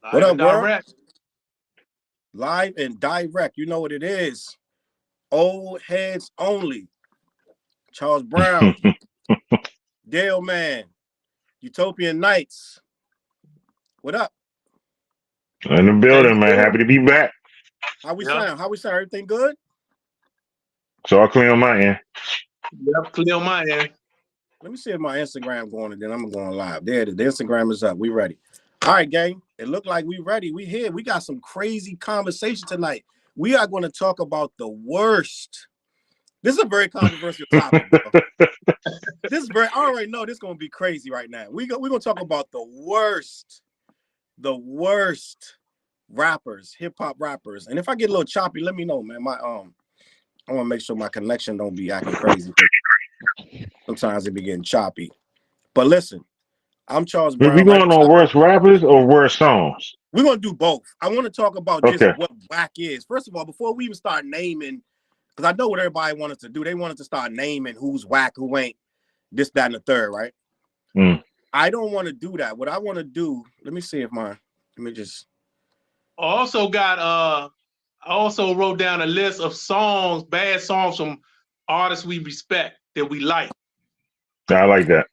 What up, world? Direct. Live and direct. You know what it is. Old heads only. Charles Brown, Dale Man, Utopian Knights. What up? In the building, man. Happy to be back. How we sound? How we sound? Everything good? So I'll clear on my end. Yep, clear on my end. Let me see if my Instagram going, and then I'm going live. There it is. The Instagram is up. We ready. All right, gang. It looked like we ready. We here. We got some crazy conversation tonight. We are going to talk about the worst. This is a very controversial topic, bro. This is very. I already know this is going to be crazy right now. We're going to talk about the worst rappers, hip hop rappers. And if I get a little choppy, let me know, man. I want to make sure my connection don't be acting crazy. Sometimes it be getting choppy. But listen, I'm Charles Brown. We going on worst rappers or worst songs? We're going to do both. I want to talk about just what whack is. First of all, before we even start naming, because I know what everybody wanted to do. They wanted to start naming who's whack, who ain't, this, that, and the third, right? I don't want to do that. What I want to do, let me see if let me just. I also wrote down a list of songs, bad songs from artists we respect that we like. I like that.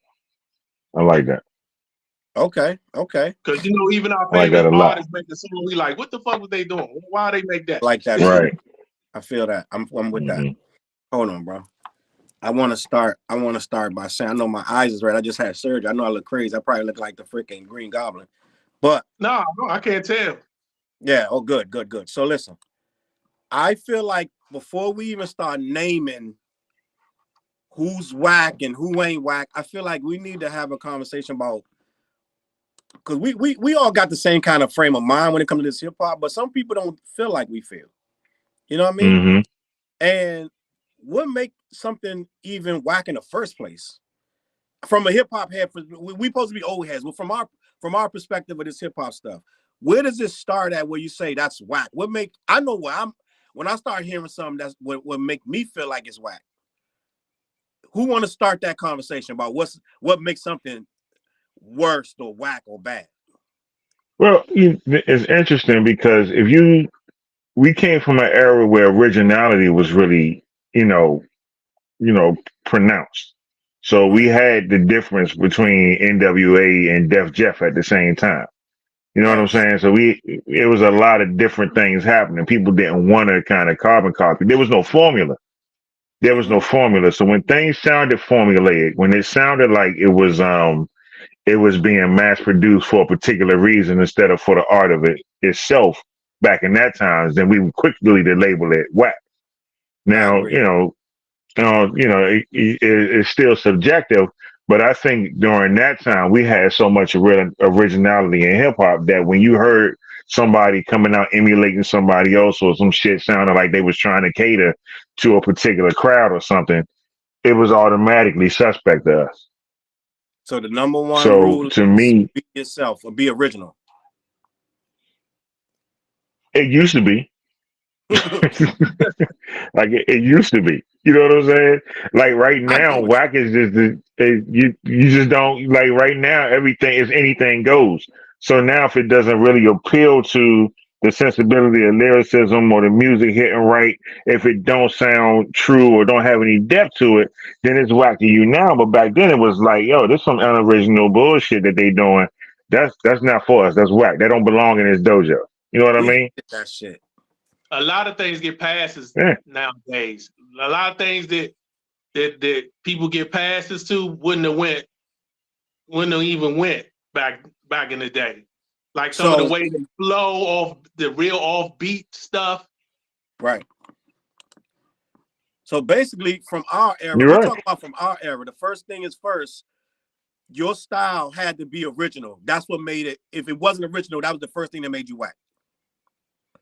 Okay. Because even our favorite artists make the song we like. What the fuck was they doing? Why they make that? Like that, right? I feel that. I'm with that. Hold on, bro. I want to start by saying I know my eyes is red. I just had surgery. I know I look crazy. I probably look like the freaking Green Goblin, but no, I can't tell. Yeah. Oh, good. So listen, I feel like before we even start naming who's whack and who ain't whack, I feel like we need to have a conversation about, because we all got the same kind of frame of mind when it comes to this hip hop, but some people don't feel like we feel. You know what I mean? And what make something even whack in the first place? From a hip hop head, we supposed to be old heads. Well, from our perspective of this hip hop stuff, where does this start at? Where you say that's whack? When I start hearing something that's what make me feel like it's whack. Who want to start that conversation about what makes something worse or whack or bad? Well, it's interesting because we came from an era where originality was really, pronounced. So we had the difference between NWA and Def Jeff at the same time. You know what I'm saying? So it was a lot of different things happening. People didn't want to kind of carbon copy. There was no formula. So when things sounded formulaic, when it sounded like it was being mass produced for a particular reason instead of for the art of it itself back in that times, then we would quickly to label it whack. Now, it's still subjective, but I think during that time we had so much originality in hip hop that when you heard somebody coming out emulating somebody else or some shit sounded like they was trying to cater to a particular crowd or something, it was automatically suspect to us. So the number one rule to me, be yourself or be original. It used to be. Like it used to be. You know what I'm saying? Like right now, whack is just you just don't like right now. Everything is anything goes. So now, if it doesn't really appeal to the sensibility of lyricism or the music hitting right, if it don't sound true or don't have any depth to it, then it's whack to you now. But back then, it was like, yo, this some unoriginal bullshit that they doing. That's not for us. That's whack. They don't belong in this dojo. You know what I mean? That shit. A lot of things get passes nowadays. A lot of things that people get passes to wouldn't have even went back in the day. Like some of the way they flow off the real offbeat stuff. Right. So basically, from our era, we're talking about from our era. The first thing is first, your style had to be original. That's what made it. If it wasn't original, that was the first thing that made you whack.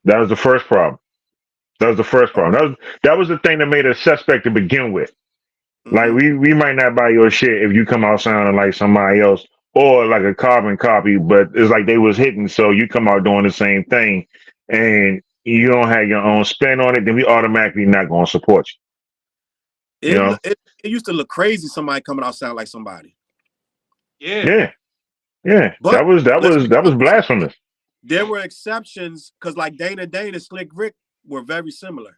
That was the first problem. That was the thing that made us suspect to begin with. Like we might not buy your shit if you come out sounding like somebody else or like a carbon copy, but it's like they was hitting, so you come out doing the same thing and you don't have your own spin on it, then we automatically not gonna support you. It used to look crazy somebody coming out sound like somebody. Yeah. But that was blasphemous. There were exceptions because like Dana Dane and Slick Rick were very similar.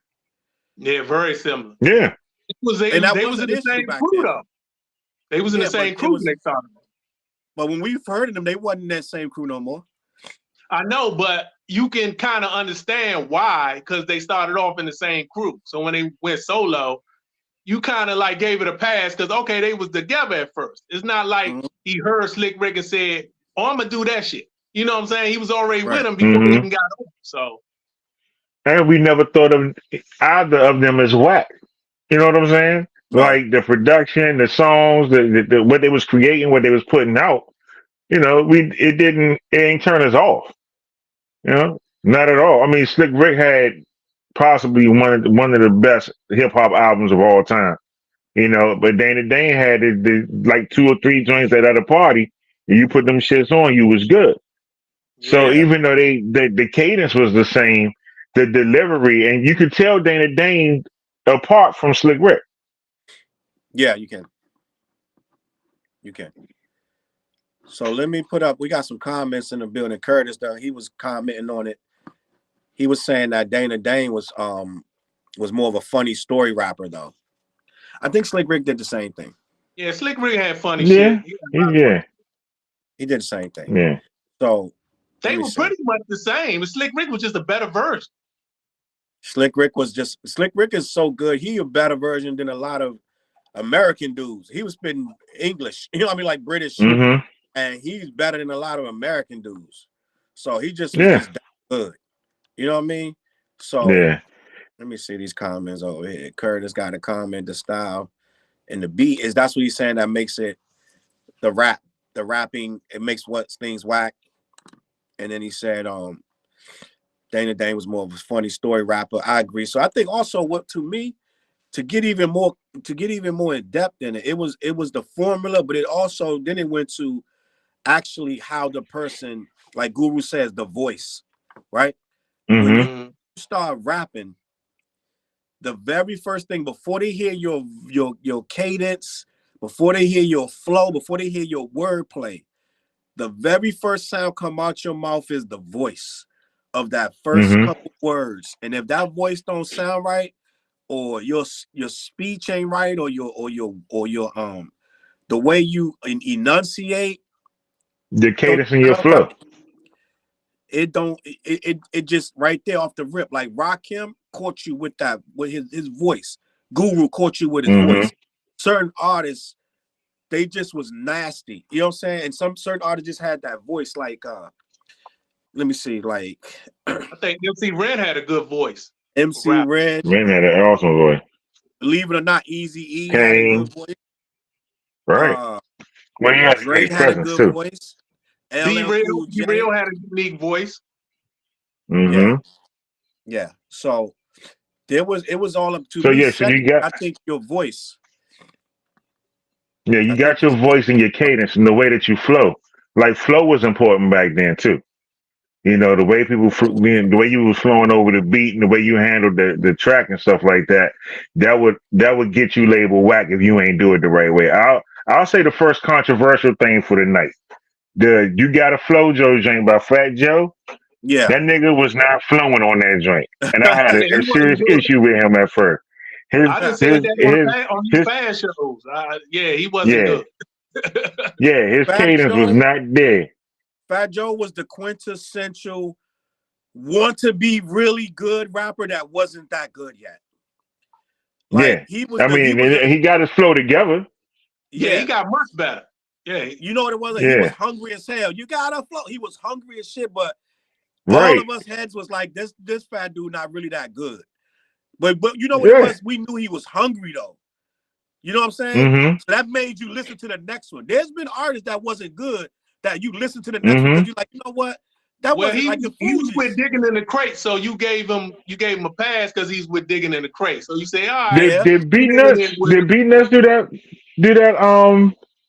Yeah, very similar. Yeah. They was in the same crew though. They was in the same crew when they started. But when we heard of them, they wasn't in that same crew no more. I know, but you can kind of understand why, because they started off in the same crew. So when they went solo, you kind of like gave it a pass because okay, they was together at first. It's not like he heard Slick Rick and said, "Oh, I'm gonna do that shit." You know what I'm saying? He was already with him before he even got on. So, and we never thought of either of them as whack. You know what I'm saying? No. Like the production, the songs, the what they was creating, what they was putting out. You know, it ain't turn us off. You know, not at all. I mean, Slick Rick had possibly one of the best hip hop albums of all time. You know, but Dana Dane had the like 2 or 3 joints at a party, and you put them shits on, you was good. Yeah. So even though the cadence was the same, the delivery, and you could tell Dana Dane apart from Slick Rick. Yeah, you can. You can. So let me put up, we got some comments in the building. Curtis, though, he was commenting on it. He was saying that Dana Dane was more of a funny story rapper, though. I think Slick Rick did the same thing. Yeah, Slick Rick had funny shit. He did the same thing. Yeah. So they were pretty much the same. Slick Rick was just a better version. Slick Rick is so good. He a better version than a lot of American dudes. He was spitting English, you know what I mean, like British. And he's better than a lot of American dudes. So he just is good. You know what I mean? So let me see these comments over here. Curtis got a comment, the style and the beat that's what he's saying that makes it the rapping, it makes things whack. And then he said Dana Dane was more of a funny story rapper. I agree. So I think also to get even more in depth in it, it was the formula, but it also then it went to actually how the person, like Guru says, the voice, right? When you start rapping, the very first thing before they hear your cadence, before they hear your flow, before they hear your wordplay, the very first sound come out your mouth is the voice of that first couple words. And if that voice don't sound right, or your speech ain't right, or your the way you enunciate, the cadence in your flow, it just right there off the rip. Like Rakim caught you with his voice. Guru caught you with his voice. Certain artists, they just was nasty. You know what I'm saying? And some certain artists just had that voice. Like let me see, like I think MC Ren had a good voice. MC Ren had an awesome voice. Believe it or not, Eazy-E had a good voice. Right. Well, he has a great presence too. Voice. B-Real had a unique voice. Yeah. So it was all up to so me. So you got, I think your voice. Yeah, you got your voice and your cadence and the way that you flow. Like flow was important back then too. You know, the way the way you was flowing over the beat and the way you handled the track and stuff like that, that would get you labeled whack if you ain't do it the right way. I'll say the first controversial thing for the night. The You Gotta Flow Joe joint by Fat Joe. Yeah. That nigga was not flowing on that joint. And I had a serious issue with him at first. I just said that on his fan shows. He wasn't good. His cadence was not there. Fat Joe was the quintessential want to be really good rapper that wasn't that good yet. Like, he got his flow together. Yeah, he got much better. Yeah, you know what it was? Like, he was hungry as hell. You gotta flow. He was hungry as shit, but all of us heads was like, this fat dude not really that good. But you know what it was? We knew he was hungry though. You know what I'm saying? So that made you listen to the next one. There's been artists that wasn't good that you listen to the next one because you're like, you know what? That wasn't like the Fugees. He was with digging in the crate, so you gave him a pass because he's with digging in the crate. So you say, all right. Did Beat Nuts do that?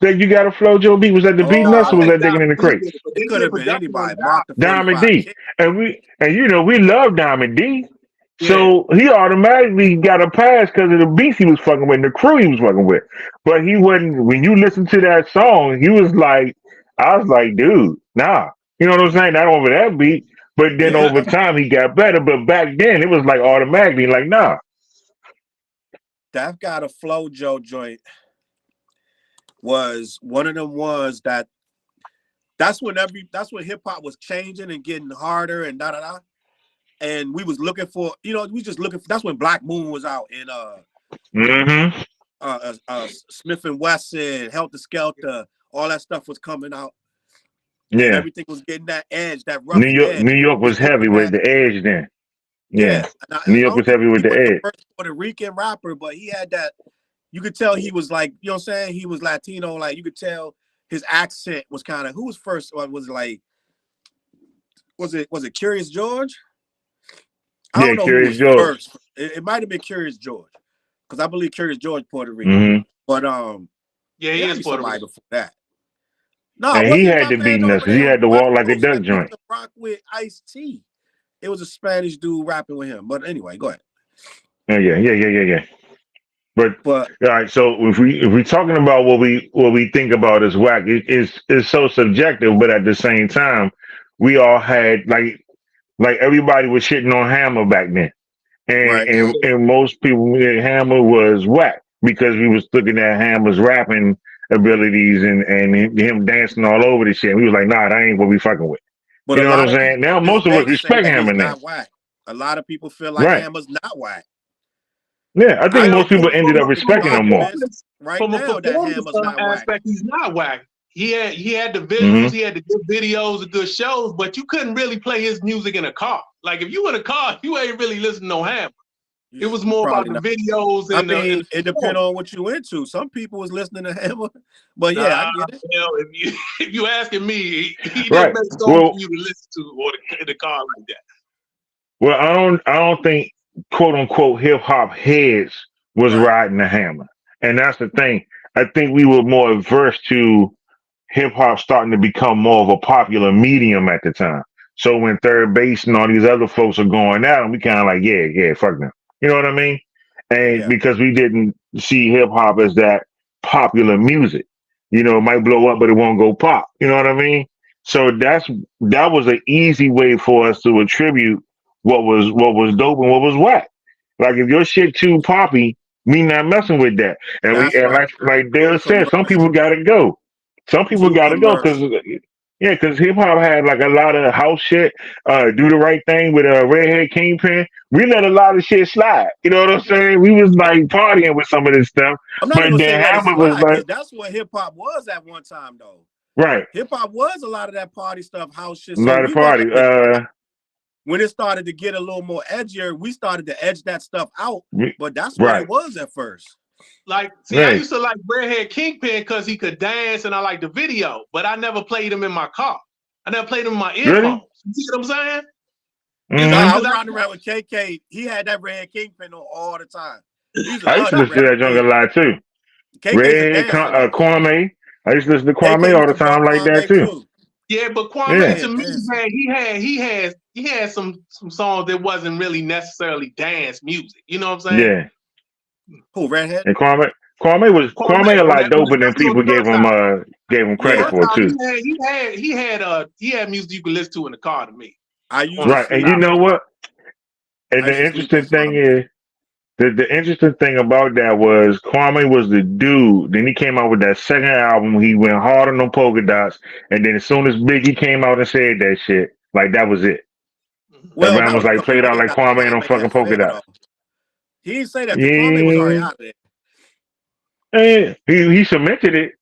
That You Gotta Flow Joe beat? Was that the Beat Nuts or was that digging in the crate? It could have been anybody. Diamond D. And we love Diamond D. So he automatically got a pass because of the beats he was fucking with and the crew he was fucking with. But he wasn't, when you listen to that song, I was like, dude, nah. You know what I'm saying? Not over that beat. But then over time he got better. But back then it was like automatically like, nah. That Got a Flow Joe joint was one of them ones that's when hip hop was changing and getting harder and da da da. And we was looking for, we just looking for, that's when Black Moon was out and Smith and Wesson, Helter Skelter, all that stuff was coming out. Yeah. And everything was getting that edge, that rough edge. New York was heavy with the edge then. Yeah. New York was heavy with the edge. First Puerto Rican rapper, but he had that, you could tell he was like, you know what I'm saying? He was Latino, like you could tell his accent was kind of, who was first? Was it Curious George? I don't know Curious who was George. first. It might have been Curious George. Because I believe Curious George Puerto Rican. But he is Puerto Rican before that. No, and he had to be nuts. He had to walk like a duck joint. To rock with Ice-T. It was a Spanish dude rapping with him. But anyway, go ahead. Yeah. But all right. So if we talking about what we think about as whack, it's so subjective. But at the same time, we all had like everybody was shitting on Hammer back then, and most people Hammer was whack because we was looking at Hammer's rapping abilities and him dancing all over the shit. And we was like, nah, that ain't what we fucking with. But you know what I'm saying? Now most of us respect Hammer now. Whack. A lot of people feel like Hammer's not whack. Yeah, I think most people ended up respecting him more. Right from now, a performance aspect, he's not whack. He had the visuals, he had the good videos, the good shows, but you couldn't really play his music in a car. Like if you in a car, you ain't really listening to no Hammer. It was more about the videos. And it depends on what you into. Some people was listening to Hammer, but I get it. If you asking me, he didn't make songs for you to listen to or in the car like that. Well, I don't think quote unquote hip hop heads was riding the Hammer, and that's the thing. I think we were more averse to hip hop starting to become more of a popular medium at the time. So when Third Base and all these other folks are going out, and we kind of like, yeah, fuck them. You know what I mean? And because we didn't see hip hop as that popular music, it might blow up, but it won't go pop. You know what I mean? So that was an easy way for us to attribute what was dope and what was whack. Like if your shit too poppy, we not messing with that. And like Dale said, some people gotta go. Some people gotta go because hip hop had like a lot of house shit. Do the Right Thing with a Redhead Kingpin. We let a lot of shit slide. You know what I'm saying? We was like partying with some of this stuff. I'm not gonna say Hammer was like, that's what hip hop was at one time though. Right. Hip hop was a lot of that party stuff, house shit. A lot of party. When it started to get a little more edgier, we started to edge that stuff out. But that's what it was at first. Like, I used to like Redhead Kingpin because he could dance and I liked the video, but I never played him in my car. I never played him in my earphones. Really? You see what I'm saying? I was riding around with KK. He had that Redhead Kingpin on all the time. I used to listen to that junk a lot too. Redhead, Kwame. I used to listen to Kwame all the time like that too. Yeah, but Kwame to me, man, he had some songs that wasn't really necessarily dance music. You know what I'm saying? Yeah. Who, Redhead? And Kwame was a lot doper than people gave him credit for too. He had music you could listen to in the car to me. And you know what? And the interesting thing is, the interesting thing about that was Kwame was the dude. Then he came out with that second album. He went hard on them polka dots. And then as soon as Biggie came out and said that shit, like that was it. Well, that man was like played out like Kwame and them fucking polka dots. He didn't say that. Kwame was already out And there. he cemented it.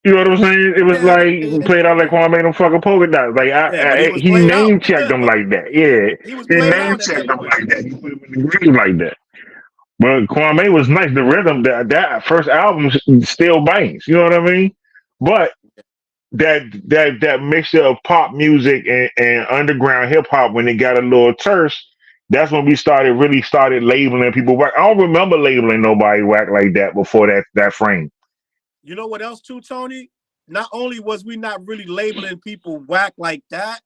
You know what I'm saying? It was like he played out like Kwame and them fucking polka dots. Like he name checked them like that. Yeah, he name checked them like that. He put him in the grave like that. But Kwame was nice. The rhythm, that first album still bangs. You know what I mean? But that mixture of pop music and underground hip hop, when it got a little terse, that's when we really started labeling people whack. I don't remember labeling nobody whack like that before that frame. You know what else too, Tony? Not only was we not really labeling people whack like that,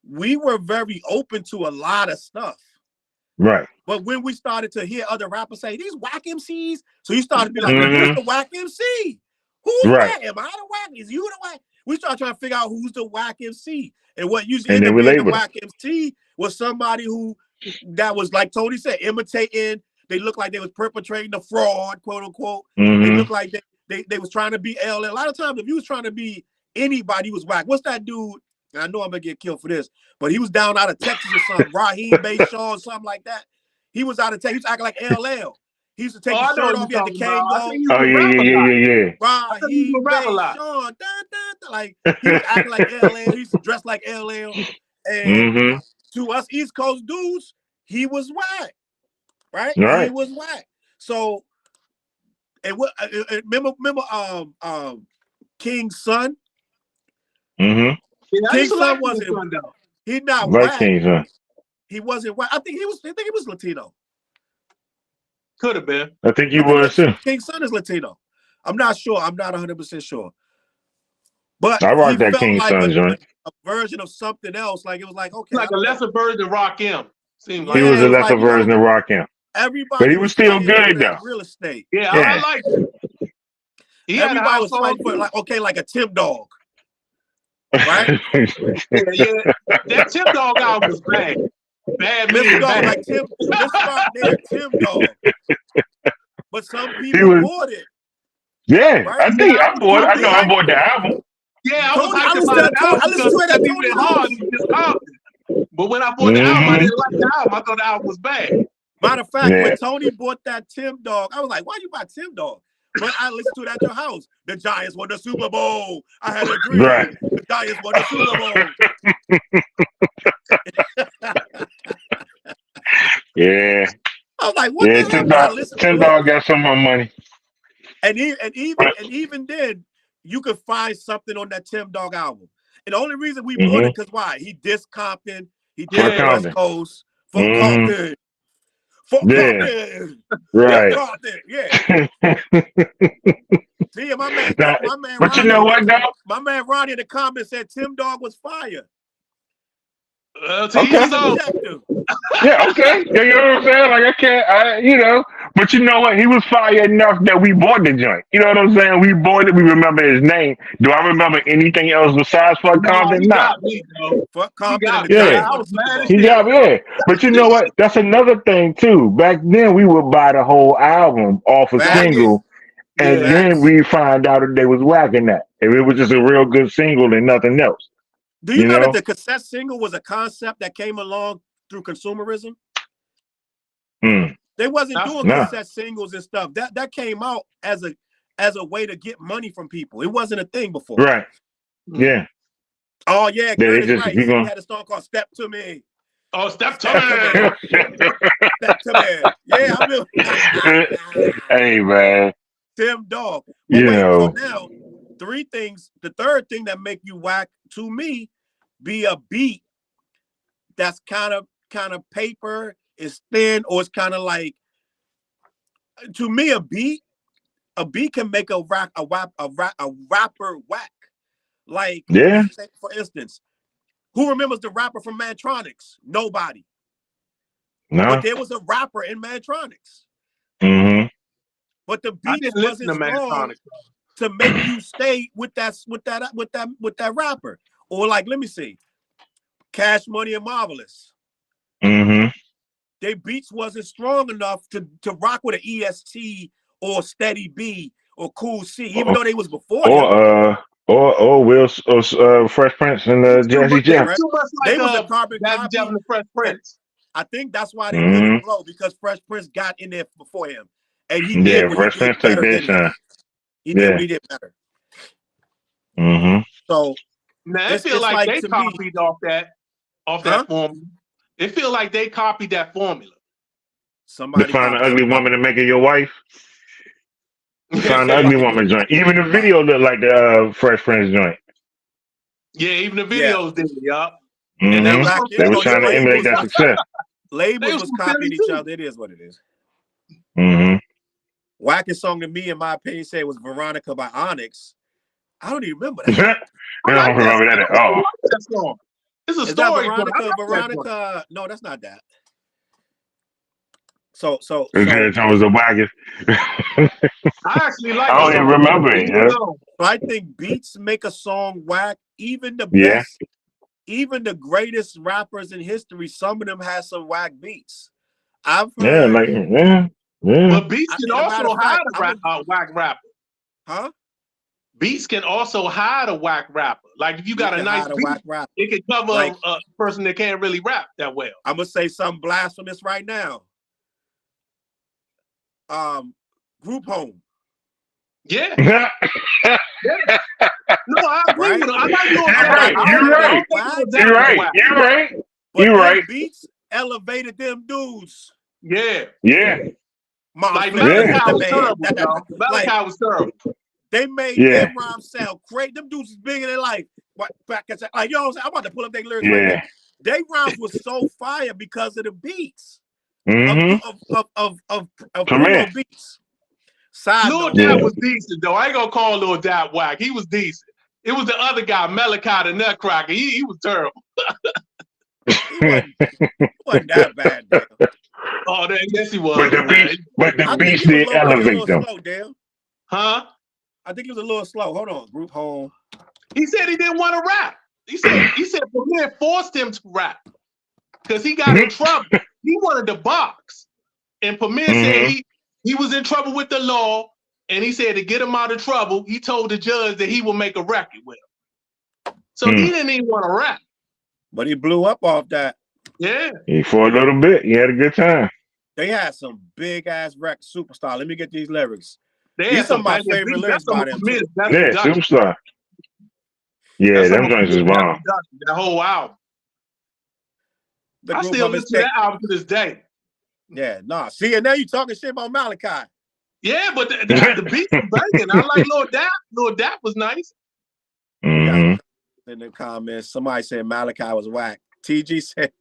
we were very open to a lot of stuff. Right. But when we started to hear other rappers say these whack MCs, so you started to be like, who's the whack MC? Who's that? Am I the whack? Is you the whack? We started trying to figure out who's the whack MC. And what usually And ended then up we being the labeled whack MC was somebody who that was, like Tony said, imitating. They looked like they was perpetrating the fraud, quote unquote. They looked like they was trying to be LL. A lot of times, if you was trying to be anybody, was whack. What's that dude? And I know I'm gonna get killed for this, but he was down out of Texas or something. Raheem Bayshaw or something like that. He was out of Texas. He was acting like LL. He used to take his shirt off. He had the cane going. Oh yeah. Raheem Bayshaw. Like he was acting like LL. He used to dress like LL. And to us East Coast dudes, he was whack. Right? He was whack. So, and what? Remember, King's son. King's son wasn't. He not whack. King's son. He wasn't whack. I think he was Latino. Could have been. I think he was too. King's son is Latino. I'm not sure. I'm not 100% sure. But I rocked he that felt King's like son joint. a version of something else. Like it was like, okay, like a lesser version of Rock M. Seemed like he was a lesser version of Rock M. Everybody, but he was still good though. Real estate. Yeah, I like it. Everybody was fighting for like a Tim Dog. Right? That Tim Dog album was bad. Bad meaning bad. Like Tim, let's start there, Tim Dog. But some people bought it. Yeah, right? I think I bought it. I know I bought the album. Yeah, I was hyped about the album because it was hard. It was just confident. But when I bought the album, I didn't like the album. I thought the album was bad. Matter of fact, when Tony bought that Tim Dog, I was like, why you buy Tim Dog? But I listened to it at your house. The Giants won the Super Bowl. I had a dream. Right. The Giants won the Super Bowl. Yeah. I was like, what the hell? Tim Dog got some more money. And even then, you could find something on that Tim Dog album. And the only reason we bought it because why? He dissed Compton. He did West Coast for Compton. For Compton. Right. Compton. Yeah. See, my man but Ronnie, you know what, though? My man Ronnie in the comments said Tim Dog was fire. Okay. Yeah, okay. You know what I'm saying? Like but you know what? He was fire enough that we bought the joint. You know what I'm saying? We bought it. We remember his name. Do I remember anything else besides Fuck Compton? No. Fuck Compton. Yeah. He got me. But you know what? That's another thing too. Back then, we would buy the whole album off a single, and then we find out that they was whacking that. If it was just a real good single and nothing else. Do you know that the cassette single was a concept that came along through consumerism? They wasn't doing cassette singles and stuff. That came out as a way to get money from people. It wasn't a thing before. Right. Yeah. Oh yeah, Greene is right. He had a song called "Step to Me." Oh, Step to Me. Step to Me. Yeah, I Hey man. Tim Dog. But so now, three things. The third thing that make you whack to me be a beat that's kind of paper, is thin, or it's kind of like, to me, a beat can make a rapper whack. Like, for instance, who remembers the rapper from Mantronics? Nobody. No. But there was a rapper in Mantronics. But the beat wasn't strong to make you stay with that rapper. Or like, let me see, Cash Money and Marvelous. Their beats wasn't strong enough to rock with an EST or Steady B or Cool C, even though they was before. Or Will Fresh Prince and Jazzy Jeff. They was a carbon copy. The Fresh Prince. I think that's why they couldn't blow, because Fresh Prince got in there before him, and he did. Fresh Prince took their shine. He did better. So now it feels like they copied off that formula. It feels like they copied that formula. Somebody to find an ugly woman to make her your wife. Find an ugly woman joint. Even the video looked like the Fresh Prince joint. Yeah, even the videos did. Yup. And they were trying to emulate that success. Labels was copying each other. It is what it is. Wackest song to me, in my opinion, say was Veronica by Onyx. I don't even remember that. I don't remember that at all. It's a story. Veronica? No, that's not that. So It was the waggest. I actually like I the don't even song. remember it. Yeah. So I think beats make a song whack. Even the Yeah. best, even the greatest rappers in history, some of them have some whack beats. I've heard. But beats can And a matter also of fact, hide a whack rapper. Huh? Beats can also hide a whack rapper. Like if you got a nice beat, whack rapper. it can cover Like, a person that can't really rap that well. I'm gonna say something blasphemous right now. Group Home. Yeah. Yeah. No, I agree Right? with him. I like Lil You're Dap. right. You're right. You're right. You're right. But You're them right. beats elevated them dudes. Yeah. Yeah. Like Malachi was terrible, y'all. Malachi was terrible. They made their rhymes sound great. Them dudes is bigger than life. Like, you know what I'm saying? I'm about to pull up their lyrics right now. They rhymes was so fire because of the beats. Of Primo beats. Lil Dap was decent though. I ain't gonna call Lil Dap whack. He was decent. It was the other guy, Malachi the Nutcracker. He was terrible. He wasn't that bad, though. Oh, yes, he was. But the beats did elevate them. Slow, huh? I think he was a little slow. Hold on, Group Home. He said he didn't want to rap. He said Premier forced him to rap because he got in trouble. He wanted to box, and Premier said he was in trouble with the law, and he said to get him out of trouble, he told the judge that he would make a record with him. So he didn't even want to rap. But he blew up off that. Yeah. For a little bit, he had a good time. They had some big ass rap Superstar. Let me get these lyrics. They These are some of my favorite lyrics by them. Yeah, Superstar. Yeah, them joints is bomb. That whole album. I still listen to that album to this day. Yeah, nah. See, and now you talking shit about Malachi. Yeah, but the beats are banging. I like Lil Dap. Lil Dap was nice. In the comments, somebody said Malachi was whack. TG said,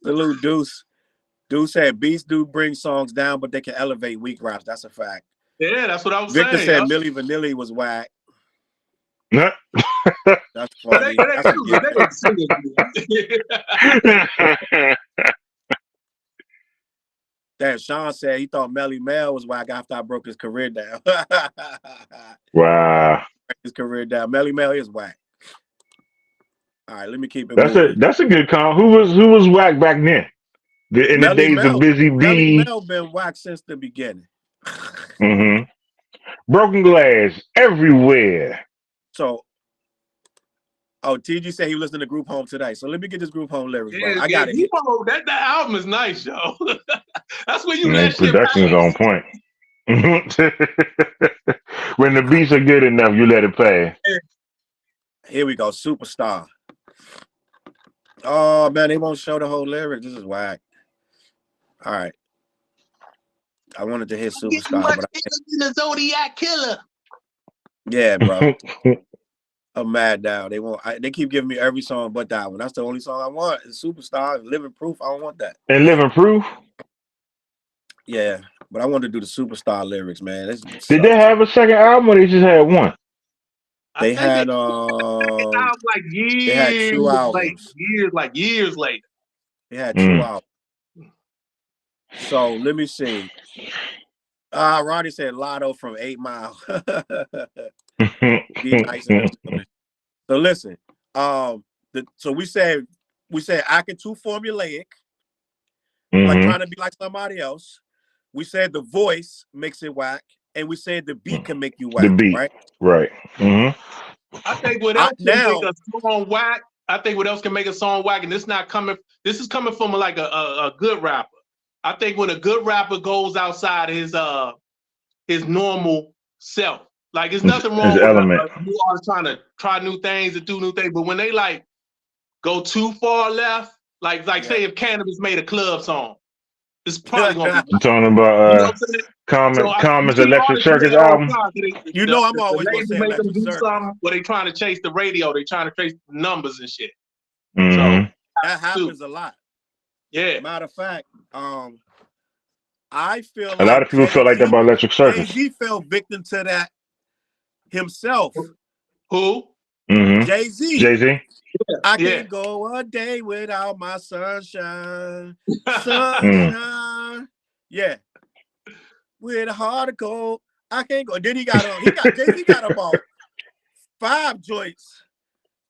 salute Deuce. Deuce said, beats do bring songs down, but they can elevate weak raps. That's a fact. Yeah, that's what I was Victor saying. Victor said Milli Vanilli was whack. That's funny. Damn, Sean said he thought Melly Mel was whack after I broke his career down. Wow. His career down. Melly Mel is whack. All right, let me keep it moving. That's a good call. Who was whack back then? In the days of Busy B. Melly Mel been whack since the beginning. Broken glass everywhere. So, TG said he listened to Group Home today. So let me get this Group Home lyrics, bro. I got it. That album is nice, yo. That's when you let shit production's on point. When the beats are good enough, you let it pass. Here we go, Superstar. Oh man, they won't show the whole lyric. This is whack. All right. I wanted to hit Superstar, but the Zodiac Killer. Yeah, bro. I'm mad now. They won't. They keep giving me every song but that one. That's the only song I want. It's Superstar, Living Proof. I don't want that. And Living Proof? Yeah, but I want to do the Superstar lyrics, man. Did they have a second album or they just had one? They had like years. They had 2 albums. Years later. They had 2 albums. So let me see. Ronnie said Lotto from 8 Mile. Be nice. So listen, so we said acting too formulaic, like trying to be like somebody else. We said the voice makes it whack, and we said the beat can make you whack. The beat, right? I think what else can make a song whack. I think what else can make a song whack, and this is coming from like a good rapper. I think when a good rapper goes outside his normal self, like there's nothing wrong with you always trying to try new things and do new things, but when they like go too far left, like say if Cannabis made a club song, it's probably gonna be. I'm talking about Common's Electric Circus album. I'm always gonna say make them do something where they trying to chase the radio, they trying to chase numbers and shit. So that happens a lot. Yeah. Matter of fact, I feel a lot of people feel like that about Electric Circus. Jay-Z fell victim to that himself. Who? Jay-Z. Jay-Z. I can't go a day without my sunshine. Sunshine. Yeah. With a heart of gold, I can't go. And then Jay-Z got about 5 joints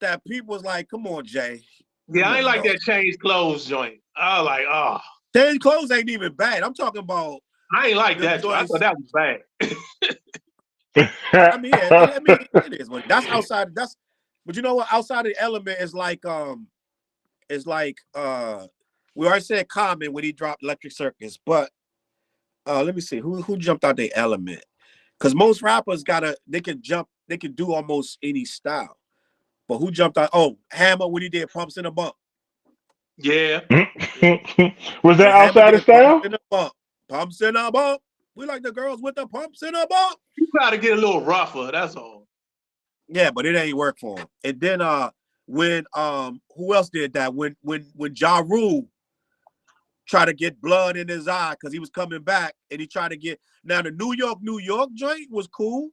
that people was like, come on, Jay. Yeah, I ain't like that change clothes joint. I was like, oh. Change clothes ain't even bad. I'm talking about. I ain't like that. I thought that was bad. I mean, it is. That's outside. But you know what? Outside of the element is like, we already said Common when he dropped Electric Circus, but let me see who jumped out the element, because most rappers they can do almost any style, but who jumped out? Oh, Hammer when he did Pumps in a Bump. Yeah. Was that outside of style? Pumps in a Bump. We like the girls with the pumps in a bump. You gotta get a little rougher. That's all. Yeah, but it ain't work for him. And then when who else did that? When Ja Rule tried to get blood in his eye because he was coming back, and he tried to get now the New York joint was cool,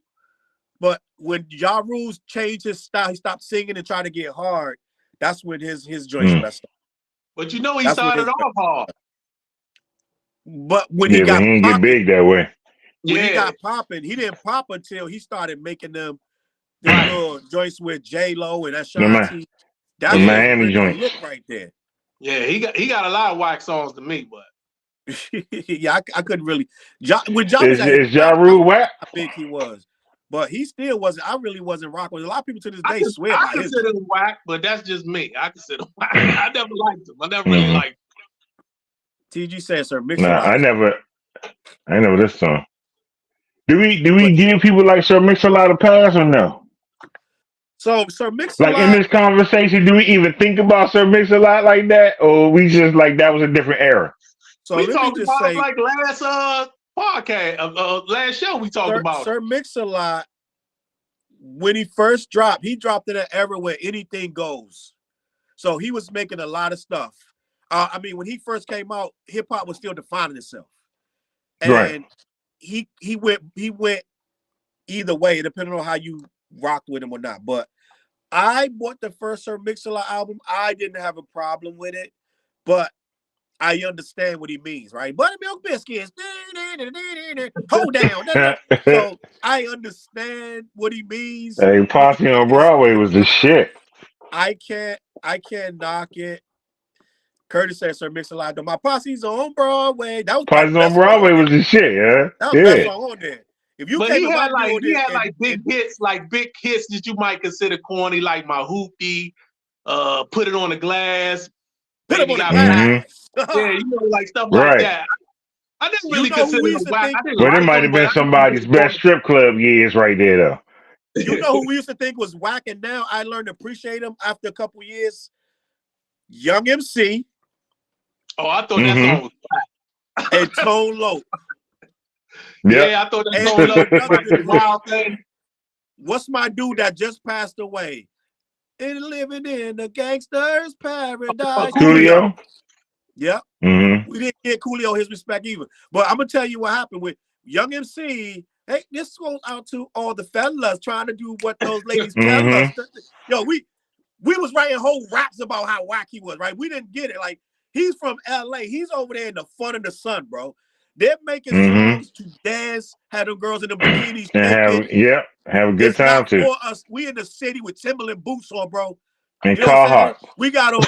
but when Ja Rule changed his style, he stopped singing and tried to get hard. That's when his joints messed up. But you know he started off hard. But when he got he didn't get big that way. When he got popping, he didn't pop until he started making them little joints with J-Lo and Ashanti. That's the Miami joint. Look right there. Yeah, he got a lot of whack songs to me, but yeah, I couldn't really. When Ja was is Ja Rule whack? How big he was, but he still wasn't. I really wasn't rocking with. A lot of people to this day swear by his. I consider him whack, but that's just me. I consider him whack. I never liked him. I never really liked him. TG said, "Sir, mix." Nah, I never this song. Do we give people like Sir Mix-a-Lot a pass or no? So Sir Mix-a-Lot, like in this conversation, do we even think about Sir Mix-a-Lot like that, or we just like that was a different era? So we talked about like last podcast, last show we talked about Sir Mix-a-Lot. When he first dropped, he dropped in an era where anything goes. So he was making a lot of stuff. I mean, when he first came out, hip hop was still defining itself, and right. he went either way, depending on how you rocked with him or not. But I bought the first Sir Mix-a-Lot album. I didn't have a problem with it, but I understand what he means, right? Buttermilk biscuits, hold down. So I understand what he means. Hey, Posse on Broadway was the shit. I can't knock it. Curtis said, "Sir Mix-a-Lot, my posse's on Broadway." That was Posse on Broadway was the shit, yeah. That was the best song on there. If you he had like big hits that you might consider corny, like My Hoopty, Put It on the Glass, Put It on the Glass. Yeah, you know, like stuff like that. I didn't really consider it whack. But it might have been somebody's best strip club years right there, though. You know who we used to think was whack, and now I learned to appreciate him after a couple years? Young MC. Oh, I thought that song was whack. And Tone Loc. Yeah, I thought that song was wild thing. What's my dude that just passed away? And living in the gangster's paradise. Coolio. Yeah. Mm-hmm. We didn't get Coolio his respect either. But I'm gonna tell you what happened with Young MC. Hey, this goes out to all the fellas trying to do what those ladies tell us. Yo, we was writing whole raps about how whack he was, right? We didn't get it. Like, he's from LA. He's over there in the fun of the sun, bro. They're making songs to dance, have them girls in the bikinis. And have a good time too. For us, we in the city with Timberland boots on, bro. And Carhartt. We got on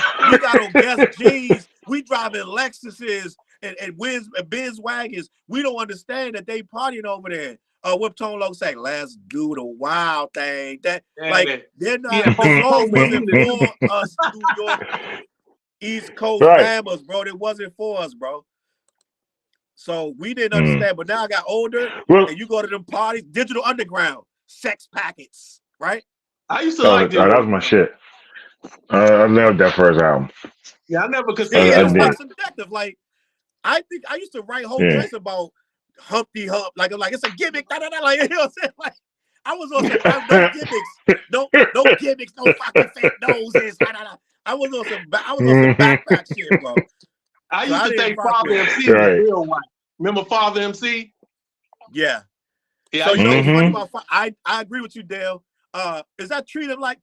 Guess jeans. We driving Lexuses and Benz wagons. We don't understand that they partying over there. What Tone Loc say? Let's do the wild thing. They're not. The song wasn't for us, New York, East Coast Bammers, bro. It wasn't for us, bro. So we didn't understand. But now I got older, and you go to them parties, Digital Underground, Sex Packets, right? I used to like that was my shit. I loved that first album. Yeah, I never considered it subjective. Like, I think I used to write whole joints about Humpty Hump, like it's a gimmick. Like, you know what I'm saying? Like, I was on some no gimmicks, no fucking fake noses. I was on some backpack shit, bro. I used to think Father MC was real white. Remember Father MC? Yeah. Yeah. So you know what's funny about I agree with you, Dale. Is that treat them like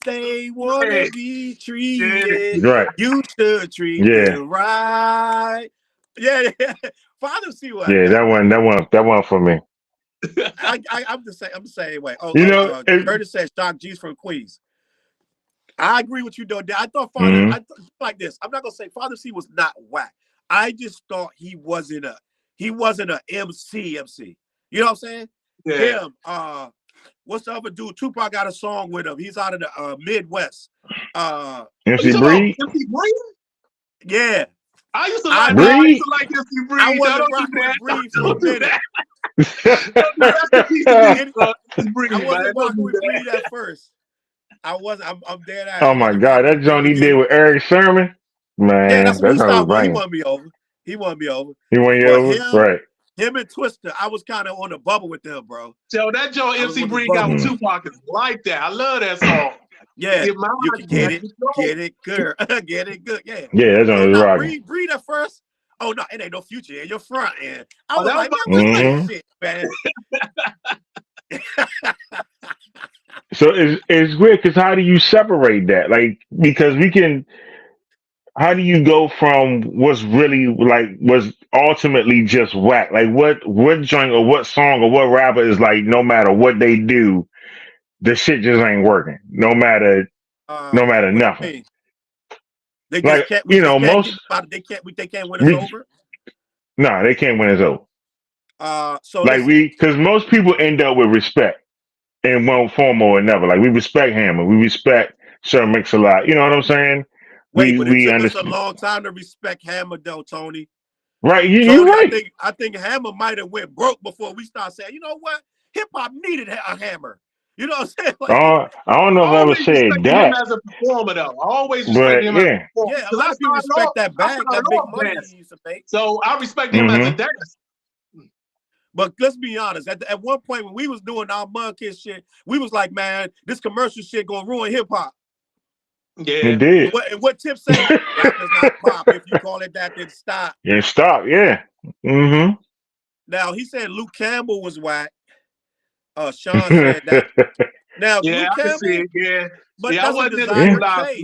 they want to be treated? Right. You should treat them right. Yeah. Father C was. Yeah, that one for me. I'm the same way. Curtis said Shock G's from Queens. I agree with you though. I thought Father. I like this. I'm not gonna say Father C was not whack. I just thought he wasn't a MC. You know what I'm saying? Yeah. Him. What's the other dude? Tupac got a song with him. He's out of the Midwest. MC Breed. MC Breed? Yeah. I used to like MC Breed. I wasn't rocking with Breed for a minute. I wasn't rocking with Breed at first. I'm dead ass. Oh my God, that joint he did with Eric Sermon, man. Yeah, that's when he started. Well, he won me over. He won you over, right? Him and Twister, I was kind of on the bubble with them, bro. So that joint MC Breed got with Tupac is like that. I love that song. Yeah, you can get it good, get it good. Yeah, that joint is rocking. Breed at first. Oh no, it ain't no future in your front end. I was like, man, shit, man. So it's weird because how do you separate that? Like, because how do you go from what's really was ultimately just whack? Like what joint or what song or what rapper is like, no matter what they do, the shit just ain't working. No matter nothing. They just can't. They can't win us over. No, they can't win us over. So because most people end up with respect in one form or another. Like we respect Hammer, we respect Sir Mix-a-Lot. You know what I'm saying? But it took us a long time to respect Hammer, though, Tony. Right, you're right. I think Hammer might have went broke before we start saying, you know what, hip hop needed a Hammer. You know what I'm saying? Like, I don't know if I ever said that. Him as a performer, though, I always respect him as a performer. Yeah, a lot of people respect that bag, that big money he used to make. So I respect him as a dancer. But let's be honest. At one point when we was doing our Mud Kids shit, we was like, man, this commercial shit gonna ruin hip hop. Yeah, it did. What Tip said? Rap is not pop. If you call it that, then stop. Yeah, stop. Yeah. Mm-hmm. Now he said Luke Campbell was whack. Sean said that. Now Luke Campbell, but that's a designer case.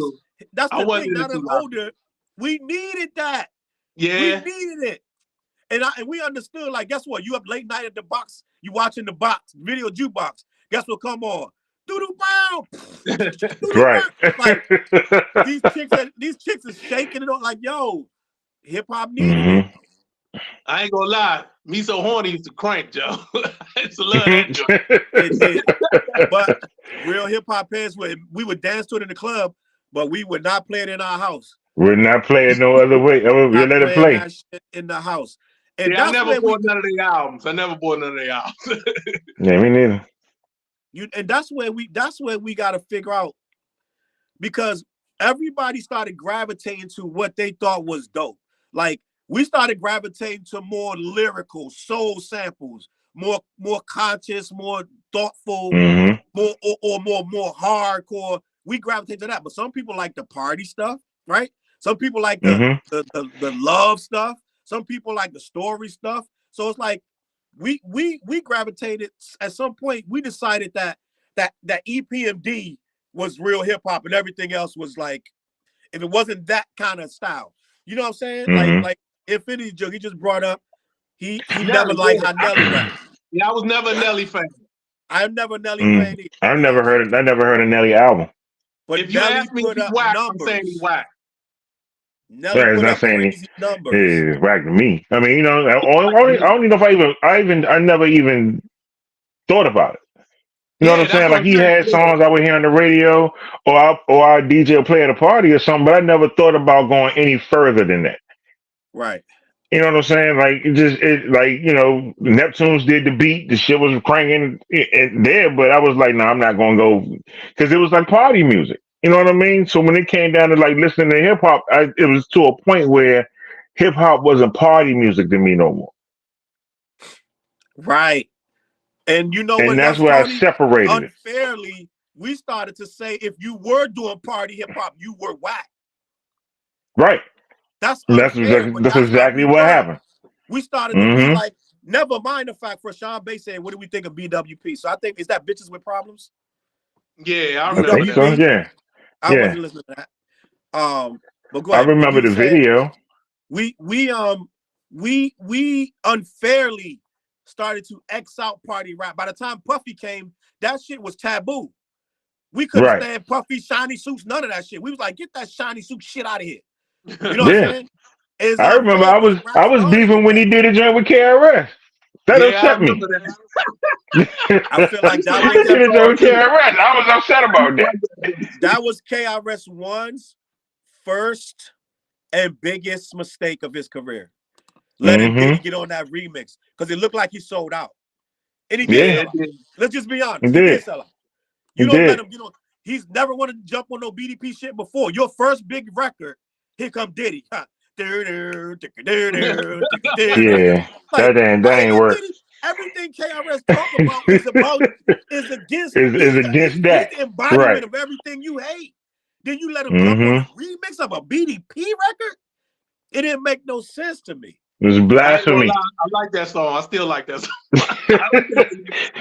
That's the thing. Now that older, we needed that. Yeah, we needed it. And we understood, like, guess what? You up late night at the box, you watching the box, video jukebox. Guess what come on? Doo-doo bow. Right. Like, these chicks are shaking it on like, yo, hip hop needed it. I ain't gonna lie. Me So Horny used to crank, Joe. I used to love that joint. It did. But real hip hop fans, we would dance to it in the club, but we would not play it in our house. We're not playing no other way. We let it play. That shit in the house. And I never bought none of their albums. Yeah, me neither. And that's where we got to figure out, because everybody started gravitating to what they thought was dope. Like we started gravitating to more lyrical soul samples, more conscious, more thoughtful, more hardcore. We gravitate to that. But some people like the party stuff, right? Some people like the love stuff. Some people like the story stuff. So it's like we gravitated at some point. We decided that EPMD was real hip hop and everything else was like, if it wasn't that kind of style, you know what I'm saying? Like Infinity Joke, he just brought up. He never liked how Nelly rapped. Yeah, I was never a Nelly fan. I'm never a Nelly fan either. I never heard a Nelly album. But if you ask me if he's whack, I'm saying he's whack. Nelly put up crazy numbers. It's whack to me. I mean, you know, I don't even know if I never even thought about it. You know what I'm saying? Like he had songs I would hear on the radio, or our DJ would play at a party or something, but I never thought about going any further than that. Right. You know what I'm saying? Like like, you know, Neptunes did the beat, the shit was cranking there, but I was like, no, I'm not gonna go, because it was like party music. You know what I mean? So when it came down to like listening to hip hop, it was to a point where hip hop wasn't party music to me no more. Right. And you know what? And that's where I separated it. Unfairly, we started to say if you were doing party hip hop, you were whack. Right. That's exactly what happened. We started to be like, never mind the fact for Sean Bay saying, what do we think of BWP? So I think, is that Bitches with Problems? Yeah, I remember that. So, yeah. I wasn't listening to that. But go ahead. I remember the video. We we unfairly started to X out party rap. By the time Puffy came, that shit was taboo. We couldn't Right. stand Puffy, shiny suits, none of that shit. We was like, get that shiny suit shit out of here. You know what I'm Yeah. saying? It's I remember unfair because rap I was started beefing with when he that. did a joint with KRS. That Yeah, I upset me. remember that. I feel like that He was did a joint with KRS. I was upset about that. that was KRS-One's first and biggest mistake of his career. Letting Diddy get on that remix because it looked like he sold out. And he did Yeah. sell out. Let's just be He honest. He did did. sell out. He You don't let did. him get on. He's never wanted to jump on no BDP shit before. Your first big record, here come Diddy. Huh. Yeah. Like, That ain't work. Diddy, everything KRS talk about is against Is he's against the that. embodiment Right. of everything you hate. Then you let him jump on Mm-hmm. a remix of a BDP record? It didn't make no sense to me. It was I ain't gonna blasphemy. lie, I like that song. I still like that song.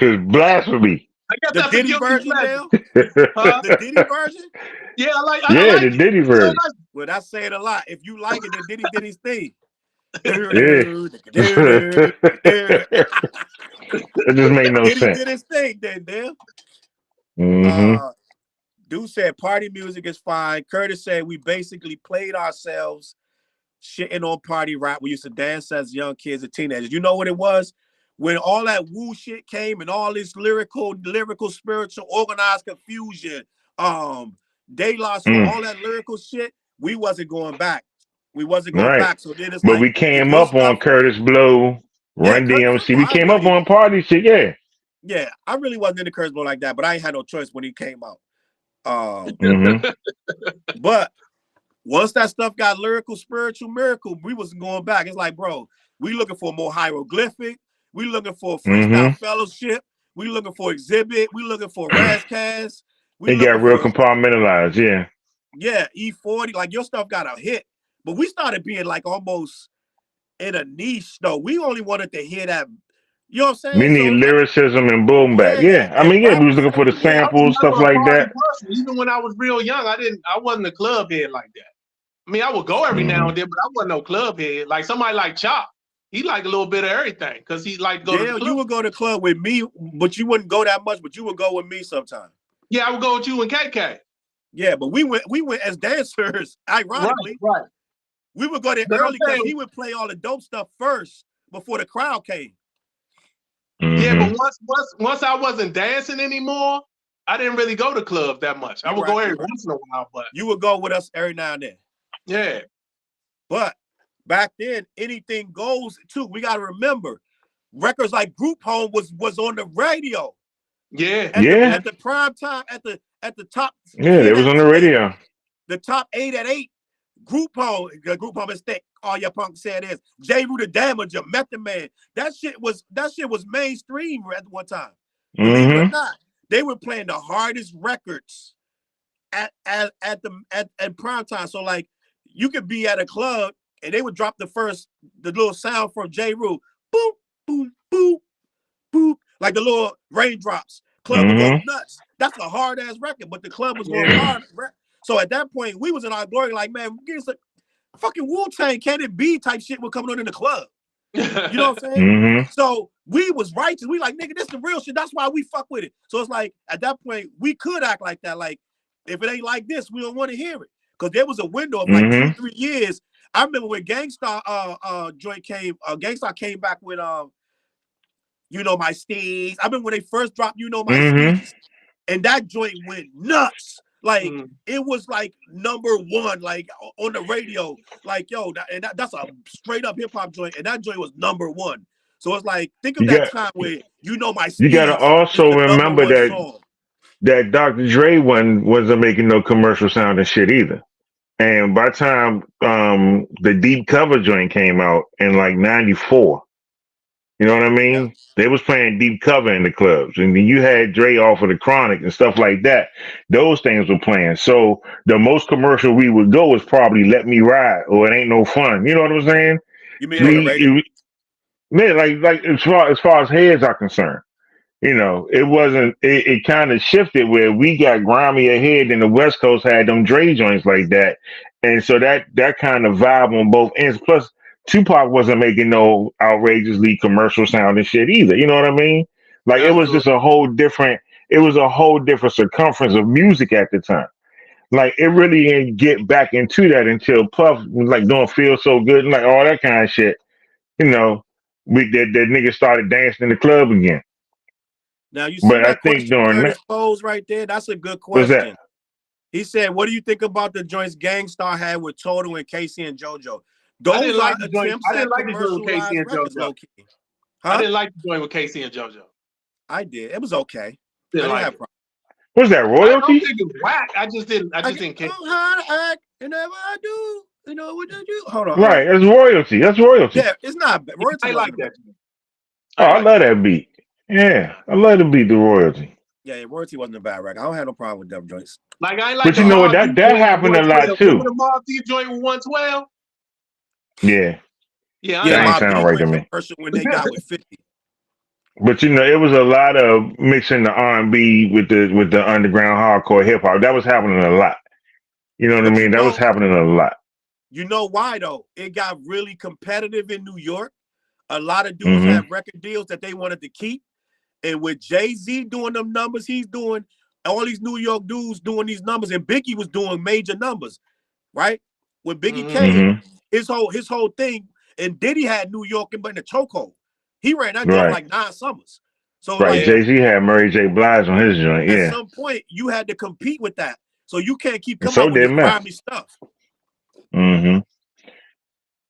It was blasphemy. I guess The that's a Diddy guilty version pleasure. now? Huh? The Diddy version? Yeah, I like Yeah, the it. Diddy I version. like Well, that's saying a lot. If you like it, then Diddy did his thing. It just made no Diddy sense. did his thing then, damn. Mm-hmm. Dude said party music is fine. Curtis said we basically played ourselves shitting on party rap. We used to dance as young kids and teenagers. You know what it was? When all that woo shit came and all this lyrical, spiritual, organized confusion, De La Soul, all that lyrical shit, we wasn't going back. We wasn't going Right. back. So then it's But like, we if came your up on stuff, Curtis Blow, yeah, Run Curtis DMC. Blow, We came up on party shit, yeah. yeah, I really wasn't into Curtis Blow like that, but I ain't had no choice when he came out. Mm-hmm. But once that stuff got lyrical, spiritual, miracle, we wasn't going back. It's like, bro, we looking for more hieroglyphic. We looking for freestyle fellowship. We looking for exhibit. We looking for Razzcast. We It got looking real for compartmentalized, yeah. yeah, E40. Like your stuff got a hit, but we started being like almost in a niche though. We only wanted to hear that. You know what I'm saying? We need lyricism and boom back. Yeah. I and mean, yeah, rap we was was looking for the everywhere. I was samples, stuff never a like party that. person. Even when I was real young, I wasn't a club head like that. I mean, I would go every now and then, but I wasn't no club head. Like somebody like Chop, he liked a little bit of everything because he liked to go to the club. You would go to the club with me, but you wouldn't go that much, but you would go with me sometime. Yeah, I would go with you and KK. Yeah, but we went as dancers, ironically. Right. We would go there early because he would play all the dope stuff first before the crowd came. Yeah, but once I wasn't dancing anymore, I didn't really go to clubs that much. I would go every once in a while, but you would go with us every now and then. Yeah. But back then, anything goes too. We gotta remember, records like Group Home was on the radio. Yeah. At the prime time, at the top. Yeah, it was on the radio. The top 8 at 8. Group Home is thick. All your punk said is J. Rue the Damager, Method Man. That shit was mainstream at one time. Believe it or not, they were playing the hardest records at prime time. So like, you could be at a club and they would drop the little sound from J. Rue, boop boop boop boop, like the little raindrops. Club would go nuts. That's a hard ass record, but the club was going hard. So at that point, we was in our glory, like, man, give us a fucking Wu-Tang, can it be type shit was coming on in the club. You know what I'm saying? So we was righteous. We like, nigga, this the real shit. That's why we fuck with it. So it's like, at that point, we could act like that. Like, if it ain't like this, we don't want to hear it. Because there was a window of like 2-3 years. I remember when Gangstar joint came, Gangstar came back with You Know My Steez. I remember when they first dropped You Know My Steez. And that joint went nuts. Like, it was like #1, like on the radio. Like, yo, that's a straight up hip hop joint. And that joint was #1. So it's like, think of that time where You Know My Steez. You gotta also remember that Dr. Dre wasn't making no commercial sound and shit either. And by the time the Deep Cover joint came out in like '94, you know what I mean? Yeah. They was playing Deep Cover in the clubs, and then you had Dre off of the Chronic and stuff like that. Those things were playing. So the most commercial we would go was probably Let Me Ride or It Ain't No Fun. You know what I'm saying? You mean on the radio? Like as far as heads are concerned, you know, it wasn't. It kind of shifted where we got grimy ahead, and the West Coast had them Dre joints like that, and so that kind of vibe on both ends. Plus, Tupac wasn't making no outrageously commercial sounding shit either. You know what I mean? Like it That's was true. just a whole different. It was a whole different circumference of music at the time. Like it really didn't get back into that until Puff was like doing "Feel So Good" and like all that kind of shit. You know, that nigga started dancing in the club again. Now you see But I that think question during that, Curtis posed right there. That's a good what's that? question. He said, "What do you think about the joints Gangstar had with Total and Casey and JoJo? I didn't Those are like the joint. attempts I didn't at like the joint with Casey commercialized and records, JoJo. low key. I Huh? didn't like the joint with Casey and JoJo. I did. It was okay. I Didn't didn't like have it. problems. What's that? I don't Royalty? think it's whack. I just didn't care. know how to act, and never I do. You know what I do? Hold on. Right, that's royalty. That's royalty. Yeah, it's not bad. Royalty I like wasn't that. Oh, I love that beat. Yeah, I love the beat, the royalty. Yeah, Royalty wasn't a bad record. I don't have no problem with them joints. Like I like But you know what? That happened a lot too. Remember the Mob Deep joint with 112? Yeah. Yeah, That ain't Mobb sound Deep right to went me. commercial when they got with 50. But you know, it was a lot of mixing the R&B with the underground hardcore hip hop. That was happening a lot. You know what I mean? That was happening a lot. You know why though? It got really competitive in New York. A lot of dudes had record deals that they wanted to keep. And with Jay-Z doing them numbers, he's doing all these New York dudes doing these numbers, and Biggie was doing major numbers, right? When Biggie came, his whole thing, and Diddy had New York in the chokehold. He ran that joint like 9 summers. So like Jay-Z had Mary J. Blige on his joint. At some point, you had to compete with that. So you can't keep coming so up with this grimy stuff. Yeah,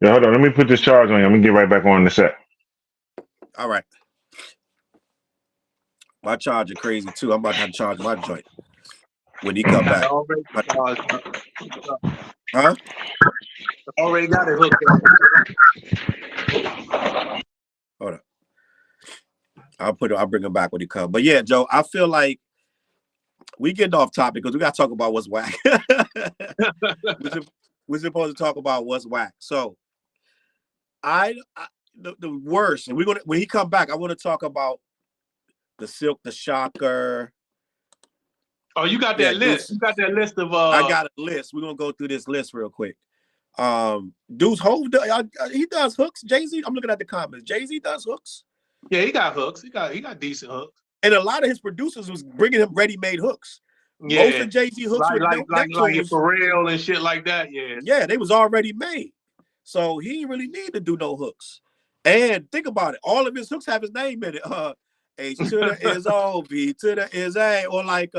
hold on. Let me put this charge on you. I'm gonna get right back on the set. All right. My charger crazy too. I'm about to have to charge my joint when he come back. Huh? Already got it hooked up. Hold up. I'll bring him back when he come. But yeah, Joe, I feel like we getting off topic because we gotta talk about what's whack. We're supposed to talk about what's whack. So the worst, and when he come back, I want to talk about the Silk, the Shocker. Oh, you got that list. You got that list of I got a list. We're gonna go through this list real quick. Dude's Hove, he does hooks. Jay-Z, I'm looking at the comments. Jay-Z does hooks. Yeah, he got hooks. He got decent hooks. And a lot of his producers was bringing him ready-made hooks. Yeah. Most of Jay-Z hooks like Pharrell and shit like that. Yeah. Yeah, they was already made. So he didn't really need to do no hooks. And think about it. All of his hooks have his name in it. H to the is O, B to the is A, or like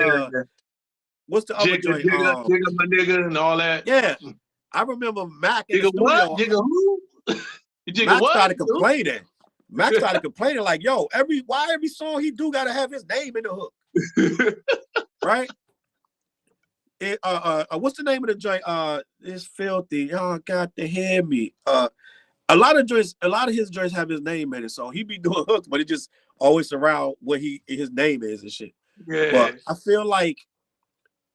what's the other joint? Jigga my nigga and all that. Yeah. I remember Mac in the studio. What? Jigga who? Mac started complaining. Mac started complaining like, yo, why every song he do gotta have his name in the hook. Right? What's the name of the joint? It's filthy. Y'all got to hear me. A lot of his joints have his name in it, so he be doing hooks, but it just always around what his name is and shit. Yeah. But I feel like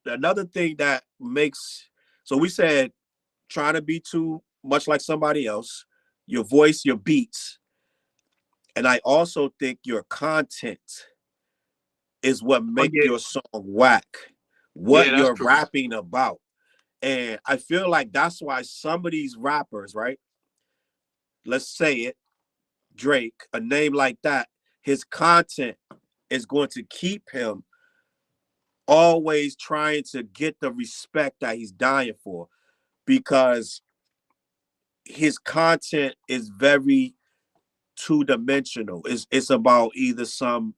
another thing that makes, so we said trying to be too much like somebody else, your voice, your beats, and I also think your content is what makes your song whack. What you're rapping about. And I feel like that's why some of these rappers, right? Let's say it, Drake, a name like that, his content is going to keep him always trying to get the respect that he's dying for, because his content is very two-dimensional. It's about either some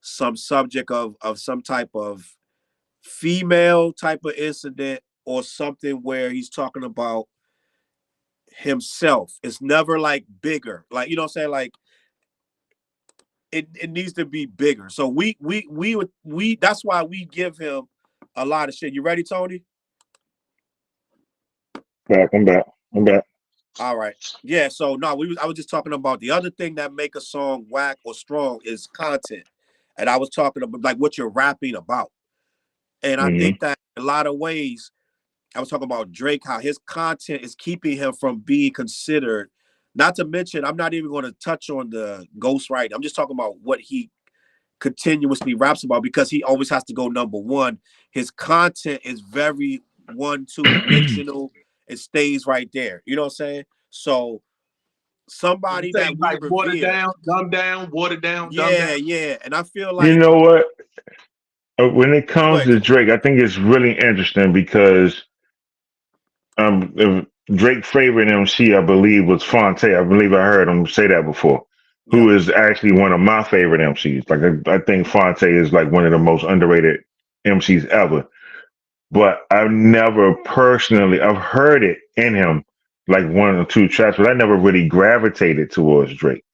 subject of some type of female type of incident or something where he's talking about himself. It's never like bigger, like, you know what I'm saying, like it needs to be bigger. So we that's why we give him a lot of shit. You ready, Tony? I'm back. All right. Yeah, so no, I was just talking about the other thing that make a song whack or strong is content. And I was talking about like what you're rapping about. And I think that in a lot of ways, I was talking about Drake, how his content is keeping him from being considered. Not to mention, I'm not even going to touch on the ghostwriting. I'm just talking about what he continuously raps about, because he always has to go number one. His content is very 1-2 dimensional. It stays right there. You know what I'm saying? So somebody Say that we like watered revere. down, dumbed down, watered down, dumbed Yeah, down. yeah. And I feel You like know what? When it go comes ahead, to King. Drake, I think it's really interesting because Drake's favorite MC, I believe, was Fonte. I believe I heard him say that before. Yep. Who is actually one of my favorite MCs? Like I think Fonte is like one of the most underrated MCs ever. But I've never personally, I've heard it in him, like one or two tracks, but I never really gravitated towards Drake.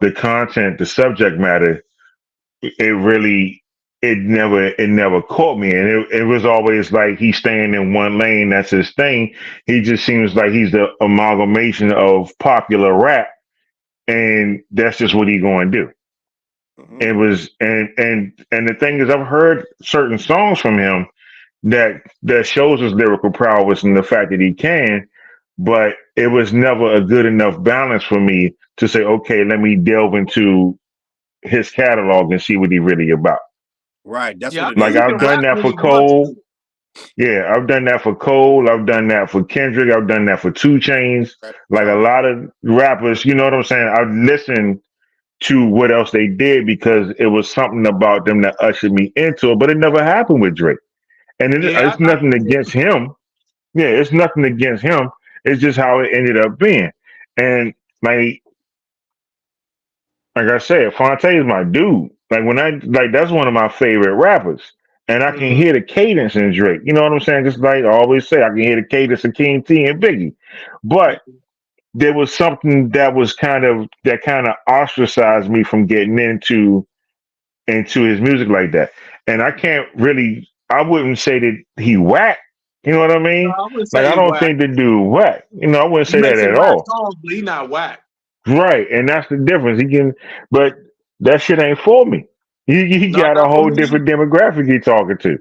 The content, the subject matter, it really, it never caught me, and it was always like he's staying in one lane. That's his thing. He just seems like he's the amalgamation of popular rap, and that's just what he's going to do. Hmm. It was, and the thing is, I've heard certain songs from him that shows his lyrical prowess and the fact that he can, but it was never a good enough balance for me to say, okay, let me delve into his catalog and see what he really about. Right. That's Yeah, what I it think Like is. he can I've done rap that when for he wants to. Cole. Yeah, I've done that for Cole. I've done that for Kendrick. I've done that for Two Chains. Right. Like a So, lot of rappers, you know what I'm saying? I've listened to what else they did because it was something about them that ushered me into it, but it never happened with Drake. And Yeah, it's I nothing think against him. Yeah, it's nothing against him. It's just how it ended up being. And like like I said, Fonte is my dude. Like when I like that's one of my favorite rappers. And I can mhm. hear the cadence in Drake. You know what I'm saying? Just like I always say, I can hear the cadence of King T and Biggie. But there was something that kind of ostracized me from getting into his music like that. And I can't really I wouldn't say that he whack. You know what I No, mean? I wouldn't Like say I he don't whack. think the dude whack. You know, I wouldn't He say that makes some at whack all. songs, but he not whack. Right, and that's the difference. He can, but that shit ain't for me. He No, got a not for whole me different either. demographic he talking to.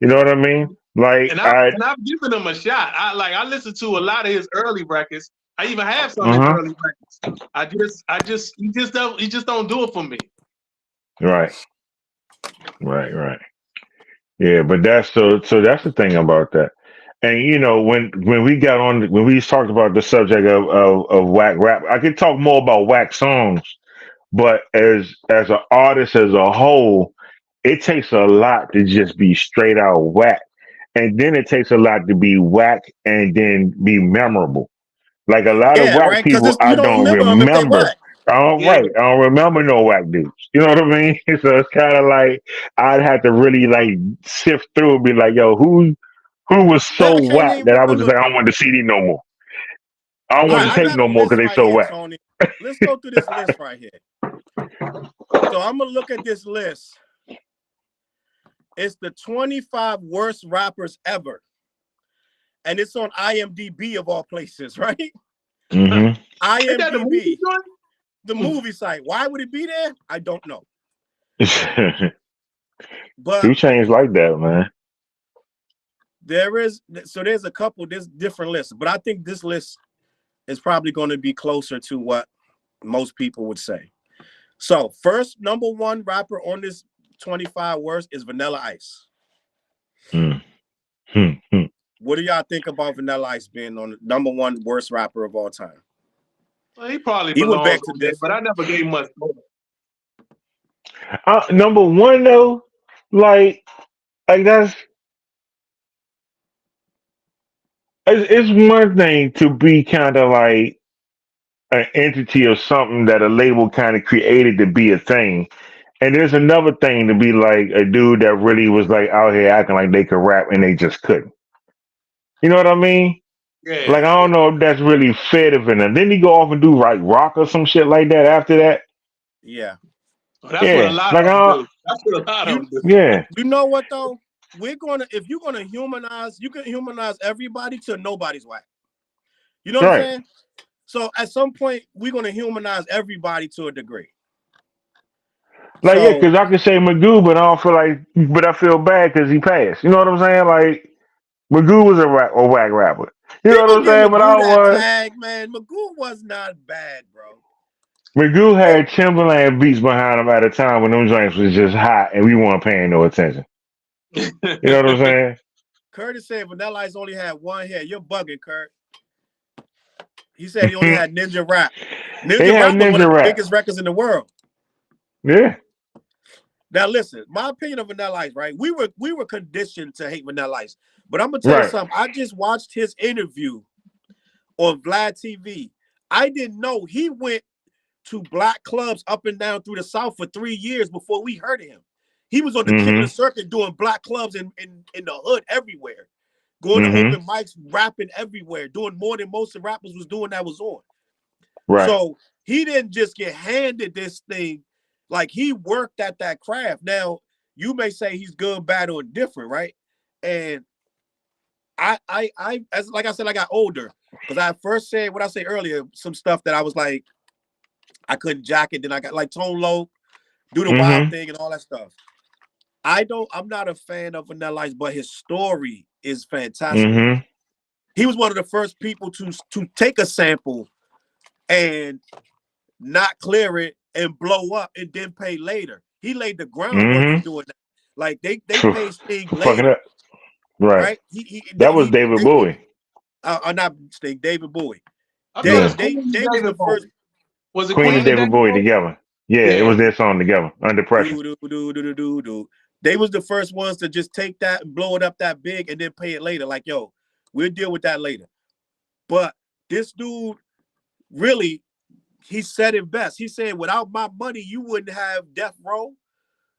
You know what I mean? Like And I've I, and I've given him a shot. I listened to a lot of his early records. I even have some of his uh huh, early records. He just don't do it for me. right, right. Yeah, but so that's the thing about that. And you know when we got on when we talked about the subject of whack rap, I could talk more about whack songs, but as an artist as a whole, it takes a lot to just be straight out whack. And then it takes a lot to be whack and then be memorable. Like a lot of yeah, whack right. Because people, you I don't don't remember them if they remember. whack. All Yeah. right, I don't remember no whack dudes. You know what I mean? So it's kind of like I'd have to really like sift through and be like, yo, who was Man, so I can't whack even that I was just remember. like, I don't want the CD no more. I don't All want right, the I tape got a no more because list they right so here, whack. Tony. Let's go through this list right here. So I'm gonna look at this list. It's the 25 worst rappers ever, and it's on IMDb of all places, right? Hmm. Ain't that the movie IMDb, the joint? movie site. Why would it be there? I don't know. But Two chains like that, man. there's a couple, there's different lists, but I think this list is probably going to be closer to what most people would say. So first number one rapper on this 25 worst is Vanilla Ice. Mm. Hmm. Hmm. What do y'all think about Vanilla Ice being on the number one worst rapper of all time? Well, he probably He would belongs beg to on there, but differ. I never gave much thought. Number one though, like that's it's one thing to be kind of like an entity of something that a label kind of created to be a thing. And there's another thing to be like a dude that really was like out here acting like they could rap and they just couldn't. You know what I mean? Like Yeah, I yeah. don't know if that's really fair to him. Then he go off and do like rock or some shit like that after that. Yeah. Well, that's what a Yeah. lot Like of them I do. That's what a lot of You them do. yeah. you know what though? If you're gonna humanize, you can humanize everybody till nobody's whack. You know what I'm Right. saying? So at some point, we're gonna humanize everybody to a degree. Like yeah, So because I could say Magoo, but I don't feel like, but I feel bad because he passed. You know what I'm saying? Like Magoo was a whack rapper. You know what people I'm give saying? But Magoo I that was tag, man. Magoo was not bad, bro. Magoo had Timberland beats behind him at a time when them joints was just hot and we weren't paying no attention. You know what I'm saying? Curtis said Vanilla Ice only had one hit. You're bugging, Kurt. He said he only had Ninja Rap. They Ninja have Rap was one of Ninja the Rap. biggest records in the world. Yeah. Now listen, my opinion of Vanilla Ice, right? We were conditioned to hate Vanilla Ice. But I'm gonna tell you Right. something. I just watched his interview on Vlad TV. I didn't know he went to black clubs up and down through the South for 3 years before we heard of him. He was on the Kingdom Circuit doing black clubs in the hood everywhere, going to open mics, rapping everywhere, doing more than most of the rappers was doing that was on. Right. So he didn't just get handed this thing, like he worked at that craft. Now you may say he's good, bad, or indifferent, right? And I as like I said, I got older because I first said what I said earlier, some stuff that I was like, I couldn't jack it. Then I got like Tone Low, do the wild thing and all that stuff. I'm not a fan of Vanilla Ice, but his story is fantastic. He was one of the first people to take a sample and not clear it and blow up and then pay later. He laid the groundwork for doing that. Like they paid Sting later. Up. Right. That was David Bowie. Not Sting, David Bowie. They was the first. Was it Queen and David Bowie together? Yeah, it was their song together, Under Pressure. They was the first ones to just take that and blow it up that big and then pay it later. Like, yo, we'll deal with that later. But this dude really, he said it best. He said, without my money, you wouldn't have Death Row.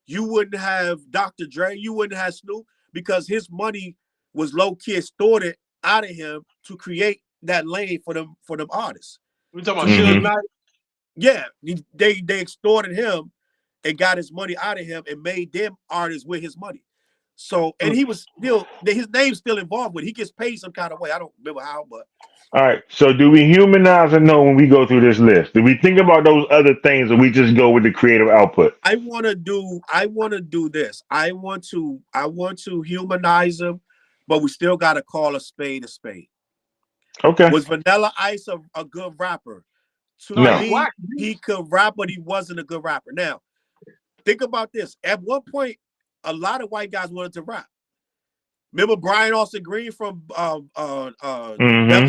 You wouldn't have Dr. Dre. You wouldn't have Snoop, because his money was low-key extorted out of him to create that lane for them artists. We talking about Suge Knight? Yeah, they extorted him and got his money out of him and made them artists with his money. So, and he was still, his name's still involved with it. He gets paid some kind of way. I don't remember how, but. All right. So do we humanize or no when we go through this list? Do we think about those other things, or we just go with the creative output? I want to do this. I want to humanize him, but we still got to call a spade a spade. Okay. Was Vanilla Ice a good rapper? To me, he could rap, but he wasn't a good rapper. Now, think about this. At one point, a lot of white guys wanted to rap. Remember Brian Austin Greene from Beverly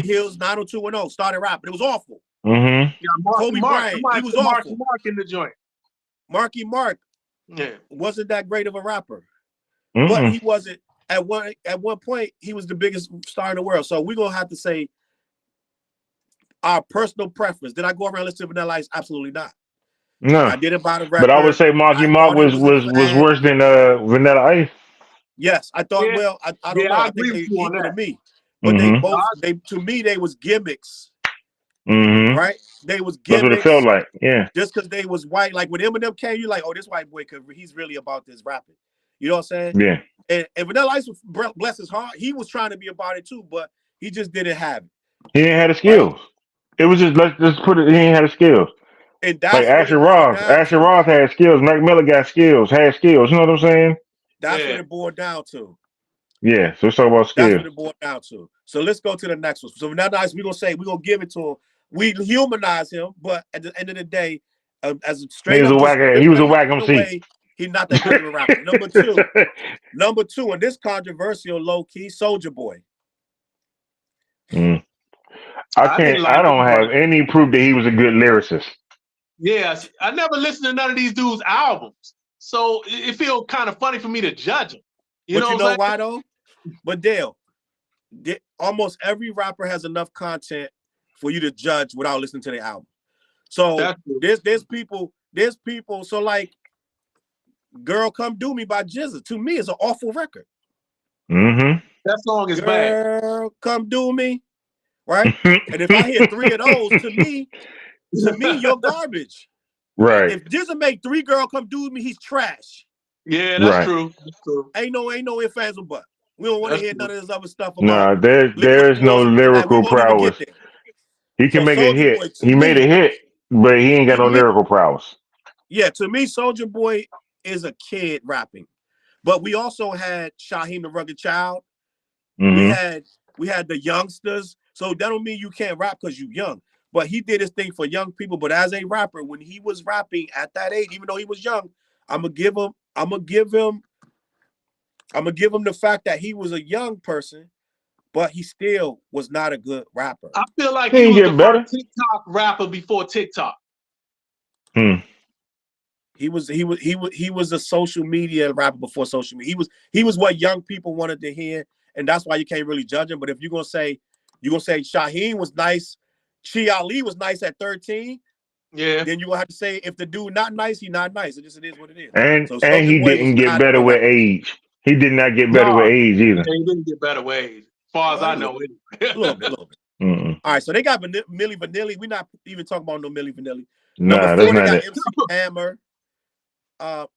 Hills 90210 started rapping. It was awful. Yeah, Kobe Bryant, he was awful. Mark in the joint. Marky Mark, wasn't that great of a rapper, but he wasn't. At one point, he was the biggest star in the world. So we're gonna have to say our personal preference. Did I go around and listen to Vanilla Ice? Absolutely not. No, I didn't buy the record. But I would say Marky Mark was worse than Vanilla Ice. Yes, I thought. Yeah. Well, I don't know. I think they equal to me, but they both. To me, they was gimmicks. Right? They was gimmicks. That's what it felt like. Yeah. Just because they was white, like when Eminem came, you like, oh, this white boy, because he's really about this rapping. You know what I'm saying? Yeah. And Vanilla Ice, bless his heart, he was trying to be about it too, but he just didn't have it. He didn't have the skills. Right? It was just, let's just put it, he didn't have the skills. And that's like Asher Roth. Asher Roth had skills. Mac Miller got skills, had skills. You know what I'm saying? That's what it boiled down to. Yeah, so let's talk about skills. That's what it boiled down to. So let's go to the next one. So Vanilla Ice, we're gonna give it to him. We humanize him, but at the end of the day, as a straight he was a whack MC. He's not that good of a rapper. Number two, and this controversial low key, Soldier Boy. I don't have any proof that he was a good lyricist. Yeah, I never listened to none of these dudes' albums, so it feels kind of funny for me to judge them. You know why though? But Dale, almost every rapper has enough content for you to judge without listening to the album. So there's people. So like, "Girl Come Do Me" by GZA, to me, is an awful record. That song is bad. Girl Come Do Me, right? And if I hear 3 of those, to me, you're garbage. Right. If GZA make 3 Girl Come Do Me, he's trash. Yeah, that's true. That's true. Ain't no ifs, ands, or buts. We don't want to hear none of this other stuff. Nah, there's no lyrical prowess. He can make a hit. He made a hit, but he ain't got no lyrical prowess. Yeah, to me, Soldier Boy is a kid rapping. But we also had Shaheem the Rugged Child. We had the youngsters. So that don't mean you can't rap because you're young. But he did his thing for young people. But as a rapper, when he was rapping at that age, even though he was young, I'm gonna give him the fact that he was a young person, but he still was not a good rapper. I feel like He he was get the better. first TikTok rapper before TikTok. He was a social media rapper before social media. He was what young people wanted to hear, and that's why you can't really judge him. But if you're gonna say Shaheem was nice, Chi Ali was nice at 13, yeah, then you're gonna have to say if the dude not nice, he not nice. It is what it is. And So he Soulja Boy was didn't get not a better good with rapper. age. He did not get better with age either. he didn't get better ways, as far as I know. A little bit. Mm-mm. All right, so they got Milli Vanilli. We're not even talking about no Milli Vanilli. Nah, Number that's 4, they not got it. MC Hammer.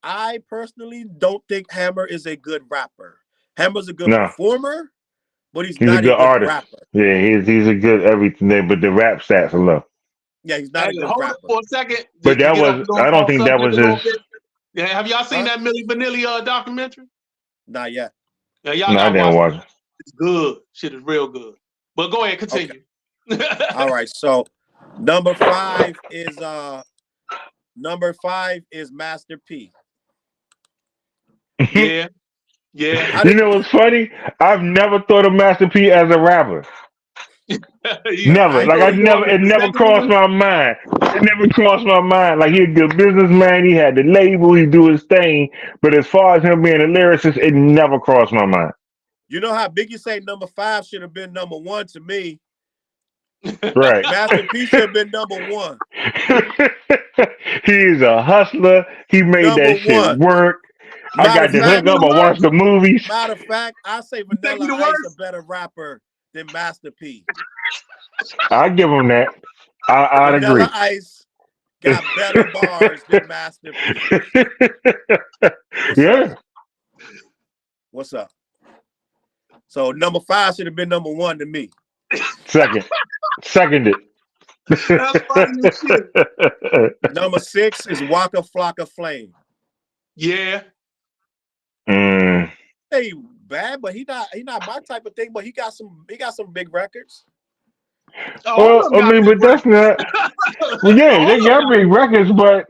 I personally don't think Hammer is a good rapper. Hammer's a good No. performer, but he's He's not a good artist. rapper. Yeah, he's a good everything there, but the rap stats are low. Yeah, he's not a good Hold rapper. up for a second. But that was, I don't think that was his. Yeah, have y'all seen that Milli Vanilli documentary? Not yet. Yeah, y'all No, I gotta didn't watch watch it. It's good. Shit is real good. But go ahead, continue. Okay. All right, so number 5 is Master P. Yeah. Yeah. You know what's funny? I've never thought of Master P as a rapper. Never. It never crossed my mind. It never crossed my mind. Like, he's a good businessman. He had the label. He do his thing. But as far as him being a lyricist, it never crossed my mind. You know how Biggie say number 5 should have been number 1 to me? Right. Master P should have been number 1. He's a hustler. He made Number that shit 1. work. I got the hook up. I watched the movies. Matter of fact, I say Vanilla Ice a better rapper than Master P. I give him that. I'd agree. Vanilla Ice got better bars than Master P. Yeah. What's up? So number 5 should have been number 1 to me. Seconded. That's funny as shit. Number 6 is Waka Flocka Flame. Yeah. Hey, bad, but he not my type of thing. But he got some big records. Well, I mean, but that's not. Well, yeah, they got big records, but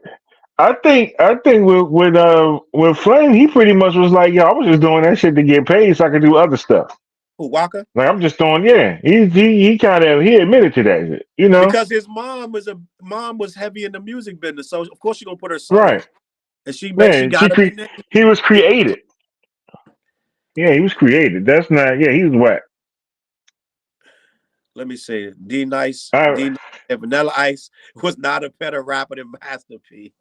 I think with Flame, he pretty much was like, yo, I was just doing that shit to get paid so I could do other stuff. Who, Waka? Like, I'm just doing, yeah. He kind of admitted to that, you know, because his mom was heavy in the music business, so of course she's gonna put her son. Right. And he was created. Yeah, he was created. That's not. Yeah, he was whack. Let me say, D Nice and Vanilla Ice was not a better rapper than Master P.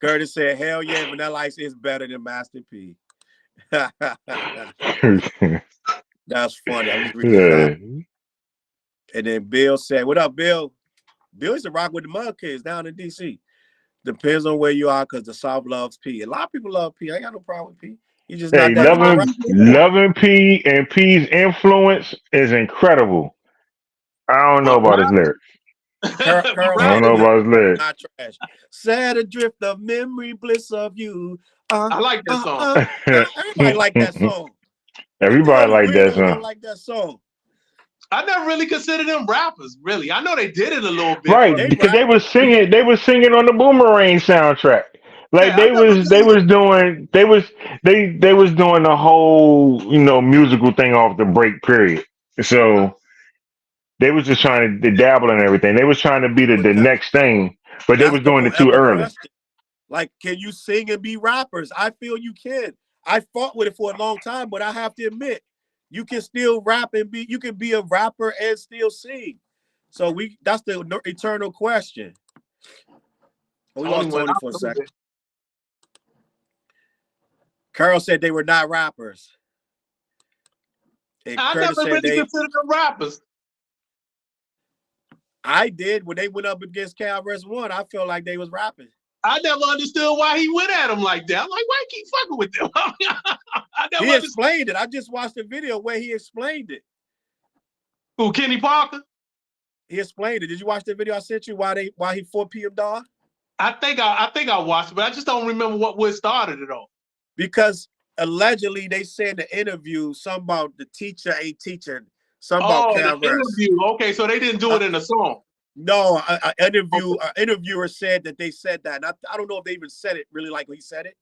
Curtis said, "Hell yeah, Vanilla Ice is better than Master P." That's funny. I'm just reading this out. And then Bill said, "What up, Bill? Bill used to rock with the Mud Kids down in DC. Depends on where you are, because the South loves P. A lot of people love P. I ain't got no problem with P. He just not that loving P, and P's influence is incredible. I don't know about his lyrics. I don't know about his lyrics. Not trash. Sad adrift of memory, bliss of you. I like that song. Everybody like that song. Everybody like that song. I like that song. I never really considered them rappers, really. I know they did it a little bit. Right, because they was singing on the Boomerang soundtrack. Like they was doing the whole, you know, musical thing off the break period. So they was just trying to dabble in everything. They was trying to be the next thing, but they was doing it too early. Like, can you sing and be rappers? I feel you can. I fought with it for a long time, but I have to admit, you can still rap and you can be a rapper and still sing. So that's the eternal question. We lost Tony for a second. Carl said they were not rappers. And I never really considered them rappers. I did. When they went up against Calvers 1, I felt like they was rapping. I never understood why he went at him like that. I'm like, why keep fucking with them? He explained it. I just watched the video where he explained it. Who, Kenny Parker? He explained it. Did you watch the video I sent you? Why he 4 p.m. dog? I think I watched it, but I just don't remember what started it all. Because allegedly they said in the interview something about the teacher ain't teaching. Something about the interview. Okay, so they didn't do it in the song. No, an interviewer said that they said that. And I don't know if they even said it really like he said it.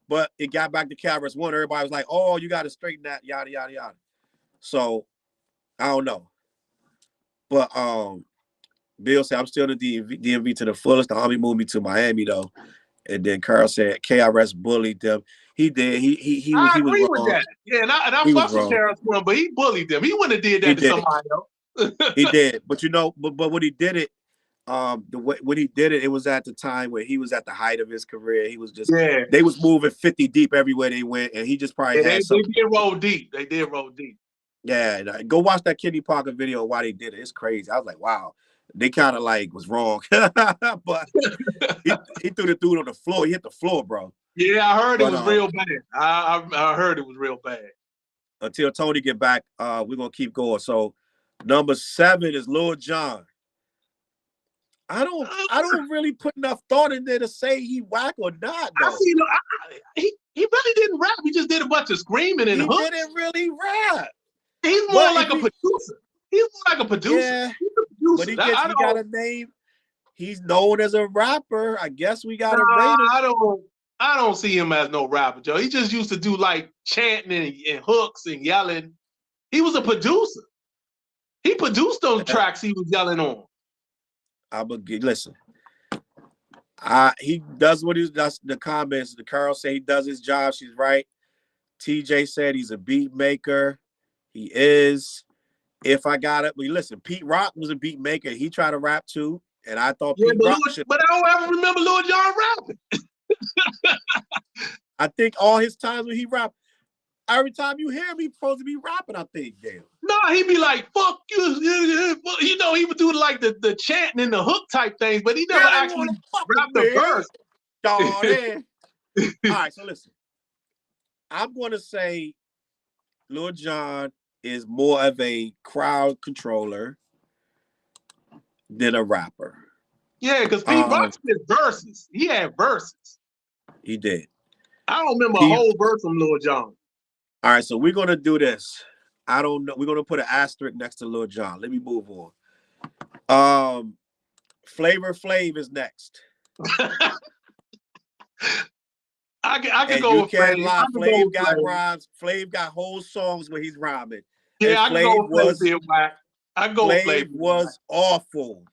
but it got back to KRS-One. Everybody was like, "Oh, you got to straighten that, yada yada yada." So I don't know, but Bill said I'm still in the DMV to the fullest. The homie moved me to Miami though, and then Carl said KRS bullied them. He did. He I was agree with wrong. that. Yeah, and I He was fuss with wrong. KRS-One, but he bullied them. He wouldn't have did that He to did. somebody else. He did, but you know, but when he did it, the way when he did it, it was at the time where he was at the height of his career. He was just they was moving 50 deep everywhere they went, and he just probably had they did roll deep. They did roll deep. Yeah, go watch that Kenny Parker video why they did it. It's crazy. I was like, wow, they kind of like was wrong, but he threw the dude on the floor. He hit the floor, bro. Yeah, I heard it was real bad. I heard it was real bad. Until Tony get back, we're gonna keep going. So number 7 is Lil Jon. I don't really put enough thought in there to say he whack or not. Though. He really didn't rap. He just did a bunch of screaming and hooks. He didn't really rap. He's more like a producer. He's more like a producer. Yeah, he's a producer. But he got a name. He's known as a rapper. I guess we got to rate him. I don't see him as no rapper, Joe. He just used to do like chanting and hooks and yelling. He was a producer. He produced those tracks he was yelling on. Listen. He does what he does. The comments. The Carl say he does his job. She's right. TJ said he's a beat maker. He is. If I got it, listen. Pete Rock was a beat maker. He tried to rap too, and I thought Pete Rock should. But I don't ever remember Lil Jon rapping. I think all his times when he rapped, every time you hear him, he's supposed to be rapping. I think, damn. No, he'd be like, "Fuck you," you know. He would do like the chanting and the hook type things, but he never actually rapped the verse. All right, so listen. I'm going to say Lil Jon is more of a crowd controller than a rapper. Yeah, because Pete Rock did verses. He had verses. He did. I don't remember a whole verse from Lil Jon. All right, so we're going to do this. I don't know. We're going to put an asterisk next to Lil Jon. Let me move on. Flavor Flav is next. I can go with Flav. Flav got rhymes. Flav got whole songs where he's rhyming. Yeah, I can go with Flav. Flav was awful.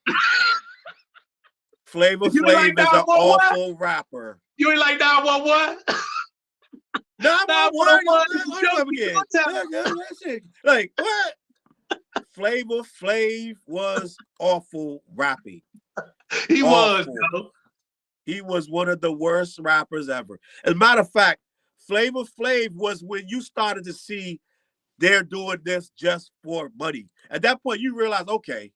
Flavor Flav is an awful rapper. You ain't like 911? 911. Like what? Flavor Flav was awful rapping. He was. He was one of the worst rappers ever. As a matter of fact, Flavor Flav was when you started to see they're doing this just for money. At that point, you realize, okay,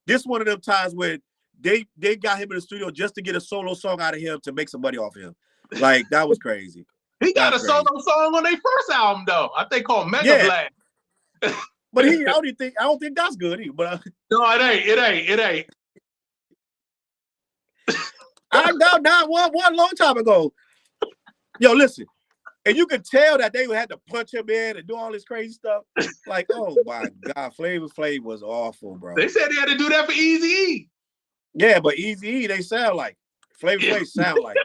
this one of them times when they got him in the studio just to get a solo song out of him to make some money off him. Like, that was crazy. He got a solo song on their first album, though. I think called Mega Blast. But I don't think that's good either. But no, it ain't. I got 911 long time ago. Yo, listen. And you could tell that they had to punch him in and do all this crazy stuff. Like, oh my God, Flavor Flav was awful, bro. They said they had to do that for Eazy-E. Yeah, but Eazy-E, they sound like Flavor Flav sound like.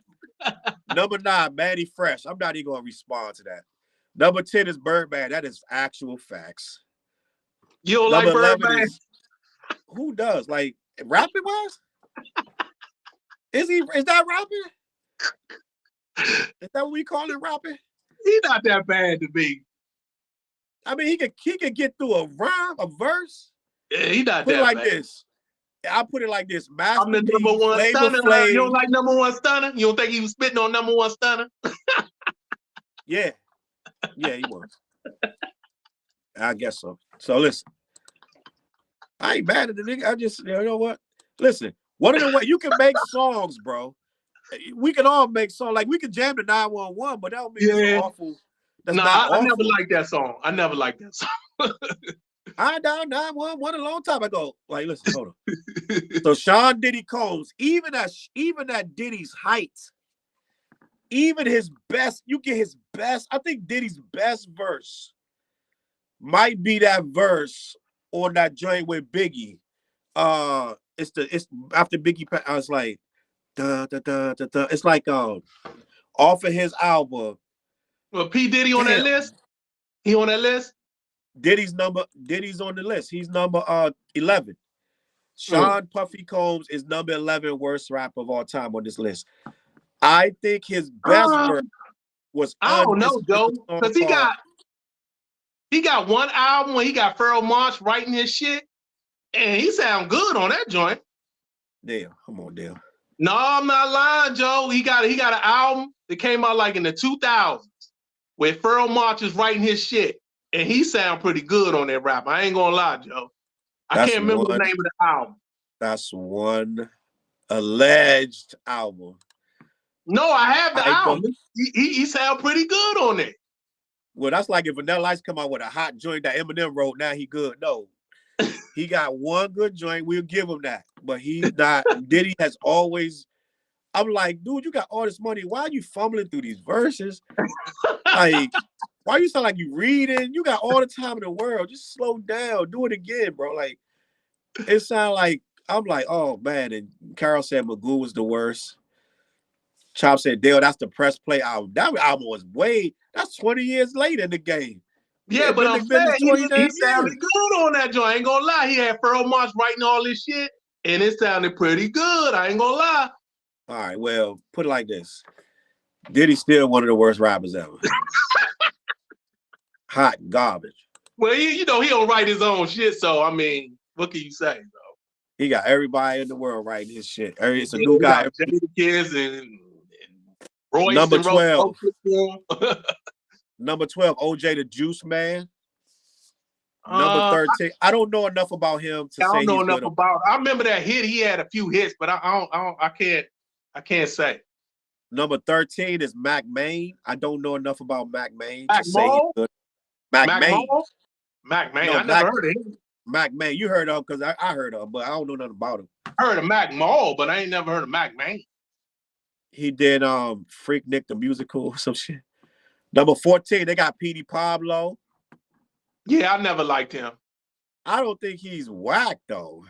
Number 9, Manny Fresh. I'm not even gonna respond to that. Number 10 is Birdman. That is actual facts. You don't like Birdman? Who does? Like rapping wise? Is that rapping? Is that what we call it, rapping? He's not that bad to me. I mean, he could get through a rhyme, a verse. Yeah, he not put that it like bad. This. I'll put it like this. I'm the number one stunner. You don't like number one stunner? You don't think he was spitting on number one stunner? Yeah. Yeah, he was. I guess so. So listen. I ain't mad at the nigga. I just, you know what? Listen, one of the ways you can make songs, bro. We can all make songs. Like we can jam to 911, but that don't mean it's awful. That's not I never liked that song. I dialed 911 a long time ago. Like, listen, hold on. So Sean Diddy Combs, even at Diddy's heights, even his best, you get his best. I think Diddy's best verse might be that verse on that joint with Biggie. It's after Biggie. I was like, da da da da da. It's like off of his album. Well, P. Diddy on that list? He on that list? Diddy's on the list. He's number 11. Sean Puffy Combs is number 11 worst rapper of all time on this list. I think his best verse was I don't know, Joe, because he got one album where he got Pharoah Monch writing his shit, and he sound good on that joint. Damn, come on, Dale. No, I'm not lying, Joe. He got an album that came out like in the 2000s where Pharoah Monch is writing his shit, and he sound pretty good on that rap. I ain't gonna lie, Joe. I can't remember the name of the album. That's one alleged album. No, I have the album. He sound pretty good on it. Well, that's like if Vanilla Ice come out with a hot joint that Eminem wrote, now he good. No. He got one good joint, we'll give him that. But he's not. Diddy has always, I'm like, dude, you got all this money. Why are you fumbling through these verses? Like, why you sound like you reading? You got all the time in the world. Just slow down. Do it again, bro. Like, it sound like, I'm like, oh, man. And Carol said Magoo was the worst. Chop said, Dale, that's the press play album. That album was that's 20 years later in the game. Yeah, but I'm saying he sounded good on that joint. I ain't gonna lie. He had Pharoah Monch writing all this shit, and it sounded pretty good. I ain't gonna lie. All right, well, put it like this. Diddy's still one of the worst rappers ever. Hot garbage. Well, he don't write his own shit, so, I mean, what can you say, bro? He got everybody in the world writing his shit. It's a new guy. Jada Kids and Royce number and 12. Number 12, OJ the Juice Man. Number 13. I don't know enough about him to say. I don't know enough about. I remember that hit. He had a few hits, but I can't say. Number 13 is Mac Main. I don't know enough about Mac Main to say he's good. Mac Main. Mac Main. No, I never heard of him. Mac Main. You heard of him because I heard of him, but I don't know nothing about him. I heard of Mac Mall, but I ain't never heard of Mac Main. He did Freak Nick the Musical or some shit. Number 14, they got P.D. Pablo. Yeah, I never liked him. I don't think he's whack, though.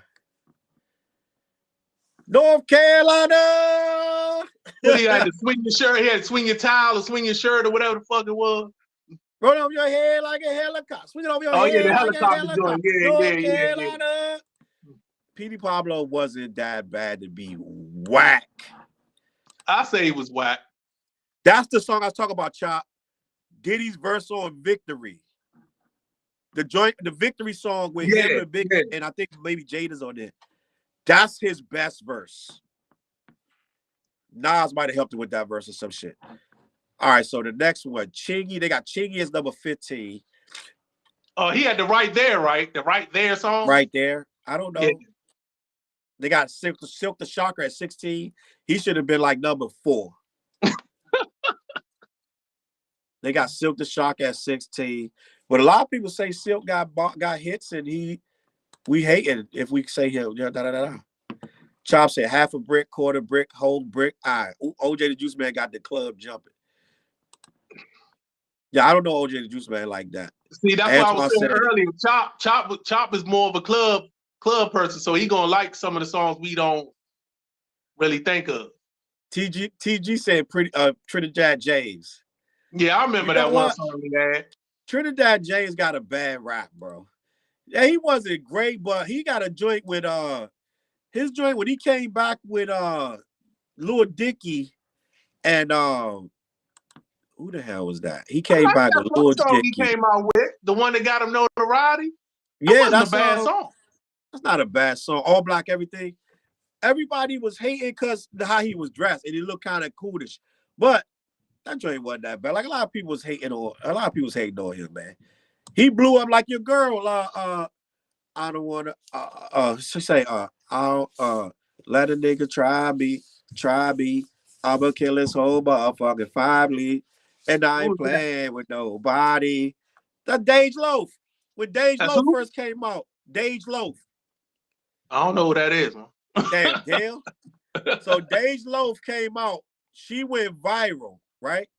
North Carolina! What, he had to swing your shirt, he had to swing your towel or swing your shirt or whatever the fuck it was. Roll over your head like a helicopter. Swing it over your head yeah, the like helicopter joint. Yeah. P.D. Pablo wasn't that bad to be whack. I say he was whack. That's the song I was talking about, Chop. Diddy's verse on Victory. The Victory song with him and Big, and I think maybe Jada's on there. That's his best verse. Nas might have helped him with that verse or some shit. All right, so the next one, Chingy. They got Chingy as number 15. Oh, he had the Right There, right? The Right There song? Right There. I don't know. Yeah. They got Silk the Shocker at 16. He should have been like number 4. They got Silk the Shocker at 16. But a lot of people say Silk got hits and we hate it if we say him. Chop said half a brick, quarter brick, whole brick. OJ the Juice Man got the club jumping. Yeah, I don't know OJ the Juice Man like that. See, that's what I was saying earlier. Chop is more of a club person, so he gonna like some of the songs we don't really think of. TG said Trinidad James. Yeah, I remember that one song he had. Trinidad James got a bad rap, bro. Yeah, he wasn't great, but he got a joint with his joint when he came back with Lil Dicky and who the hell was that? He came back with Lil Dicky. He came out with the one that got him notoriety. Yeah, that's a bad song. That's not a bad song. All Black Everything. Everybody was hating because how he was dressed and he looked kind of coolish, but that joint wasn't that bad. Like a lot of people was hating on him, man. He blew up like your girl. I don't wanna she say I'll let a nigga try me. I'ma kill his whole motherfucking family. And I ain't playing with nobody. That's Dage Loaf. When Dage Loaf first came out. Dage Loaf. I don't know who that is, man. Damn. So Dage Loaf came out. She went viral, right?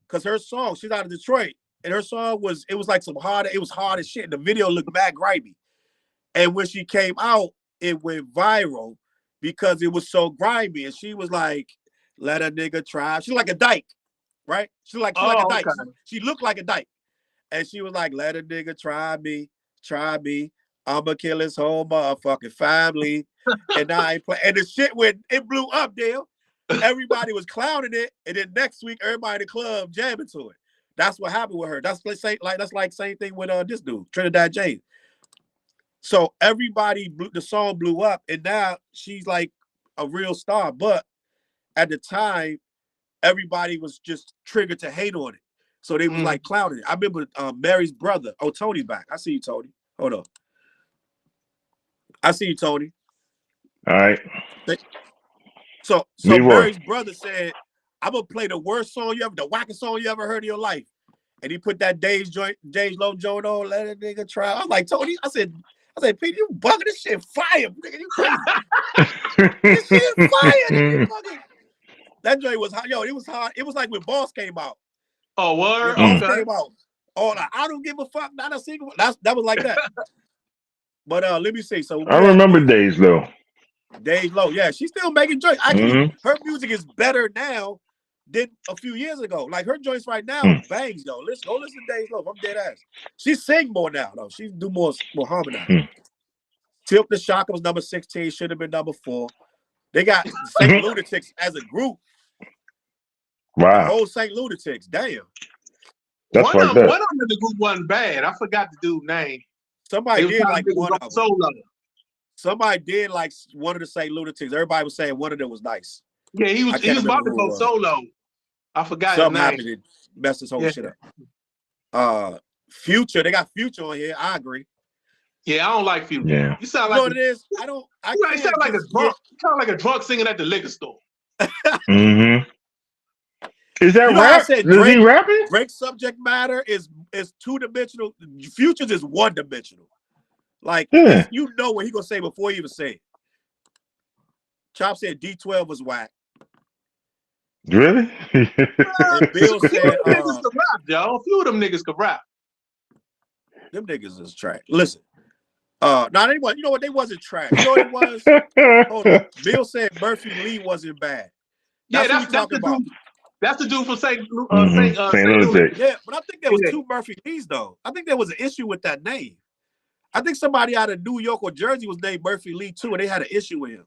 Because her song, she's out of Detroit. And her song was like it was hard as shit. The video looked mad grimy. And when she came out, it went viral because it was so grimy. And she was like, let a nigga try. She's like a dyke. right? She like a dyke. Okay. She looked like a dyke. And she was like, let a nigga try me. I'ma kill his whole motherfucking family. And I ain't play. And the shit it blew up, Dale. Everybody was clowning it. And then next week, everybody in the club jamming to it. That's what happened with her. That's like same thing with this dude, Trinidad James. So everybody, the song blew up, and now she's like a real star. But at the time, everybody was just triggered to hate on it. So they was like clowning it. I remember Mary's brother. Oh, Tony's back. I see you, Tony. Hold on. I see you, Tony. All right. So Mary's brother said, I'm gonna play the worst song you ever, the wackest song you ever heard in your life. And he put that Days Low joint on, let a nigga try. I was like, Tony, I said, Pete, you bugging, this shit fire, nigga. You crazy. This shit fire, nigga. That joint was hot. Yo, it was hot. It was like when Boss came out. Oh, word? Boss came out. Oh, I don't give a fuck, not a single. That was like that. But let me see. So I remember Days Low. Days Low, yeah, she's still making joints. Actually, her music is better now than a few years ago. Like her joints right now, bangs, yo. Let's go listen to Days Low. I'm dead ass. She sing more now, though. She do more harmonize. Tilt the Shocker was number 16, should have been number 4. They got St. Lunatics as a group. Wow. The whole St. Lunatics, damn. That's one of that. the group wasn't bad. I forgot the dude's name. Somebody did like one of them. Solo. Somebody did like one of the St. Lunatics. Everybody was saying one of them was nice. Yeah, he was about to go solo. I forgot his name. Happened to mess this whole shit up. Future, they got Future on here. I agree. Yeah, I don't like Future. Yeah. You sound like what it is. I sound like a drunk. You sound like a drunk singing at the liquor store. Is that rap? Is he rapping? Drake's subject matter is 2-dimensional. Future's is 1-dimensional. Like you know what he gonna say before he even say it. Chop said D12 was whack. Really? And Bill said niggas can rap, y'all. A few of them niggas can rap. Them niggas is trash. Listen. They wasn't, you know what? They wasn't trash. You know what it was? Hold on. Bill said Murphy Lee wasn't bad. That's the dude. That's the dude from St. Louis. Yeah, but I think there was 2 Murphy Lees though. I think there was an issue with that name. I think somebody out of New York or Jersey was named Murphy Lee too, and they had an issue with him.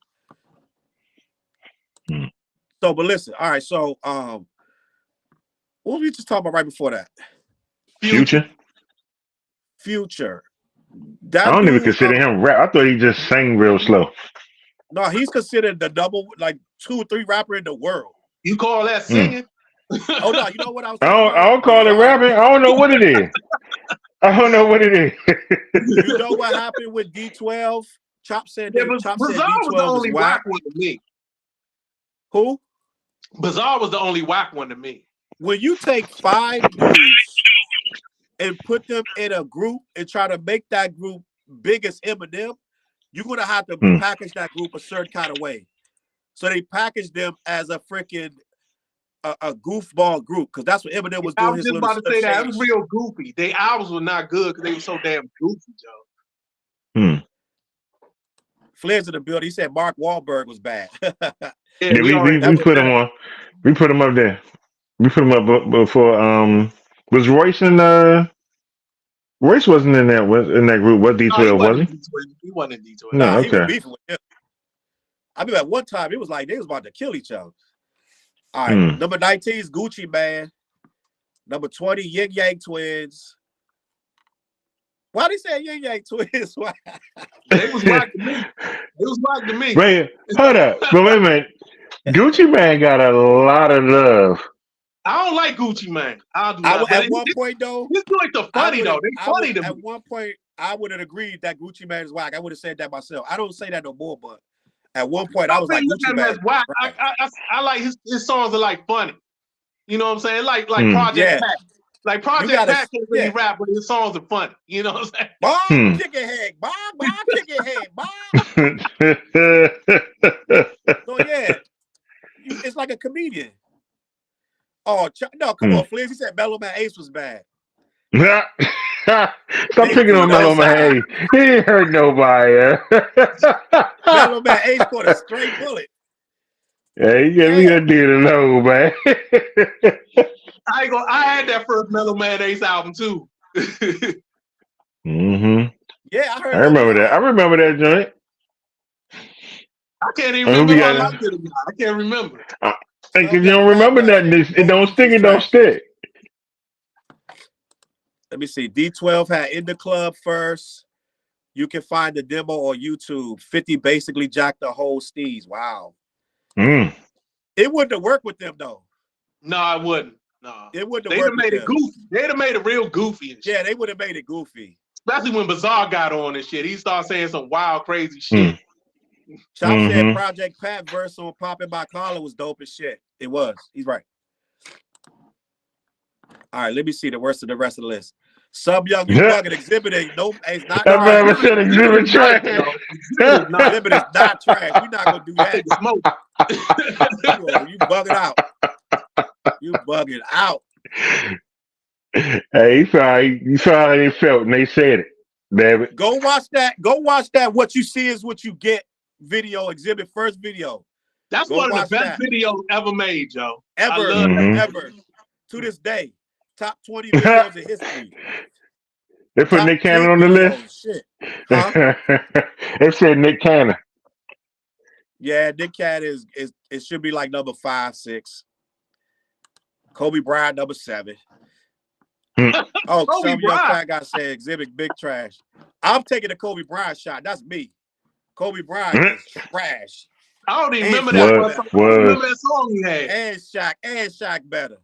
So, but listen, all right. So, what were we just talking about right before that? Future. That I don't even consider him rap. I thought he just sang real slow. No, he's considered the double, like 2 or 3 rapper in the world. You call that singing? Oh no, you know what I was? I don't call it rapping. I don't know what it is. I don't know what it is. You know what happened with D12? Chop said D12 was the only whack one to me. Who? Bizarre was the only whack one to me. When you take 5 dudes and put them in a group and try to make that group big as Eminem, you're gonna have to package that group a certain kind of way. So they packaged them as a freaking a goofball group because that's what Eminem was doing. I was just about to say that. It was real goofy. Their albums were not good because they were so damn goofy, Joe. Flair's in the building. He said Mark Wahlberg was bad. Yeah, we put him on. We put him up there. We put him up before. Was Royce in Royce wasn't in that group. What D12 was he? He wasn't in D12. No, he was beefing with him. I mean, at one time it was like they was about to kill each other. All right, number 19 is Gucci Man. Number 20, Yin Yang Twins. Why they say Yin Yang Twins? Why? It was whack to me. It was whack to me. Wait, hold up. But wait a minute. Gucci Man got a lot of love. I don't like Gucci Man. At one point though, his joints are funny though. They funny to me. At one point, I would have agreed that Gucci Man is whack. I would have said that myself. I don't say that no more, but at one point I was like, Gucci Man. Whack. Right. I like his songs are like funny. You know what I'm saying? Like Project Pat. Like Project Pat can't really rap, but his songs are funny. You know what I'm saying? Bomb chicken head, bomb chicken head, bomb. So yeah, it's like a comedian. Oh no, come on, Fliz. He said Mellow Man Ace was bad. Stop picking on Mellow Man Ace. He ain't hurt nobody. Mellow Man Ace caught a straight bullet. Yeah, he got me a deal to know, man. I had that first Mellow Mayonnaise album too. Mm-hmm. Yeah, I heard. I remember that. I remember that joint. I can't even remember if I liked it or not. I can't remember. If you don't remember nothing, it don't stick. It don't stick. Let me see. D12 had In the Club first. You can find the demo on YouTube. 50 basically jacked the whole steez. Wow. Mm. It wouldn't have worked with them though. No, I wouldn't. No, it wouldn't have They'd have worked. made it goofy. They'd have made it real goofy. And shit. Yeah, they would have made it goofy. Especially when Bizarre got on and shit. He started saying some wild, crazy shit. Challz said Project Pat verse on Poppin' by Carla was dope as shit. It was. He's right. All right, let me see the rest of the list. Sub Young, you fucking exhibiting. Nope, it's not trash. Exhibit trash. Exhibit is not trash. We're not gonna do that. Smoke. You bugging out. You bugging out. Hey, you saw how they felt and they said it. Damn it. Go watch that. Go watch that. What you see is what you get. Video exhibit first video. That's one of the best videos ever made, Joe. Ever. To this day. Top 20 videos in history. They put Nick Cannon on the list. Shit. Huh? They said Nick Cannon. Yeah, Nick Cannon is it should be like number 5, 6. Kobe Bryant number 7. Oh, Kobe some young Bryant. fat guy said exhibit big trash. I'm taking the Kobe Bryant shot. That's me. Kobe Bryant is trash. I don't even remember that. Remember that song he had. And Shaq better.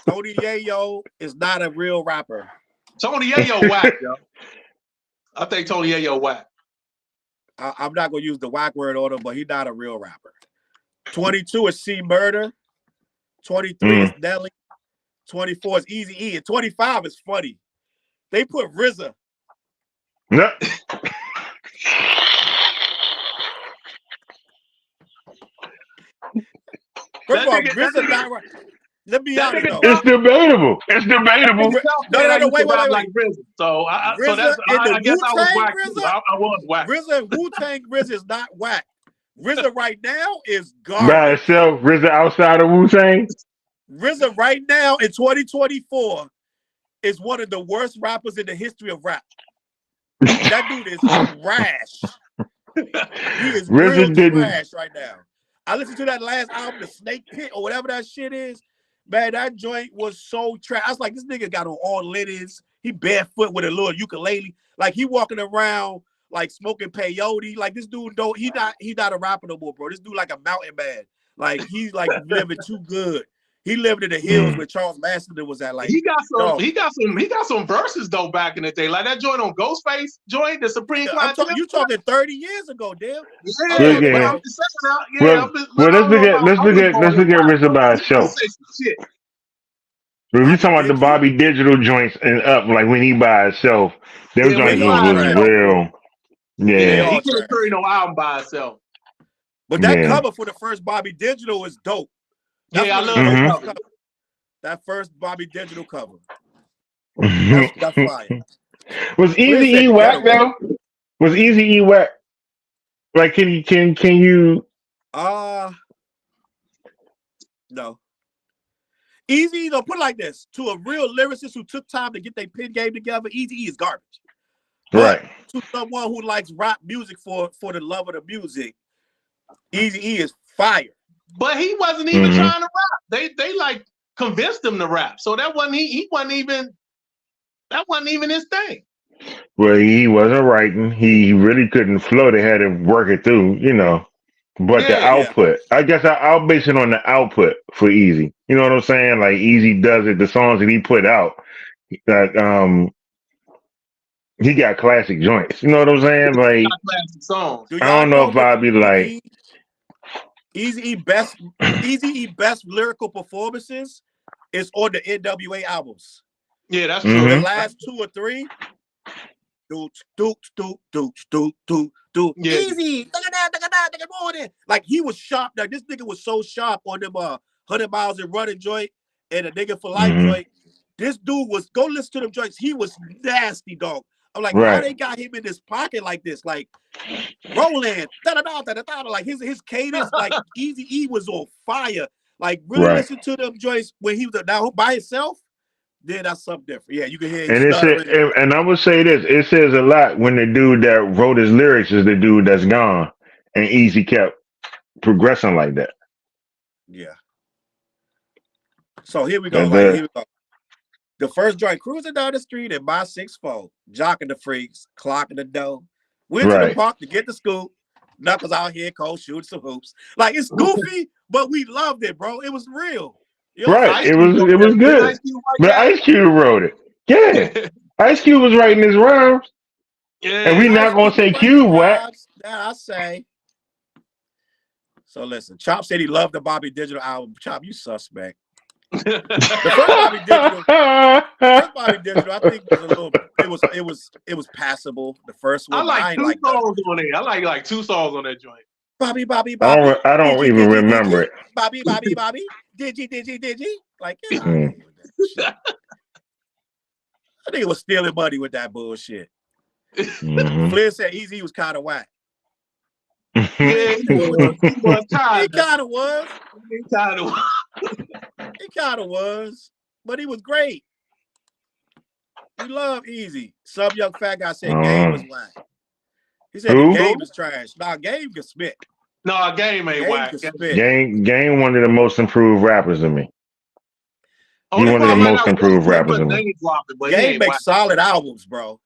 Tony Yayo is not a real rapper. Tony Yayo whack, yo. I think Tony Yayo whack. I'm not gonna use the whack word on him, but he's not a real rapper. 22 is C Murder. 23 is Nelly. 24 is Easy E. And 25 is funny. They put RZA. No. First of all, RZA not right. Let me honest though. It's debatable. It's debatable. No, wait. Like RZA. So I guess I was whack. I was whack. RZA, Wu-Tang RZA is not whack. RZA right now is garbage. By itself, RZA outside of Wu-Tang? RZA right now in 2024 is one of the worst rappers in the history of rap. That dude is trash. He is real trash right now. I listened to that last album, The Snake Pit, or whatever that shit is. Man, that joint was so trash. I was like, this nigga got on all linens. He barefoot with a little ukulele. Like, he walking around like smoking peyote. Like, this dude he not a rapper no more, bro. This dude like a mountain man. Like, he's like living too good. He lived in the hills where Charles Masterton was at. Like, he got some verses though back in the day. Like that joint on Ghostface joint, the Supreme Clientele. You talking 30 years ago, damn. Yeah, I'm just saying out. Well, let's look at RZA by itself. If you talking about the Bobby Digital joints and up, like when he by itself, them joints was real. Yeah, he couldn't carry no album by itself. But that cover for the first Bobby Digital is dope. I love that cover. That first Bobby Digital cover. That's fire. Was Easy E whack though? Was Easy E whack? Like, can you? No. Easy E, though, put it like this: to a real lyricist who took time to get their pen game together, Easy E is garbage. Right. But to someone who likes rap music for the love of the music, Easy E is fire. But he wasn't even trying to rap. They like convinced him to rap. So that wasn't he wasn't even his thing. Well, he wasn't writing. He really couldn't flow. They had to work it through, you know. But the output, I guess I'll base it on the output for Easy. You know what I'm saying? Like Easy does it. The songs that he put out, like he got classic joints. You know what I'm saying? Like classic songs. I don't know if I'd be like. Easy E best lyrical performances is on the NWA albums. Yeah, that's true. The last 2 or 3. Yeah. Easy. Like he was sharp. Like this nigga was so sharp on them 100 miles and running joint and a nigga for life joint. This dude was go listen to them joints. He was nasty, dog. I'm like, how they got him in this pocket like this? Like Roland, like his cadence, like Easy E was on fire. Like really Right. listen to them joints when he was now by himself. Then that's something different. Yeah, you can hear him And stuttering. and I would say this: it says a lot when the dude that wrote his lyrics is the dude that's gone, and Easy kept progressing like that. Yeah. So here we go. And Like here we go. The first joint, cruising down the street in my 6'4", jocking the freaks, clocking the dough. Went to the park to get the scoop. Knuckles out here, cold shooting some hoops. Like it's goofy, but we loved it, bro. It was real. You know, right. It was good. But Ice Cube wrote it. Yeah. Ice Cube was writing his rhymes. Yeah. And we not gonna say Cube whack. That I say. So listen, Chop said he loved the Bobby Digital album. Chop, you suspect. The first Bobby Digital, I think was a little. It was passable. The first one, I like two songs on it. I like 2 songs on that joint. Bobby. I don't even remember it. Bobby. Digi. Like, yeah. I think it was stealing money with that bullshit. Flynn said Easy was kind of whack. Yeah, he was kind of. He kind of was, but he was great. We love Easy. Some young fat guy said Game was whack. He said the Game is trash. Nah, Game can spit. No, Game ain't whack. Game one of the most improved rappers to me. He's one of the most improved rappers to me. Game makes solid albums, bro.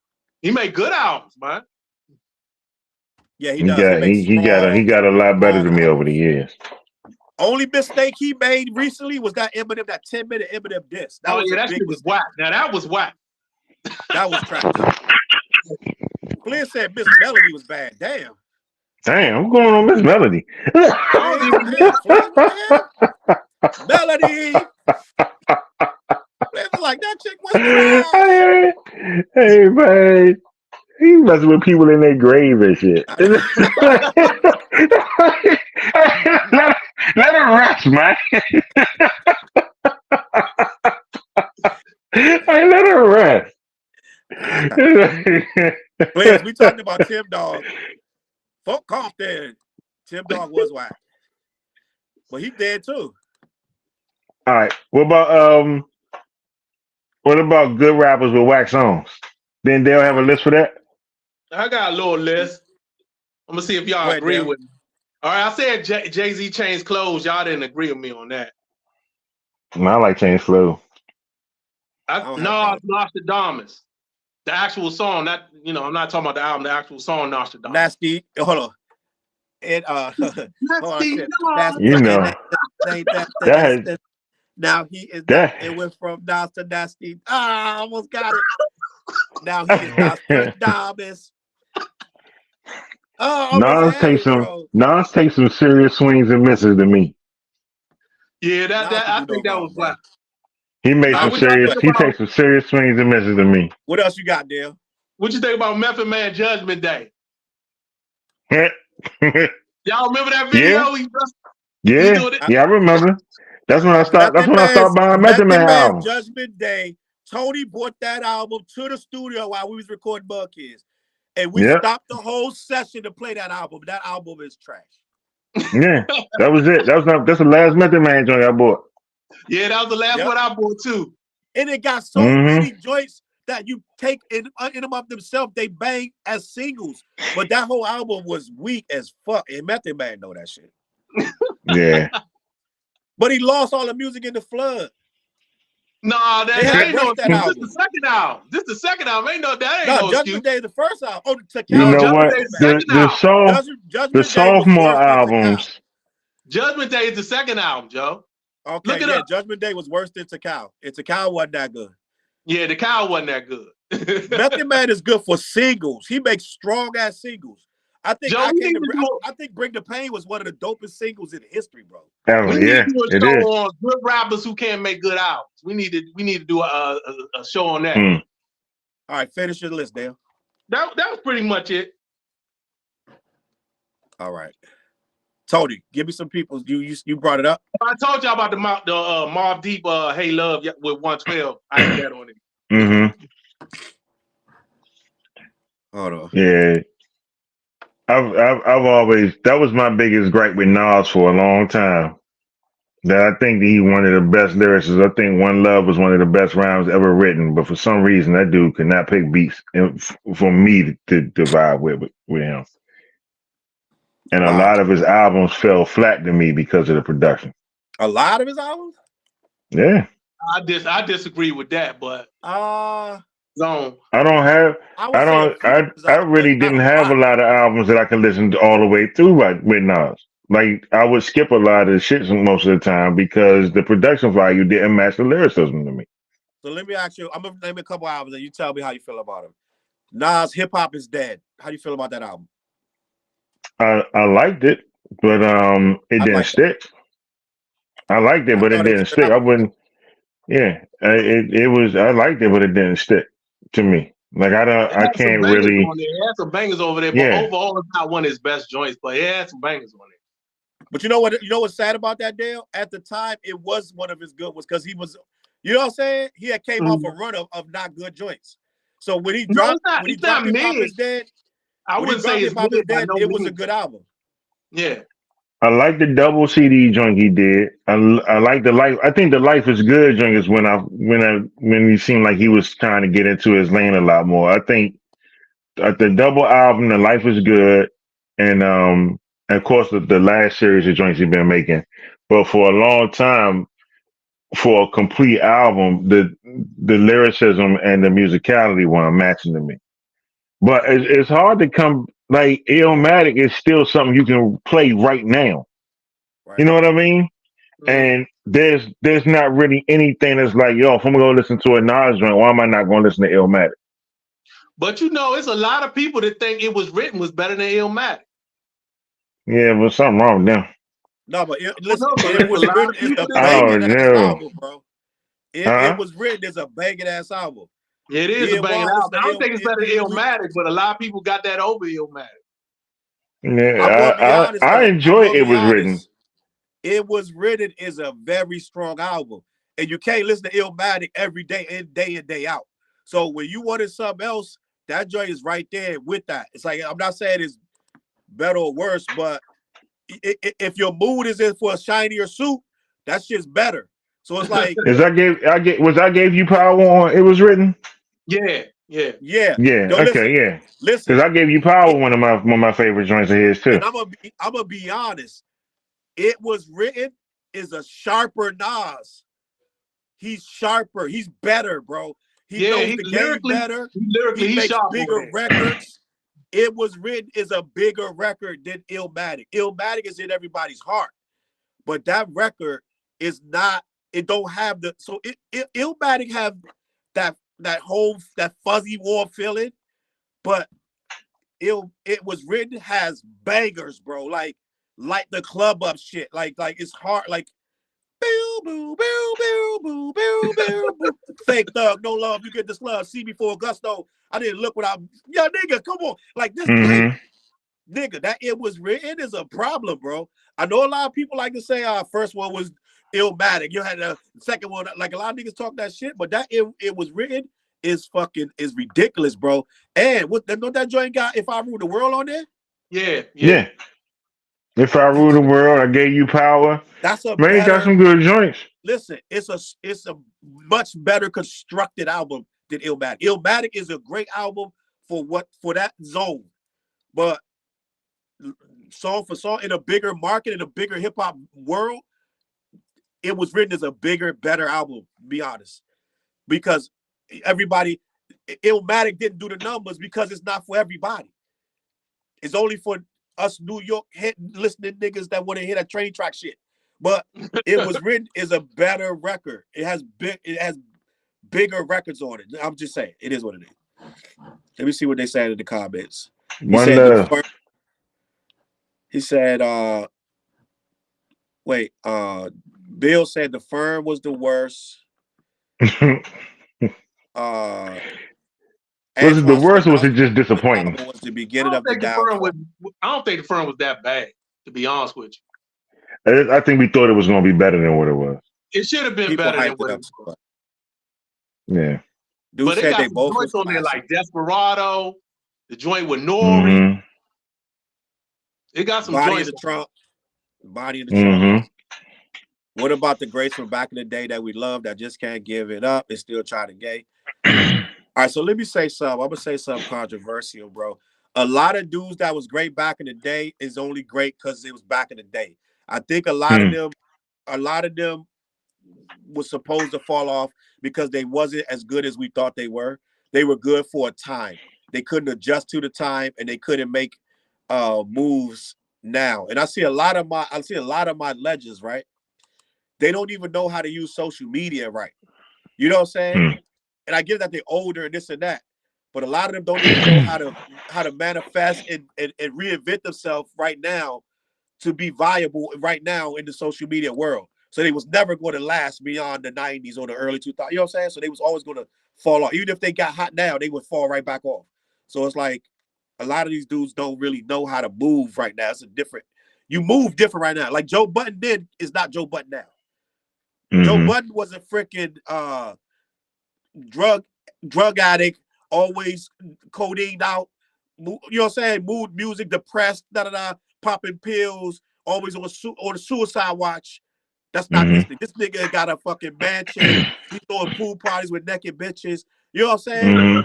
He made good albums, man. Yeah, he does. He got a lot better than me over the years. Only mistake he made recently was that Eminem, that 10-minute Eminem diss. That shit was whack. Now that was whack. That was trash. Flynn said Miss Melody was bad. Damn, what's going on, Miss Melody? Melody. Flynn was like, that chick was trash. Hey, man. He messing with people in their grave and shit. Let her rest, man. Hey, let her rest. Please, we talked about Tim Dog. Folk Compton. Tim Dog was whack. But he dead too. All right. What about good rappers with whack songs? Then they'll have a list for that? I got a little list. I'm gonna see if y'all agree with me. All right, I said Jay-Z changed clothes. Y'all didn't agree with me on that. No, I like Change Flow. No, Nostradamus. The actual song, I'm not talking about the album, the actual song, Nostradamus. Nasty. Hold on. And now he is it went from Nas to Nasty. I almost got it. Now he is Nostradamus. Nas takes some serious swings and misses to me. Yeah, I think that was black. He takes some serious swings and misses to me. What else you got, Dale? What you think about Method Man Judgment Day? Y'all remember that video? Yeah, I remember. That's when I stopped. That's when I stopped buying Method Man albums. Judgment Day. Tony brought that album to the studio while we was recording Bug Kids, and we stopped the whole session to play that album. That album is trash. Yeah, that was it. That's the last Method Man joint I bought. Yeah, that was the last one I bought too. And it got so many joints that you take in them up themselves, they bang as singles. But that whole album was weak as fuck. And Method Man know that shit. Yeah. But he lost all the music in the flood. Nah, that ain't no excuse. This is the second album. This is the second album. Ain't no Judgment Day is the first album. Oh, you know what? The sophomore albums. Judgment Day is the second album, Joe. Okay, look it up. Judgment Day was worse than Takao. And Takao wasn't that good. Yeah, the cow wasn't that good. Method Man is good for singles. He makes strong ass singles. I think I think Bring the Pain was one of the dopest singles in history, bro. We need to do a show on good rappers who can't make good albums. We need to do a show on that. All right, finish your list, Dale. That was pretty much it. All right. Tony, give me some people. You brought it up. I told y'all about the Mobb Deep Hey Love with 112. I had that on it. Mm-hmm. Hold on. Yeah. I've always, that was my biggest gripe with Nas for a long time. that I think that he one of the best lyricists. I think One Love was one of the best rhymes ever written, but for some reason that dude could not pick beats for me to vibe with him. And a Wow. lot of his albums fell flat to me because of the production. A lot of his albums? Yeah. I disagree with that, but I would say a few of his I albums, really not didn't a have a lot. lot of albums that I could listen to all the way through with Nas. Like I would skip a lot of the shit most of the time because the production value didn't match the lyricism to me. So let me ask you, I'm gonna name a couple albums and you tell me how you feel about them. Nas, Hip Hop is Dead. How do you feel about that album? I liked it, but it I didn't like that. stick. I liked it, I but it thought it was didn't a good stick. I album. wouldn't. Yeah, it was. I liked it, but it didn't stick to me. Like it I had some can't bangers really. on there. It had some bangers over there, but Yeah, overall, it's not one of his best joints. But it had some bangers on it. But you know what? You know what's sad about that, Dale? At the time, it was one of his good ones because he was, you know what I'm saying? He had came off a run of not good joints. So when he dropped, it's not Hip Hop mid. is Dead, I when he wouldn't say dropped it's Hip Hop is mid by Dead, no it was a means. good album. Yeah. I like the double CD joint he did. I like the life. I think the Life is Good joint is when he seemed like he was trying to get into his lane a lot more. I think the double album, The Life is Good, and of course the last series of joints he's been making. But for a long time, for a complete album, the lyricism and the musicality weren't matching to me. But it's hard to come like Illmatic is still something you can play right now. You Right. know what I mean? And there's not really anything that's like, yo, if I'm gonna go listen to a Nas joint, why am I not gonna listen to Illmatic? But you know, it's a lot of people that think It Was Written was better than Illmatic. Yeah, but something wrong with them. No, but listen, but It it's a Was lot Written of is people a that think Oh banging ass no. album, bro. It Huh? Was Written is a banging ass album. it is Me a and banging Juan album. listen I to don't think it's better than Illmatic, but a lot of people got that over Illmatic. I'm gonna be Yeah, honest I though. I'm enjoy gonna It be Was Written. honest. It Was Written is a very strong album, and you can't listen to Illmatic every day in day out. So when you wanted something else, that joint is right there with that. It's like I'm not saying it's better or worse, but if your mood is in for a shinier suit, that shit's better. So it's like I gave you power on It Was Written? Yeah. yeah. Yeah, Yo, okay, yeah. listen. Because I gave you power It, one of my favorite joints of his too. and I'm gonna be honest. It Was Written is a sharper Nas. He's sharper. He's better, bro. He knows He the game lyrically, better. he's Makes sharp over bigger there. records. It Was Written is a bigger record than Illmatic. Illmatic is in everybody's heart, but that record is not. It don't have the so Illmatic have that fuzzy warm feeling, but it Was Written has bangers, bro. Like the club up shit. Like it's hard. Like boo boo boo boo boo boo boo boo. Fake thug, no love. You get this love. See before gusto. I didn't look what I'm. Yo, nigga, come on. Like this joint, nigga. That It Was Written is a problem, bro. I know a lot of people like to say our first one was Illmatic. You had the second one. Like a lot of niggas talk that shit, but that it Was Written is ridiculous, bro. And what that joint got? If I Rule the World on there? Yeah. If I Rule the World, I Gave You Power. That's a Man, he got better. some good joints. Listen, it's a much better constructed album than Illmatic. Illmatic is a great album for that zone, but song for song in a bigger market, in a bigger hip hop world, It Was Written as a bigger, better album. To be honest, because Illmatic didn't do the numbers because it's not for everybody. It's only for us New York listening niggas that want to hear that train track shit. But It Was Written is a better record. It has bigger records on it. I'm just saying, it is what it is. Let me see what they said in the comments. He said, Bill said the Firm was the worst. Was it the worst or was it just disappointing? Was the beginning of the downfall. I don't think the Firm was that bad, to be honest with you. I think we thought it was going to be better than what it was. It should have been better than what it was. Yeah. Dude but said got they some both joints was on there like Desperado, the joint with Nori. Mm-hmm. It got some Body joints. of the Trump. Body of the Trump. What about the greats from back in the day that we love that just can't give it up and still try to gay? All right, so let me say something. I'm gonna say something controversial, bro. A lot of dudes that was great back in the day is only great because it was back in the day. I think a lot of them was supposed to fall off because they wasn't as good as we thought they were. They were good for a time. They couldn't adjust to the time and they couldn't make moves now. And I see a lot of my legends, right? They don't even know how to use social media right. You know what I'm saying? And I get that they're older and this and that, but a lot of them don't even know how to manifest and reinvent themselves right now to be viable right now in the social media world. So they was never going to last beyond the 90s or the early 2000s. You know what I'm saying? So they was always going to fall off. Even if they got hot now, they would fall right back off. So it's like a lot of these dudes don't really know how to move right now. It's a different, you move different right now. Like Joe Budden did is not Joe Budden now. Joe Budden was a freaking drug addict, always codeine out, you know what I'm saying? Mood music, depressed, popping pills, always on the suicide watch. That's not this nigga. This nigga got a fucking mansion. He's throwing pool parties with naked bitches. You know what I'm saying?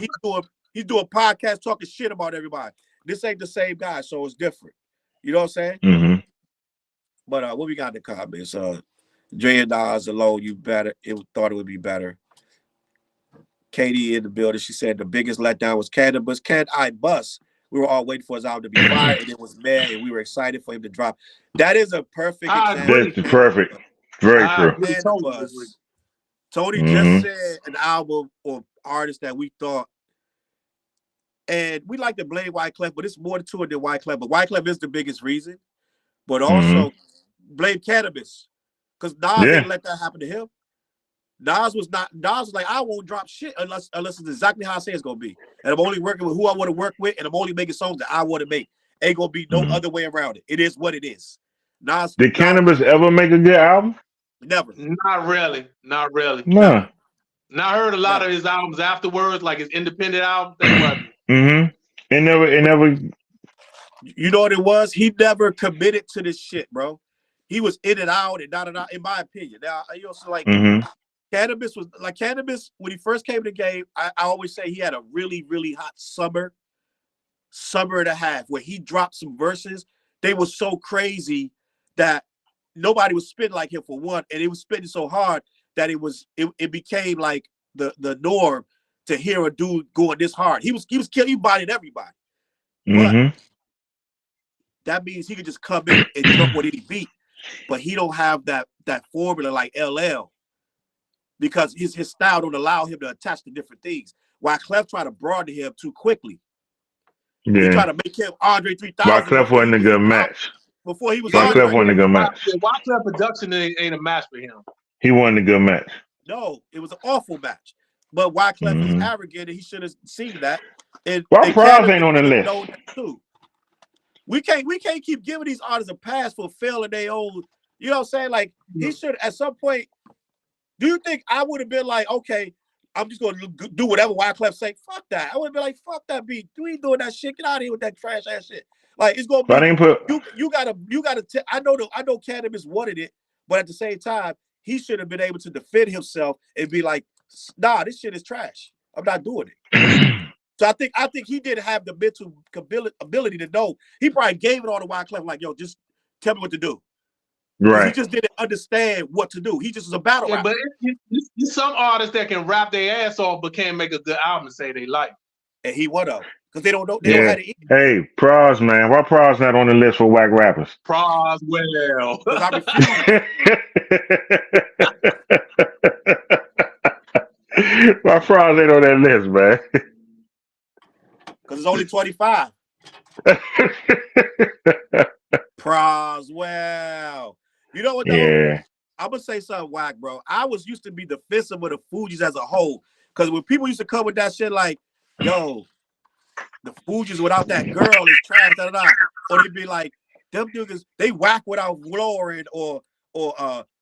He's doing podcasts talking shit about everybody. This ain't the same guy, so it's different. You know what I'm saying? But what we got in the comments? Dre and Nas alone, you better. Thought it would be better. Katie in the building. She said the biggest letdown was Cannabis. Can I Bust? We were all waiting for his album to be fired, and it was mad, and we were excited for him to drop. That is a perfect example. That's perfect. Very true. Tony just said an album or artist that we thought, and we like to blame Wyclef, but it's more to it than Wyclef. But Wyclef is the biggest reason. But also blame Cannabis, because Nas didn't let that happen to him. Nas was like, I won't drop shit unless it's exactly how I say it's gonna be. And I'm only working with who I want to work with, and I'm only making songs that I want to make. Ain't gonna be no other way around it. It is what it is. Did Cannabis ever make a good album? Never. Not really. No. Never. And I heard a lot of his albums afterwards, like his independent albums. It never. You know what it was? He never committed to this shit, bro. He was in and out and in my opinion. Now, you know, so like Cannabis when he first came to the game. I always say he had a really, really hot summer and a half where he dropped some verses. They were so crazy that nobody was spitting like him for one, and it was spitting so hard that it became like the norm to hear a dude going this hard. He was killing, he bodied everybody. But that means he could just come in and jump with any beat, but he don't have that formula like LL because his style don't allow him to attach to different things. Wyclef tried to broaden him too quickly. Yeah. He tried to make him Andre 3000. Wyclef wasn't a good match. Before he was Wyclef wasn't a good match. Wyclef production ain't a match for him. He wasn't a good match. No, it was an awful match. But Wyclef is arrogant, and he should have seen that. And Pras ain't on the list. Too. We can't keep giving these artists a pass for failing their own. You know what I'm saying? Like he should at some point. Do you think I would have been like, okay, I'm just gonna do whatever Wyclef say? Fuck that. I would have been like, fuck that beat. We ain't doing that shit. Get out of here with that trash ass shit. Like it's gonna be. You gotta. I know Cannabis wanted it, but at the same time, he should have been able to defend himself and be like, nah, this shit is trash. I'm not doing it. So I think he didn't have the mental ability to know. He probably gave it all to Wyclef, like, yo, just tell me what to do. Right. He just didn't understand what to do. He just was a battle rapper. But some artists that can rap their ass off but can't make a good album and say they like. And he one of them. Because they don't know. They don't have to eat. Hey, Pras, man. Why Pras not on the list for whack rappers? Pras, well. Why Pras ain't on that list, man? Because it's only 25. Pras, well. You know what, though? Yeah. I'm going to say something whack, bro. I used to be defensive of the Fugees as a whole. Because when people used to come with that shit like, yo, the Fugees without that girl is trash, or they'd be like, them niggas, they whack without Lauren, or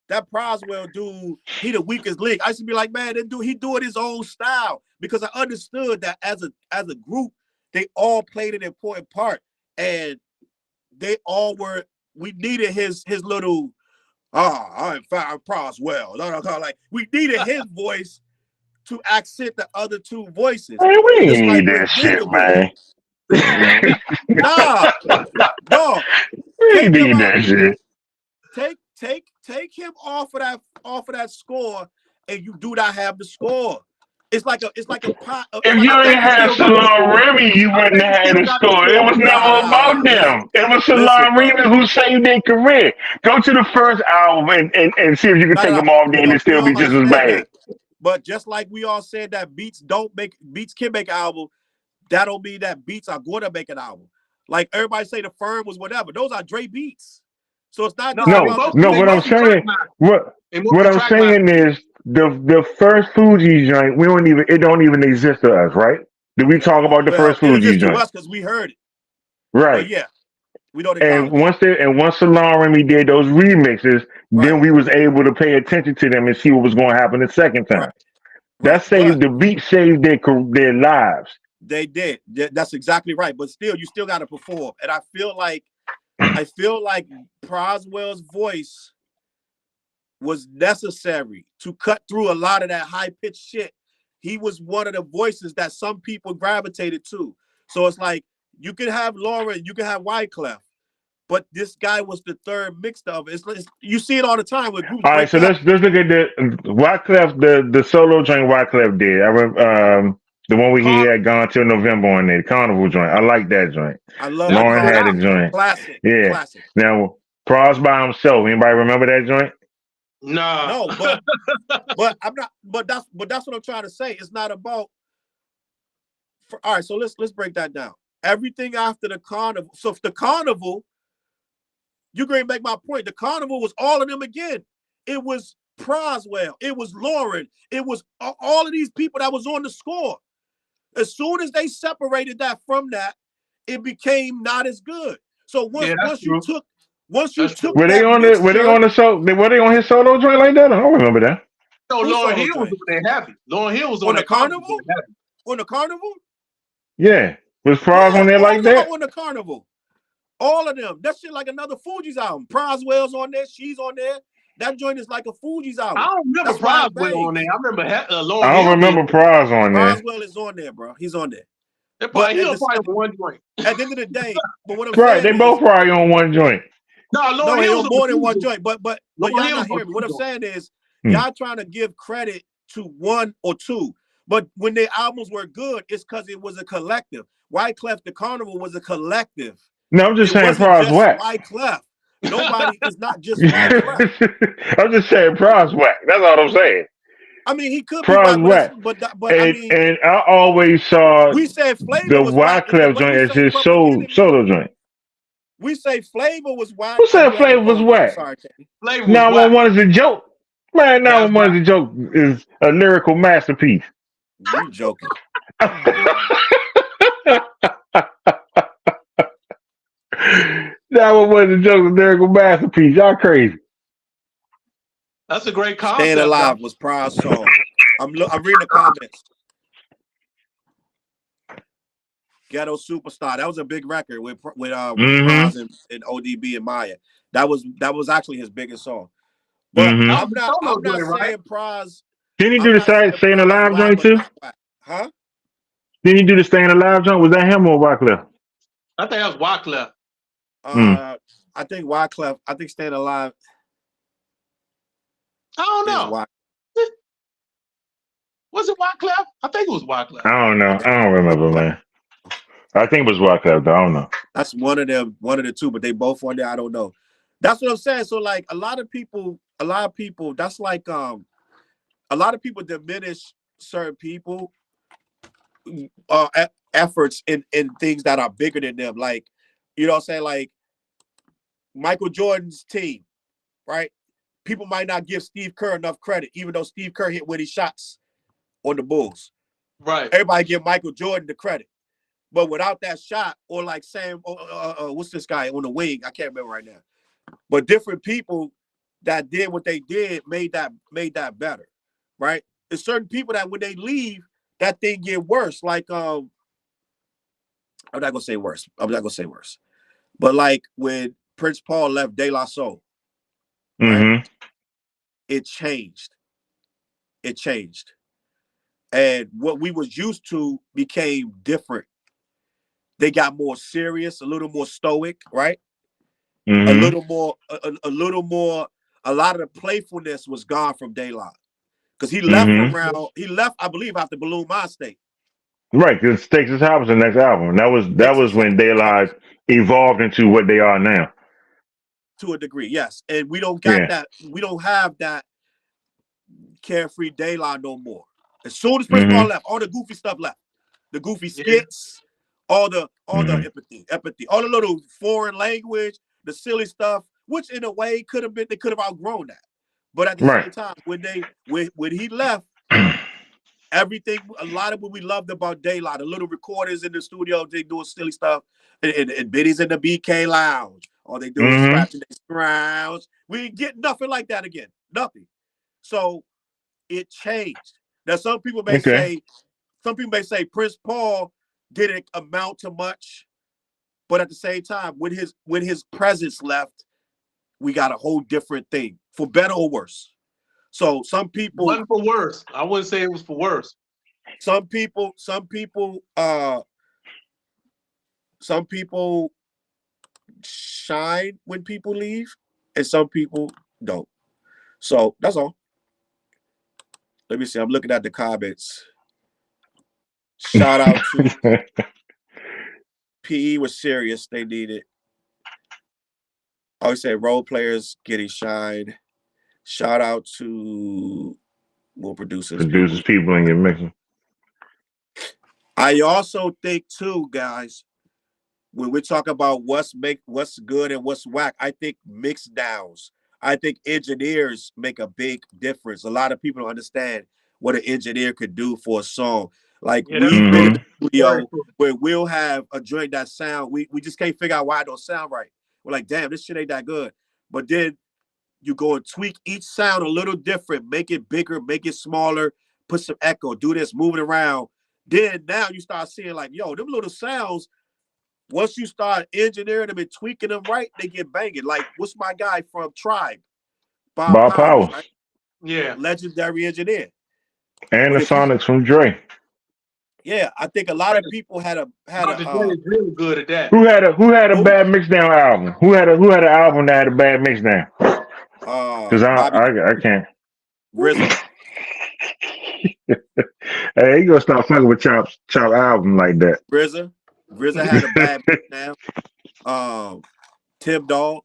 that Proswell dude, he the weakest link. I used to be like, man, that dude, he doing his own style. Because I understood that as a group, they all played an important part. And they all were, we needed his little I'm Proswell. Like we needed his voice to accent the other two voices. Man, we Just ain't like need that with shit, Gigaboy. man. Nah, dog. We ain't Take him need out. that shit. Take him off of that score, and you do not have the score. It's like a pot. If Like, you I ain't think you had still got the Salon score. Remy, you I wouldn't think you have had still a got the score. It score. was never about them. It was listen, Salon bro. Remy who saved their career. Go to the first album and see if you can take No. them off there and it We still be all just as understand bad. that. But just like we all said that Beats can make an album, that don't mean that Beats are going to make an album. Like everybody say the Firm was whatever. Those are Dre beats. So it's not No, just they about No, the no. mostly What I'm track saying, line. what They what mostly I'm track line. saying is the first Fuji joint. It don't even exist to us, right? Did we talk about the well, first it Fuji exists to joint? us because we heard it. But Right. yeah, we don't And acknowledge it. once Salon Remy did those remixes, Right, then we was able to pay attention to them and see what was going to happen the second right, time. right. That saved But the beat saved their lives. they did. That's exactly right. But still, you still got to perform. And I feel like Proswell's voice was necessary to cut through a lot of that high pitched shit. He was one of the voices that some people gravitated to. So it's like you can have Lauren, you can have Wyclef, but this guy was the third mixed of it. You see it all the time when groups All right, break so up. let's look at the Wyclef, the solo joint Wyclef did. I remember the one where he Carnival. had gone till November on there, the Carnival joint. I like that joint. I love That's the a Lauren good had a Carnival. album. joint. Classic, Yeah. classic. Now Pros by himself. Anybody remember that joint? Nah. No, but I'm not. But that's what I'm trying to say. It's not about. All right, so let's break that down. Everything after the Carnival. So if the Carnival, you're going to make my point. The Carnival was all of them again. It was Proswell. It was Lauren. It was all of these people that was on the score. As soon as they separated that from that, it became not as good. So Yeah, that's true. once you That's took true. Were they that on the were they mixture, on the so were they on his solo joint like that? I don't remember that. No, who Lauren solo Hill was joint? on there heavy. Lauren Hill was on On the that Carnival Carnival? doing heavy. On the Carnival? Yeah. Was Pros Yeah, on there all like of them are that? on the Carnival. All of them. That shit like another Fuji's album. Proswell's on there. She's on there. That joint is like a Fuji's I album. don't remember That's why it Proswell on there. bangs. I remember Lauren I don't Hill being remember on there. Pros on there. Proswell is on there, bro. He's on there. He But on probably one joint. at the end of the day, but what I'm Right, saying they both is, probably on one joint. No, Lauren no, they Hill was on on the more than two one joint. joint. But Lauren y'all Hill not was on hearing me. two What I'm joint. saying is, Hmm. y'all trying to give credit to one or two. But when their albums were good, it's because it was a collective. Wyclef the Carnival was a collective. No, I'm just It saying wasn't Pros just whack. Wyclef. Nobody is not just Wyclef. I'm just saying Pros whack. That's all I'm saying. I mean, he could be Pros whack, whack. but I mean, And I always saw we said the Flavor was whack, and then Wyclef what did joint we as say his from beginning? solo joint. We say Flavor was whack. Who said You have a Flavor was phone call. whack? Sorry, Kenny. Flavor was whack. 911 is a joke. Man, That's 911 is a joke. Is a lyrical masterpiece. You joking? 911 is a joke. A lyrical masterpiece. Y'all crazy. a great Staying concept, though. Alive was Pride's song. I'm reading the comments. Ghetto Superstar. That was a big record with Mm-hmm. Prize and ODB and Maya. That was actually his biggest song. But Mm-hmm. That I'm was a not solo joint, right? saying Prize. Didn't he do I'm the not saying Staying Prize Alive whack, joint but too? not whack. Huh? Didn't he do the Staying Alive joint? Was that him or Wyclef? I think that was Wyclef. Mm. I think Wyclef. I think Staying Alive I don't is know. Wyclef. Was it Wyclef? I think it was Wyclef. I don't know. I don't remember, man. I think it was Wyclef, though. I don't know. That's one of the two, but they both on there. I don't know. That's what I'm saying. So like a lot of people, that's like a lot of people diminish certain people efforts in things that are bigger than them. Like, you know what I'm saying? Like Michael Jordan's team, right? People might not give Steve Kerr enough credit, even though Steve Kerr hit winning shots on the Bulls. Right. Everybody give Michael Jordan the credit. But without that shot, or like Sam, what's this guy on the wing? I can't remember right now. But different people that did what they did made that better, right? There's certain people that when they leave, that thing get worse. Like I'm not gonna say worse. But like when Prince Paul left De La Soul, right? Mm-hmm. It changed. It changed. And what we was used to became different. They got more serious, a little more stoic, right? A Mm-hmm. little more, a little more. A lot of the playfulness was gone from Daylight because he left Mm-hmm. around. He left, I believe, after Balloon Mind State. Right, because Texas House was the next album. That was Texas when De House La evolved into what they are now. to a degree, yes, and we don't got Yeah. that. We don't have that carefree Daylight no more. As soon as Prince Paul Mm-hmm. left, all the goofy stuff left. The goofy Yeah. skits, all the Mm-hmm. empathy, all the little foreign language, the silly stuff, which in a way could have been, they could have outgrown that. But at the Right. same time, when he left, everything, a lot of what we loved about Daylight, the little recorders in the studio, they doing silly stuff, and Biddy's in the BK lounge, all they do is Mm-hmm. scratching their scrounge. We didn't get nothing like that again. Nothing. So it changed. Now some people may Okay. say Prince Paul didn't amount to much, but at the same time, when his presence left, we got a whole different thing, for better or worse. So some people, Wasn't for worse. I wouldn't say it was for worse. some people shine when people leave, and some people don't. So that's all. Let me see. I'm looking at the comments. Shout out to PE was serious. They needed. I always say role players getting shine. Shout out to more producers. Produces people in your mixing. I also think too, guys, when we talk about what's good and what's whack, I think mix downs. I think engineers make a big difference. A lot of people don't understand what an engineer could do for a song. Like Yeah, that's we've true. been in the Very studio true. where we'll have a joint that sound. We just can't figure out why it don't sound right. We're like, damn, this shit ain't that good. But then you go and tweak each sound a little different, make it bigger, make it smaller, put some echo, do this, move it around. Then now you start seeing like, yo, them little sounds, once you start engineering them and tweaking them right, they get banging. Like, what's my guy from Tribe? Bob Bob Powers, Powers. right? Yeah. Legendary engineer. And But the if you, Sonics from Dre. yeah, I think a lot of people had Dr. Dre is really good at that. Who had a who? bad mixdown album? Who had an album that had a bad mixdown? Because Bobby I can't. RZA. Hey, you gonna stop fucking with Chop album like that? RZA had a bad now. Tim Dog.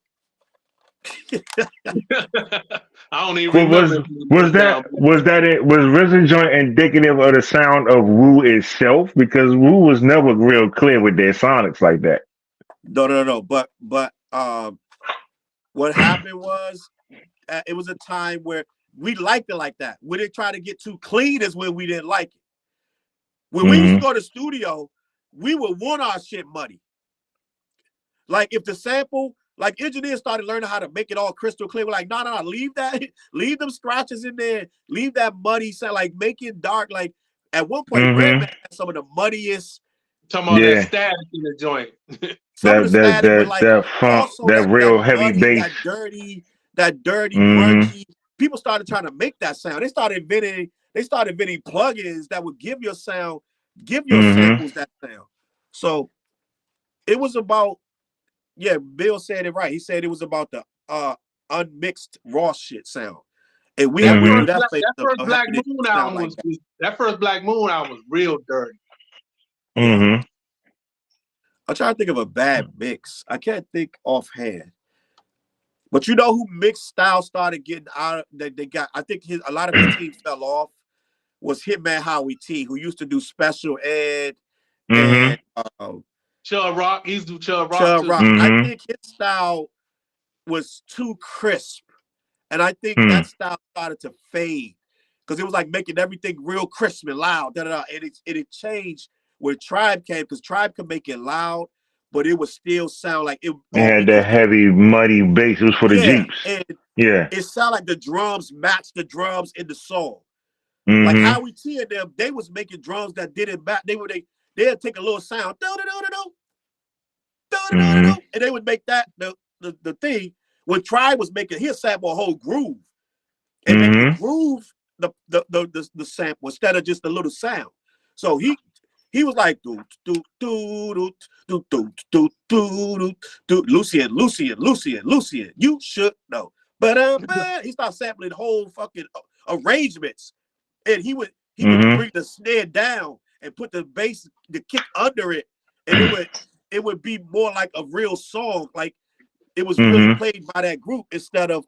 I don't even Well, remember. was RZA joint indicative of the sound of Wu itself? Because Wu was never real clear with their sonics like that. No. But what happened was it was a time where we liked it like that. When they try to get too clean is when we didn't like it. When we used to go to the studio, we would want our shit muddy. Like if the sample, like engineers started learning how to make it all crystal clear. We're like, no, leave that, leave them scratches in there, leave that muddy sound, like make it dark. Like at one point, Redman had some of the muddiest. Talking about that static in the joint. Some of the static, but like that funk, also that real heavy muddy, bass, that dirty, grungy. People started trying to make that sound. They started inventing plugins that would give your sound, give your samples that sound. So it was about, yeah, Bill said it right. He said it was about the unmixed raw shit sound. And we have to do that. That first Black Moon album that first Black Moon album was real dirty. Yeah. I'm trying to think of a bad mix. I can't think offhand. But you know who mixed style started getting out? They got. I think a lot of his team fell off. Was Hitman Howie T, who used to do Special Ed and Chub Rock. He used to do Chub Rock Chub too. Rock. I think his style was too crisp, and I think that style started to fade because it was like making everything real crisp and loud. And it changed when Tribe came, because Tribe could make it loud, but it would still sound like it had that heavy, muddy bass. It was for the Jeeps. And yeah, it sounded like the drums matched the drums in the song. Like Howie T and them, they was making drums that didn't match. They'd take a little sound, and they would make that the thing. When Tribe was making, he'll sample a whole groove and make the groove the sample instead of just the little sound. So he was like do do do do do do do do do Lucian, you should know. But he started sampling the whole fucking arrangements, and he would bring the snare down and put the bass, the kick under it, and it would be more like a real song, like it was really played by that group instead of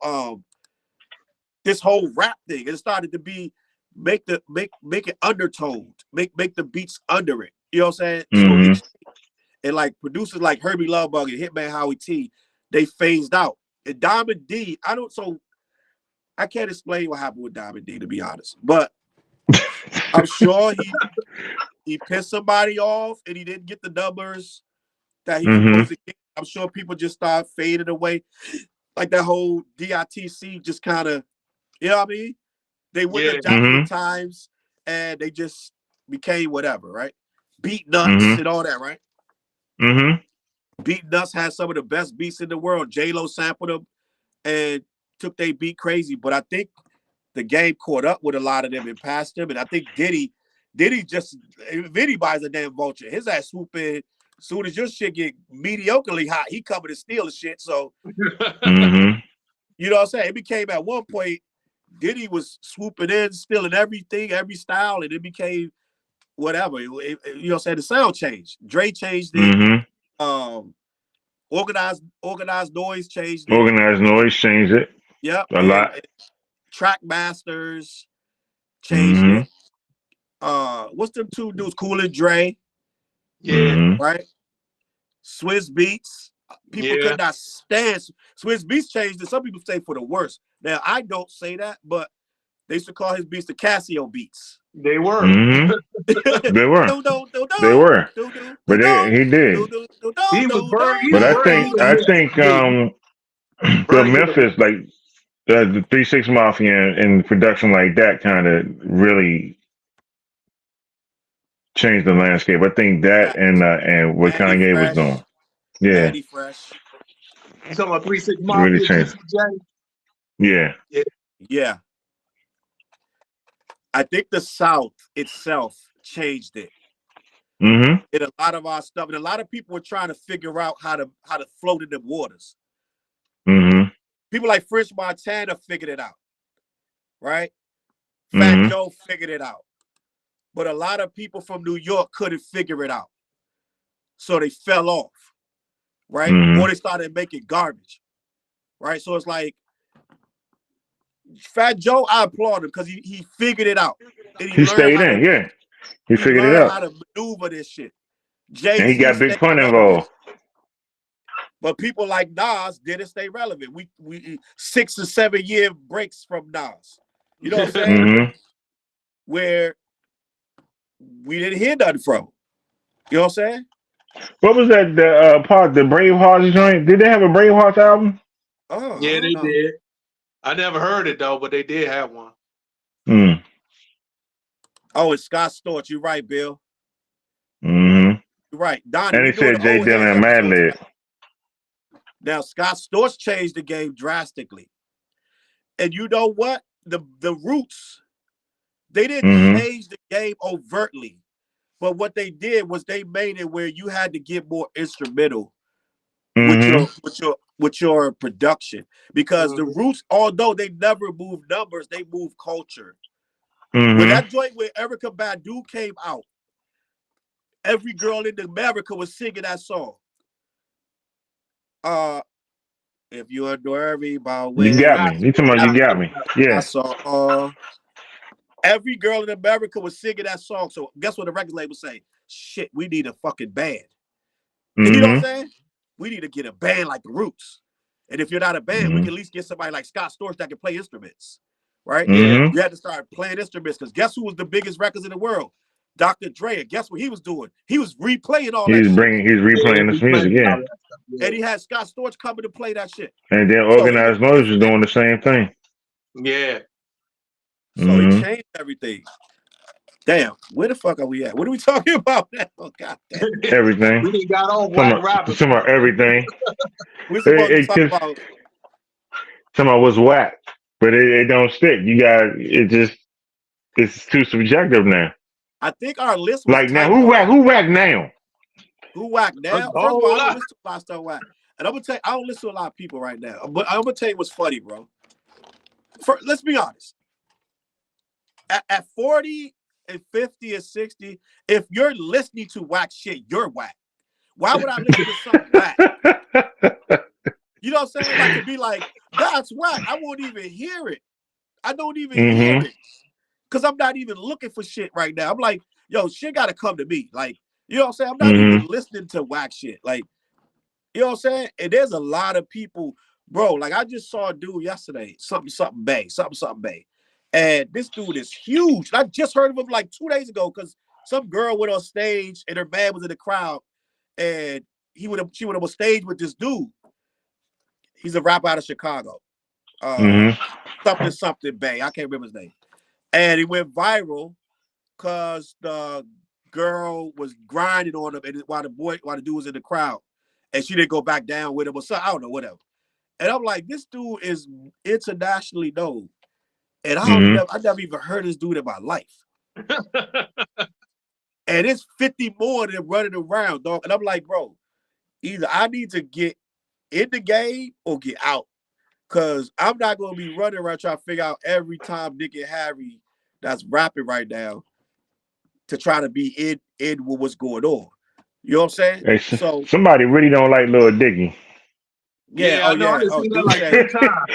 this whole rap thing. It started to be make it undertoned, make the beats under it. You know what I'm saying? So and like producers like Herbie Lovebug and Hitman Howie T, they phased out. And Diamond D, I can't explain what happened with Diamond D, to be honest, but I'm sure he pissed somebody off and he didn't get the numbers that he was supposed to get. I'm sure people just started fading away. Like that whole DITC just kind of, you know what I mean? They went to Jackson Times and they just became whatever, right? Beat Nuts and all that, right? Beat Nuts has some of the best beats in the world. J-Lo sampled them and took their beat crazy. But I think the game caught up with a lot of them and passed them. And I think Diddy just, if anybody's a damn vulture, his ass swoop in. As soon as your shit get mediocrely hot, he coming to steal the shit. So, you know what I'm saying? It became at one point, Diddy was swooping in, stealing everything, every style, and it became whatever. You know what I'm saying? The sound changed. Dre changed it. Organized Noise changed it. Organized Noise changed it. Yep. A lot. Track Masters changed it. What's them two dudes? Cool and Dre. Yeah. Right? Swizz Beats. People could not stand. Swizz Beats changed it. Some people say for the worst. Now, I don't say that, but they used to call his beats the Casio beats. They were. They were. They were. But he did. He was burning. But I think the Memphis, like the 3-6 Mafia and production like that kind of really changed the landscape. I think that and what Kanye was doing. Yeah. Fresh. You talking about 3-6 Mafia? Really changed. Yeah. I think the South itself changed it. In a lot of our stuff, and a lot of people were trying to figure out how to float in the waters. People like French Montana figured it out, right? Fat Joe figured it out, but a lot of people from New York couldn't figure it out, so they fell off, right? Or they started making garbage, right? So it's like Fat Joe, I applaud him because he figured it out. And he stayed in, He figured it out. How to maneuver this shit. And he got Big Pun involved. But people like Nas didn't stay relevant. We 6 or 7 year breaks from Nas. You know what I'm saying? Where we didn't hear nothing from. You know what I'm saying? What was that? The Bravehearts joint? Did they have a Bravehearts album? Oh, yeah, they did. I never heard it though, but they did have one. Oh, it's Scott Storch. You're right, Bill. You're right. Donnie, and he said Jay Dillon and Madlib. Now, Scott Storch changed the game drastically. And you know what? The Roots, they didn't change the game overtly. But what they did was they made it where you had to get more instrumental with your production. Because the Roots, although they never moved numbers, they moved culture. When that joint where Erykah Badu came out, every girl in America was singing that song. If you adore everybody, you got me. You talking about you got me? Yeah. I saw every girl in America was singing that song. So guess what the record label say? Shit, we need a fucking band. You know what I'm saying? We need to get a band like the Roots. And if you're not a band, we can at least get somebody like Scott Storch that can play instruments. Right? You had to start playing instruments because guess who was the biggest records in the world? Dr. Dre. And guess what he was doing? He was replaying all that shit. He's replaying this music, And he had Scott Storch coming to play that shit. And then Organized Noise was doing the same thing. Yeah. So he changed everything. Damn, where the fuck are we at? What are we talking about now? Oh, God damn. Everything. We got on White Rabbit. Talking about everything. We're supposed to talk about Some of was whack, but it don't stick. You got it. Just it's too subjective now. I think our list was Like now, tight who though. whack? Who whack now? Who whack now? First of all, I don't listen to a lot of stuff whack. And I'm gonna tell you, I don't listen to a lot of people right now. But I'm gonna tell you what's funny, bro. Let's be honest. At 40 and 50 and 60, if you're listening to whack shit, you're whack. Why would I listen to something whack? You know what I'm saying? Like to be like, that's whack. I won't even hear it. I don't even hear it. Because I'm not even looking for shit right now. I'm like, yo, shit gotta come to me. Like, you know what I'm saying? I'm not even listening to whack shit. Like, you know what I'm saying? And there's a lot of people, bro. Like, I just saw a dude yesterday, something Bay. And this dude is huge. I just heard of him like 2 days ago because some girl went on stage and her man was in the crowd, and she went up on stage with this dude. He's a rapper out of Chicago. Something Bay. I can't remember his name. And he went viral because the girl was grinding on him, and while the dude was in the crowd, and she didn't go back down with him or something. I don't know, whatever. And I'm like, this dude is internationally known, and I never even heard this dude in my life. And it's 50 more than running around, dog. And I'm like, bro, either I need to get in the game or get out, because I'm not gonna be running around trying to figure out every time Nick and Harry that's rapping right now to try to be in with what's going on. You know what I'm saying? Hey, So somebody really don't like Lil Dicky. Yeah, I know. I done seen that like 3 times.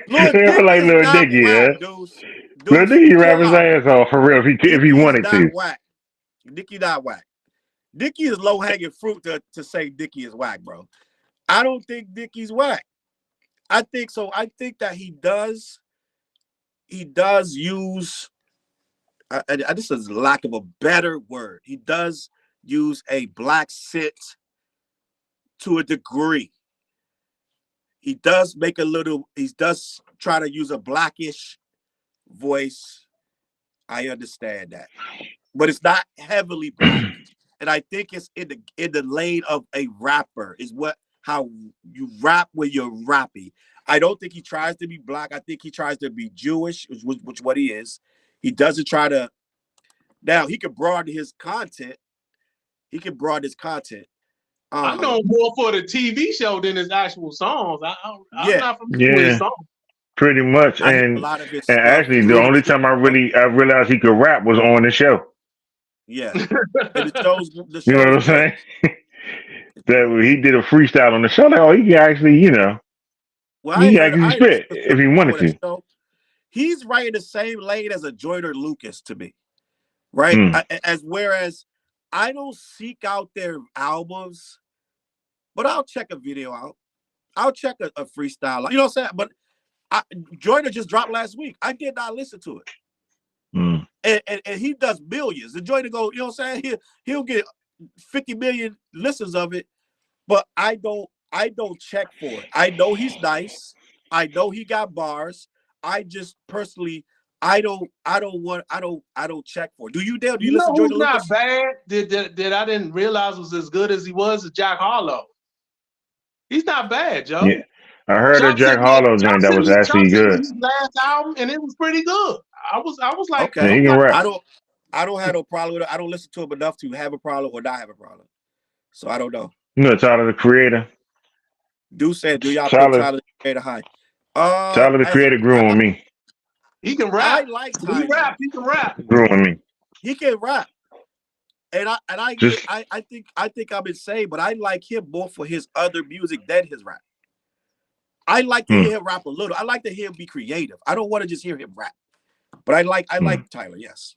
Lil Dicky Dicky is Lil not Dicky, whack, yeah. Deuce. Lil Dicky rap chill his out. ass off for real if he wanted not to. Whack. Dicky not whack. Dicky is low hanging fruit to say Dicky is whack, bro. I don't think Dicky's whack. I think so. I think that he does use. This is lack of a better word. He does use a black scent to a degree. He does make he does try to use a blackish voice. I understand that. But it's not heavily black. And I think it's in the lane of a rapper, is how you rap when you're rappy. I don't think he tries to be black. I think he tries to be Jewish, which what he is. He doesn't try to. Now he can broaden his content. I know more for the TV show than his actual songs. I'm not familiar with his songs. Pretty much. I hear a lot of his stuff. Actually, the only time I realized he could rap was on the show. Yeah. And the show you know what I'm saying? That he did a freestyle on the show. Like, oh, he can actually, he can actually spit if he wanted to. He's right in the same lane as a Joyner Lucas to me, right? Whereas I don't seek out their albums, but I'll check a video out. I'll check a freestyle. You know what I'm saying? But Joyner just dropped last week. I did not listen to it. And he does millions. The Joyner go, you know what I'm saying? He'll get 50 million listens of it, but I don't check for it. I know he's nice. I know he got bars. I just personally I don't check for it. Do you listen to Joyner Lucas? Not bad that I didn't realize was as good as he was Jack Harlow. He's not bad, Joe. Yeah. I heard a Jack Harlow joint that was actually good. His last album, and it was pretty good. I was like, okay, he can rap. I don't have no problem with it. I don't listen to him enough to have a problem or not have a problem. So I don't know. Tyler the Creator. Do y'all put Tyler the Creator high? Tyler the Creator grew on me. He can rap. I like Tyler. He can rap. Grew on me. He can rap. And I think I'm insane, but I like him more for his other music than his rap. I like to hear him rap a little. I like to hear him be creative. I don't want to just hear him rap. But I like Tyler, yes.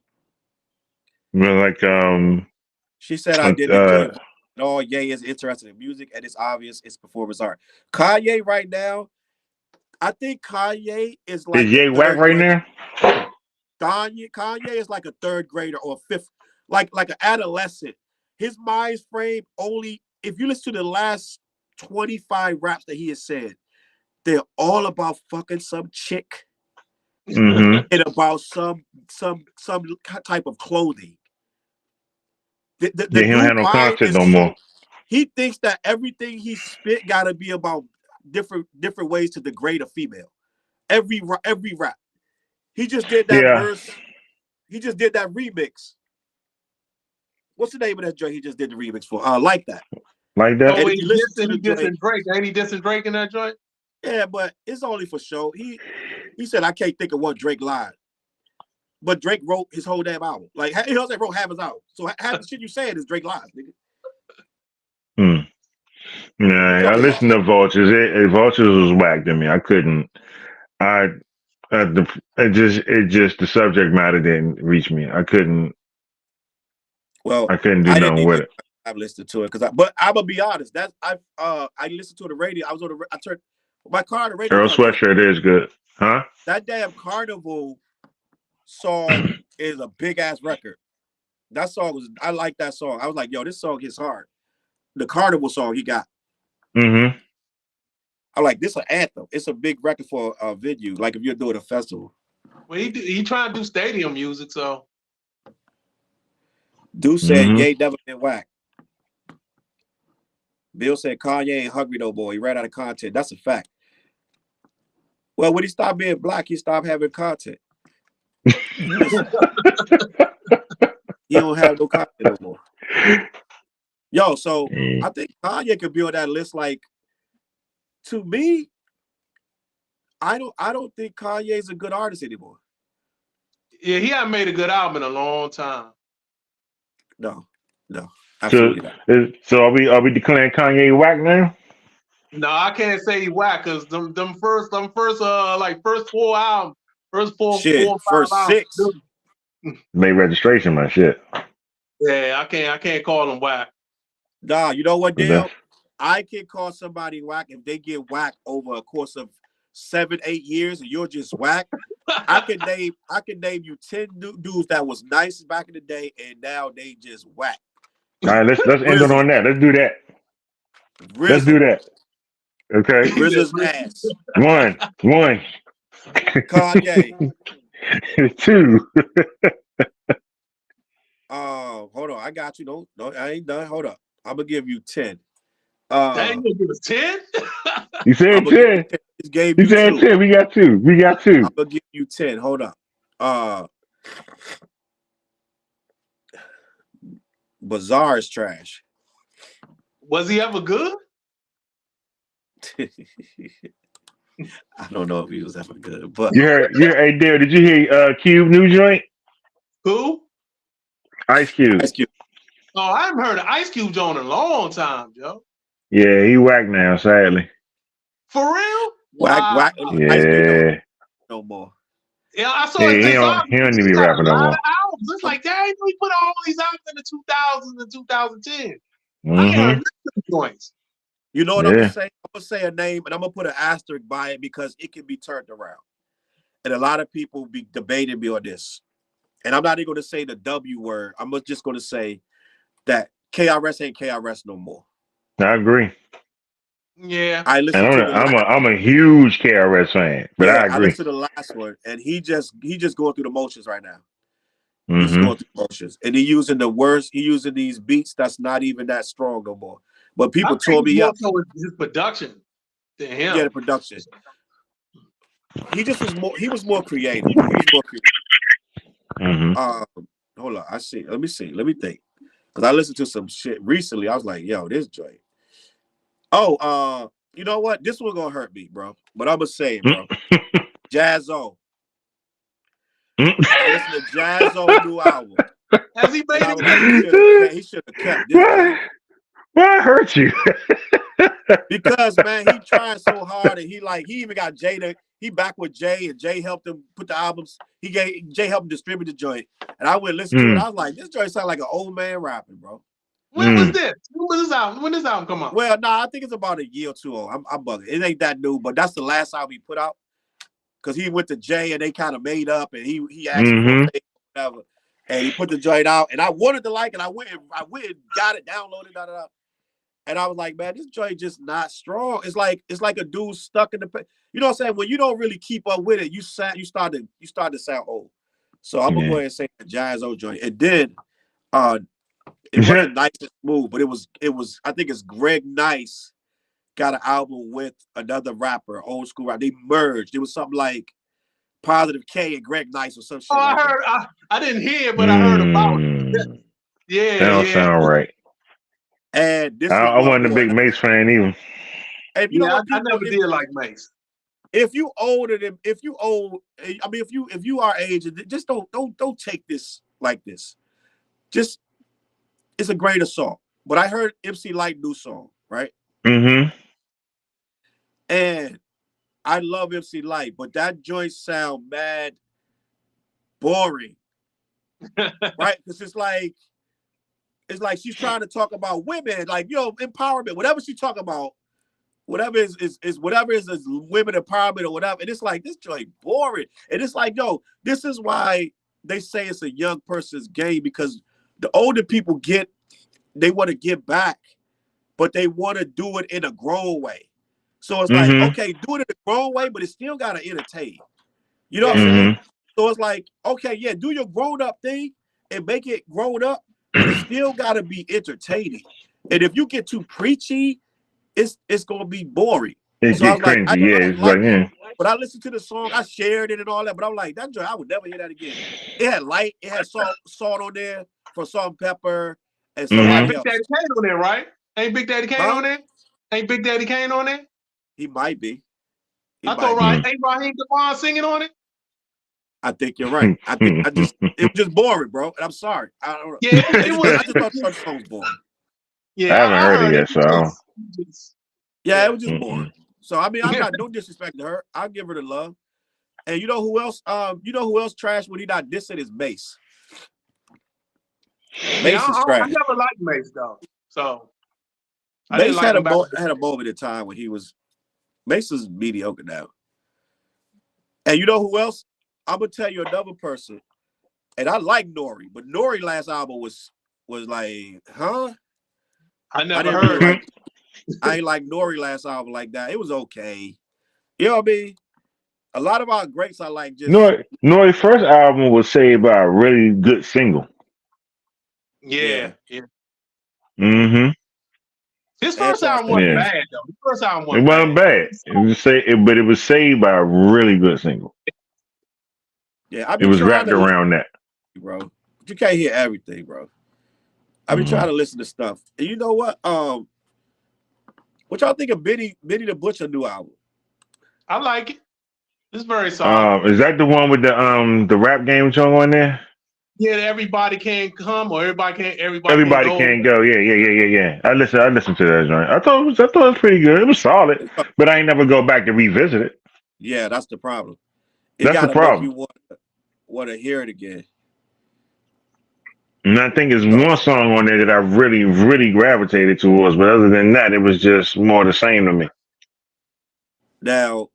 Well, she said I did enjoy it. Oh, Ye is interested in music, and it's obvious it's performance art. Kanye right now, I think Kanye is like is Ye whack right now? Kanye is like a third grader or a fifth, like an adolescent. His mind frame only, if you listen to the last 25 raps that he has said, they're all about fucking some chick and about some type of clothing. He don't have no content no more. He thinks that everything he spit gotta be about different ways to degrade a female. Every rap. He just did that Yeah. verse. He just did that remix. What's the name of that joint he just did the remix for? Like that. Like that. Oh, And if he you listen to the dissing joint, Drake. Ain't he dissing Drake in that joint? yeah, but it's only for show. He said I can't think of what Drake lied. But Drake wrote his whole damn album. Like he also wrote half his album. So half the shit you saying is Drake lies, nigga. Yeah, I listened to Vultures. Vultures was whack to me. I couldn't. It just the subject matter didn't reach me. I couldn't. Well, I couldn't do nothing with it. I've listened to it but I'm gonna be honest. That's I listened to the radio. I was on I turned my car on the radio. Earl Sweatshirt is good, huh? That damn Carnival song is a big ass record. That song was. I like that song. I was like, yo, this song hits hard. The Carnival song he got. Mm-hmm. I'm like, this is an anthem. It's a big record for a venue. Like if you're doing a festival. Well, he trying to do stadium music, so. Dude said, Ye never been whack. Bill said, Kanye ain't hungry no more. He ran out of content. That's a fact. Well, when he stopped being black, he stopped having content. He don't have no content no more. Yo, so I think Kanye could be on that list. Like, to me, I don't think Kanye's a good artist anymore. Yeah, he hasn't made a good album in a long time. No, absolutely not. So are we declaring Kanye whack now? No, I can't say he whack because them first 4 albums, first four or five albums, 6. Made registration, my shit. Yeah, I can't call him whack. Nah, you know what, Dale? I can call somebody whack if they get whack over a course of 7-8 years and you're just whack. I can name you 10 dudes that was nice back in the day and now they just whack. All right, let's end it on that. Let's do that. Let's do that. Okay. RZA's ass. One. Kanye. 2. Hold on. I got you. No, I ain't done. Hold up. I'm gonna give you 10. That ain't gonna give us 10? You said 10. You said 10. We got 2. I'm gonna give you 10. Hold up. Bazaar is trash. Was he ever good? I don't know if he was ever good, but hey Dale, did you hear Cube new joint? Who? Ice Cube. Oh, I haven't heard of Ice Cube joint in a long time, Joe. Yeah, he whack now, sadly. For real? Whack. Yeah. No more. Yeah, I saw it. He don't need to be rapping no more. It's like, dang, we put all these albums in the 2000s and 2010. Mm-hmm. I ain't heard joints. You know what I'm gonna say? I'm gonna say a name, and I'm gonna put an asterisk by it because it can be turned around. And a lot of people be debating me on this. And I'm not even gonna say the W word. I'm just gonna say that KRS ain't KRS no more. I agree. Yeah. I'm a huge KRS fan, but I agree. I listened to the last one, and he just going through the motions right now. Mm-hmm. He's going through the motions, and he using the worst. He using these beats that's not even that strong no more. But people told me up. His production than him. Yeah, the production. He was more creative. He was more creative. Mm-hmm. Hold on. Let me think. Because I listened to some shit recently. I was like, yo, this joint. Oh, you know what? This one gonna hurt me, bro. But I'm gonna say it, bro. Jazzo. Listen to Jazzo new album. Has he made it? He should have kept this. Why hurt you? Because man, he trying so hard, and he even got Jay he back with Jay, and Jay helped him put the albums. Jay helped him distribute the joint, and I went listen to it. I was like, this joint sound like an old man rapping, bro. When was this? When this album come out? Well, I think it's about a year or two old. I'm bugging. It ain't that new, but that's the last album he put out. Because he went to Jay and they kind of made up, and he asked for whatever, and he put the joint out, and I wanted to like it. I went and got it, downloaded, and I was like, man, this joint just not strong. It's like a dude stuck in the, you know what I'm saying? When you don't really keep up with it, you start to sound old. So I'm gonna go ahead and say the Jazzo joint. It did. It wasn't nice and smooth, but it was. I think it's Greg Nice got an album with another rapper, old school rapper. They merged. It was something like Positive K and Greg Nice or some shit. Oh, like I heard. that. I didn't hear it, but I heard about it. Yeah, That don't sound right. And this is I what wasn't a big Mace fan either. And you know what? I never did like Mace. If you older than, if you old, I mean, if you are age, just don't take this like this. Just, it's a great song. But I heard MC Lyte new song, right? Mm-hmm. And I love MC Lyte, but that joint sound mad boring, right? Because it's like she's trying to talk about women, like, empowerment, whatever she talk about, whatever is women empowerment or whatever. And it's like, this joint boring. And it's like, this is why they say it's a young person's game, because the older people they want to give back, but they want to do it in a grown way. So it's like, okay, do it in a grown way, but it still got to entertain. You know what I'm saying? So it's like, okay, yeah, do your grown up thing and make it grown up, but it still got to be entertaining. And if you get too preachy, it's going to be boring. It get cringy, But I listened to the song, I shared it and all that, but I'm like, that joint, I would never hear that again. It had Light, it had salt on there for Salt and Pepper and somebody else. Big Daddy Kane on there, right? Ain't Big Daddy Kane on there? Ain't Big Daddy Kane on there? He might be. I thought ain't Raheem DeVaughn singing on it? I think you're right. It was just boring, bro. And I'm sorry. I don't know. Yeah, it was. I just thought the song was boring. Yeah, I haven't heard it yet, so. Yeah, it was just boring. So I mean, I'm not no disrespect to her. I'll give her the love. And you know who else? Trash when he not dissing is Mace. Mace is trash. I never liked Mace though. So Mace had a moment in time when he was. Mace is mediocre now. And you know who else? I'm gonna tell you another person. And I like Nori, but Nori last album was like, huh? I never heard. I ain't like Nori last album like that. It was okay. You know what I mean? A lot of our greats I like just. Nori's first album was saved by a really good single. Yeah. Mm-hmm. His first album wasn't bad though. His first album wasn't bad. But it was saved by a really good single. Yeah, it was wrapped around that, bro. But you can't hear everything, bro. I've been trying to listen to stuff. And you know what? What y'all think of Benny the Butcher new album? I like it. It's very solid. Is that the one with the rap game song on there? Yeah, everybody can't come or everybody can't go. Yeah. I listened to that joint. I thought it was pretty good. It was solid, but I ain't never go back to revisit it. Yeah, that's the problem. That's the problem. Make you want to hear it again. And I think there's one song on there that I really, really gravitated towards, but other than that, it was just more the same to me. Now,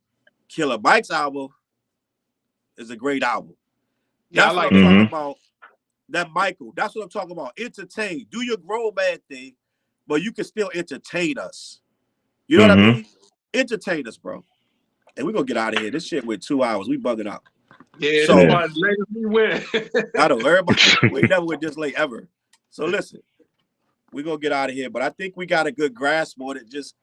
Killer Mike's album is a great album. Yeah, that's I like what I'm talking about. That Michael, that's what I'm talking about. Entertain. Do your grown man thing, but you can still entertain us. You know what I mean? Entertain us, bro. And we're going to get out of here. This shit went 2 hours. We bugging out. Yeah, so late as we went. I know. Everybody, we never went this late ever. So listen, we're going to get out of here. But I think we got a good grasp on it. Just,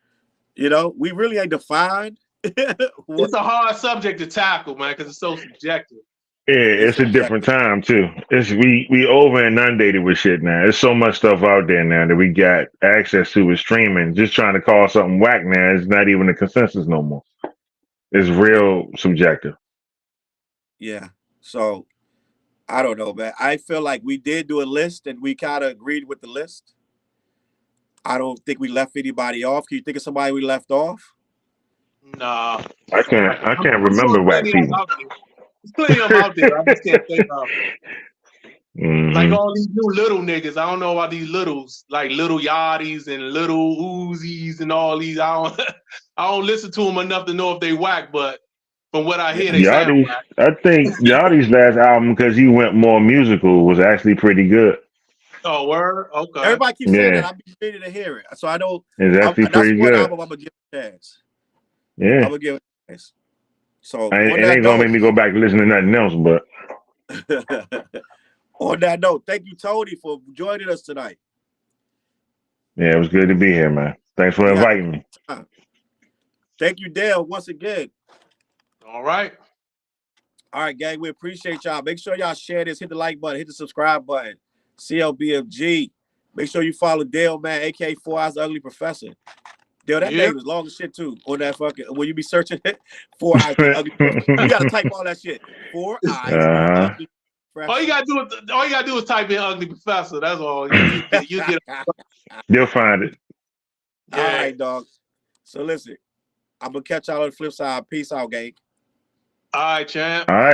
we really ain't defined. It's a hard subject to tackle, man, because it's so subjective. Yeah, it's a different time too. We over inundated with shit now. There's so much stuff out there now that we got access to with streaming. Just trying to call something whack now is not even a consensus no more. It's real subjective. Yeah. So I don't know, man. I feel like we did do a list and we kind of agreed with the list. I don't think we left anybody off. Can you think of somebody we left off? Nah. I can't remember whack people. There's plenty of them out there. I just can't think of them. Like all these new little niggas. I don't know about these littles, like little Yachties and little Uzis and all these. I don't listen to them enough to know if they whack, but from what I hear, they sound whack. I think Yachty's last album, because he went more musical, was actually pretty good. Oh, word? Okay. Everybody keeps saying that. I'll be ready to hear it. So I don't. It's actually pretty good. That's one album I'm going to give a chance. Yeah. I'm going to give it a chance. So it ain't gonna make me go back and listen to nothing else, but on that note, thank you, Tony, for joining us tonight. Yeah, it was good to be here, man. Thanks for inviting me. Thank you, Dale, once again. All right. All right, gang, we appreciate y'all. Make sure y'all share this, hit the like button, hit the subscribe button. CLBMG. Make sure you follow Dale, man, aka 4 Eyes the Ugly Professor. Dale, that name is long as shit too. On that fucking, when you be searching it, 4 Eyes the Ugly Professor. You gotta type all that shit. 4 Eyes the Ugly Professor. All you gotta do is type in Ugly Professor. That's all. You get You'll find it. Yeah. All right, dog. So listen, I'm gonna catch y'all on the flip side. Peace out, gang. All right, champ. All right.